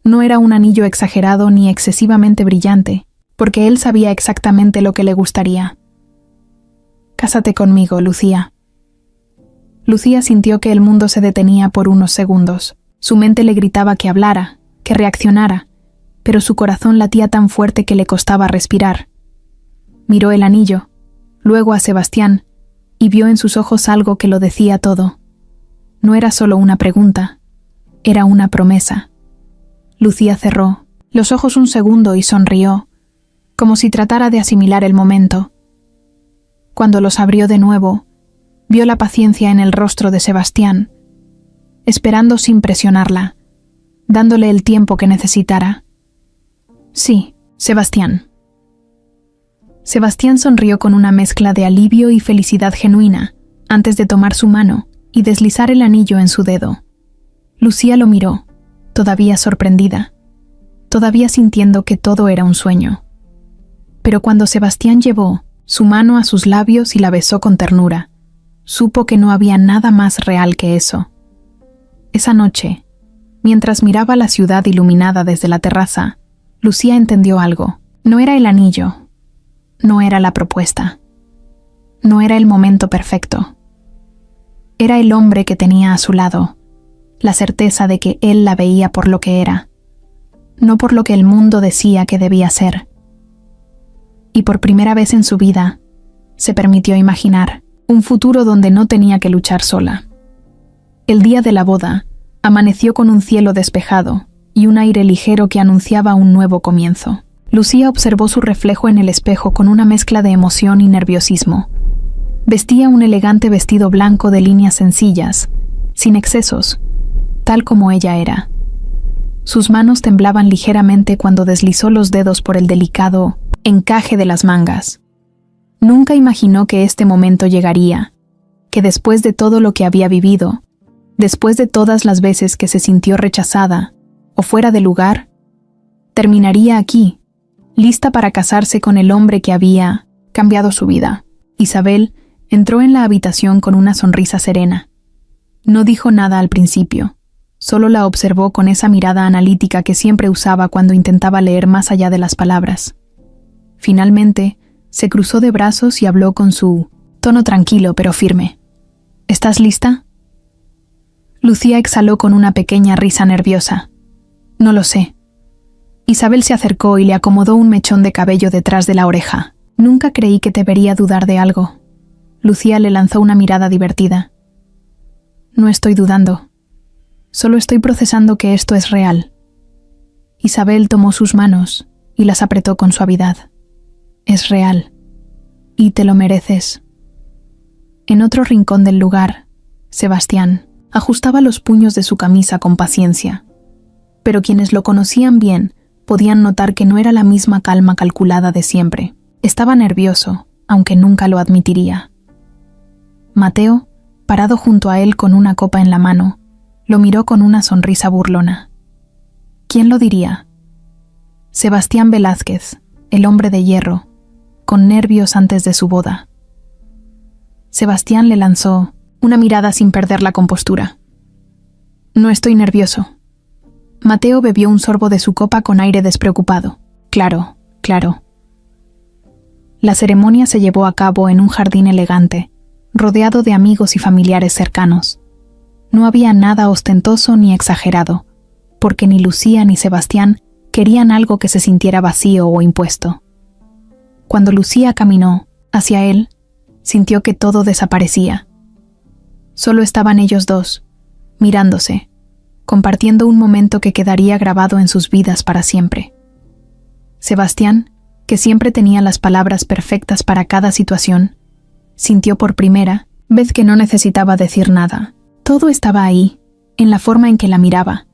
No era un anillo exagerado ni excesivamente brillante, porque él sabía exactamente lo que le gustaría. «Cásate conmigo, Lucía». Lucía sintió que el mundo se detenía por unos segundos. Su mente le gritaba que hablara, que reaccionara, pero su corazón latía tan fuerte que le costaba respirar. Miró el anillo, luego a Sebastián, y vio en sus ojos algo que lo decía todo. No era solo una pregunta, era una promesa. Lucía cerró los ojos un segundo y sonrió, como si tratara de asimilar el momento. Cuando los abrió de nuevo, vio la paciencia en el rostro de Sebastián, esperando sin presionarla, dándole el tiempo que necesitara. «Sí, Sebastián». Sebastián sonrió con una mezcla de alivio y felicidad genuina, antes de tomar su mano y deslizar el anillo en su dedo. Lucía lo miró, todavía sorprendida, todavía sintiendo que todo era un sueño. Pero cuando Sebastián llevó su mano a sus labios y la besó con ternura, supo que no había nada más real que eso. Esa noche, mientras miraba la ciudad iluminada desde la terraza, Lucía entendió algo. No era el anillo, no era la propuesta, no era el momento perfecto. Era el hombre que tenía a su lado, la certeza de que él la veía por lo que era, no por lo que el mundo decía que debía ser. Y por primera vez en su vida, se permitió imaginar un futuro donde no tenía que luchar sola. El día de la boda, amaneció con un cielo despejado y un aire ligero que anunciaba un nuevo comienzo. Lucía observó su reflejo en el espejo con una mezcla de emoción y nerviosismo. Vestía un elegante vestido blanco de líneas sencillas, sin excesos, tal como ella era. Sus manos temblaban ligeramente cuando deslizó los dedos por el delicado encaje de las mangas. Nunca imaginó que este momento llegaría, que después de todo lo que había vivido, después de todas las veces que se sintió rechazada o fuera de lugar, terminaría aquí, lista para casarse con el hombre que había cambiado su vida. Isabel entró en la habitación con una sonrisa serena. No dijo nada al principio, solo la observó con esa mirada analítica que siempre usaba cuando intentaba leer más allá de las palabras. Finalmente, se cruzó de brazos y habló con su tono tranquilo pero firme. ¿Estás lista? Lucía exhaló con una pequeña risa nerviosa. No lo sé. Isabel se acercó y le acomodó un mechón de cabello detrás de la oreja. Nunca creí que te vería dudar de algo. Lucía le lanzó una mirada divertida. No estoy dudando. Solo estoy procesando que esto es real. Isabel tomó sus manos y las apretó con suavidad. Es real. Y te lo mereces. En otro rincón del lugar, Sebastián ajustaba los puños de su camisa con paciencia. Pero quienes lo conocían bien podían notar que no era la misma calma calculada de siempre. Estaba nervioso, aunque nunca lo admitiría. Mateo, parado junto a él con una copa en la mano, lo miró con una sonrisa burlona. ¿Quién lo diría? Sebastián Velázquez, el hombre de hierro, con nervios antes de su boda. Sebastián le lanzó una mirada sin perder la compostura. No estoy nervioso. Mateo bebió un sorbo de su copa con aire despreocupado. Claro. La ceremonia se llevó a cabo en un jardín elegante, rodeado de amigos y familiares cercanos. No había nada ostentoso ni exagerado, porque ni Lucía ni Sebastián querían algo que se sintiera vacío o impuesto. Cuando Lucía caminó hacia él, sintió que todo desaparecía. Solo estaban ellos dos, mirándose, compartiendo un momento que quedaría grabado en sus vidas para siempre. Sebastián, que siempre tenía las palabras perfectas para cada situación, sintió por primera vez que no necesitaba decir nada. Todo estaba ahí, en la forma en que la miraba,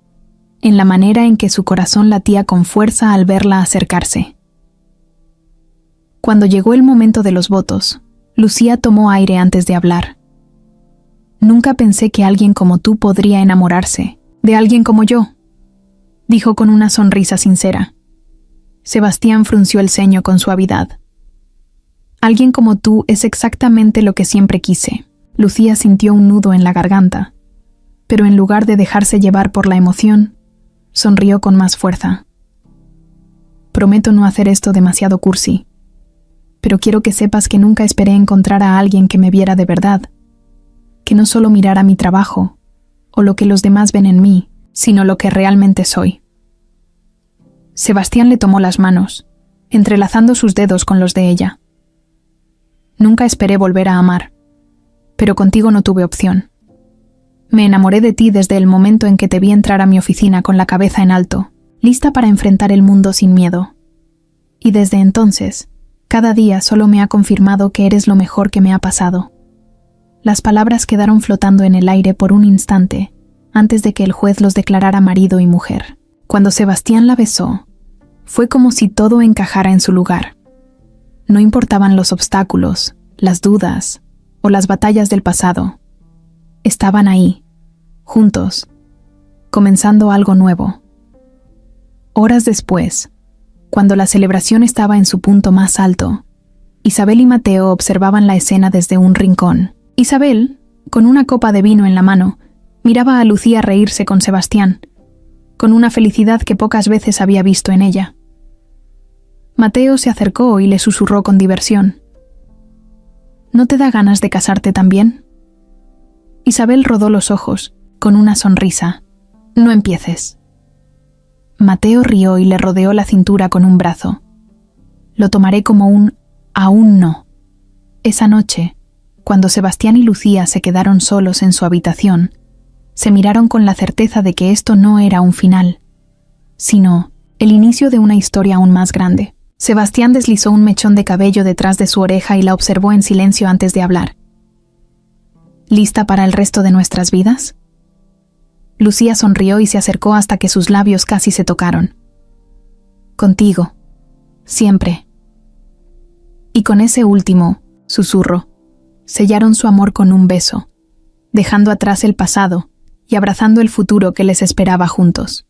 en la manera en que su corazón latía con fuerza al verla acercarse. Cuando llegó el momento de los votos, Lucía tomó aire antes de hablar. «Nunca pensé que alguien como tú podría enamorarse de alguien como yo», dijo con una sonrisa sincera. Sebastián frunció el ceño con suavidad. «Alguien como tú es exactamente lo que siempre quise». Lucía sintió un nudo en la garganta, pero en lugar de dejarse llevar por la emoción, sonrió con más fuerza. «Prometo no hacer esto demasiado cursi, pero quiero que sepas que nunca esperé encontrar a alguien que me viera de verdad, que no solo mirara mi trabajo o lo que los demás ven en mí, sino lo que realmente soy». Sebastián le tomó las manos, entrelazando sus dedos con los de ella. «Nunca esperé volver a amar, pero contigo no tuve opción. Me enamoré de ti desde el momento en que te vi entrar a mi oficina con la cabeza en alto, lista para enfrentar el mundo sin miedo. Y desde entonces, cada día solo me ha confirmado que eres lo mejor que me ha pasado». Las palabras quedaron flotando en el aire por un instante, antes de que el juez los declarara marido y mujer. Cuando Sebastián la besó, fue como si todo encajara en su lugar. No importaban los obstáculos, las dudas o las batallas del pasado. Estaban ahí, juntos, comenzando algo nuevo. Horas después, cuando la celebración estaba en su punto más alto, Isabel y Mateo observaban la escena desde un rincón. Isabel, con una copa de vino en la mano, miraba a Lucía reírse con Sebastián, con una felicidad que pocas veces había visto en ella. Mateo se acercó y le susurró con diversión: «¿No te da ganas de casarte también?». Isabel rodó los ojos, con una sonrisa. «No empieces». Mateo rió y le rodeó la cintura con un brazo. «Lo tomaré como un aún no». Esa noche, cuando Sebastián y Lucía se quedaron solos en su habitación, se miraron con la certeza de que esto no era un final, sino el inicio de una historia aún más grande. Sebastián deslizó un mechón de cabello detrás de su oreja y la observó en silencio antes de hablar. «¿Lista para el resto de nuestras vidas?». Lucía sonrió y se acercó hasta que sus labios casi se tocaron. «Contigo, siempre». Y con ese último susurro, sellaron su amor con un beso, dejando atrás el pasado y abrazando el futuro que les esperaba juntos.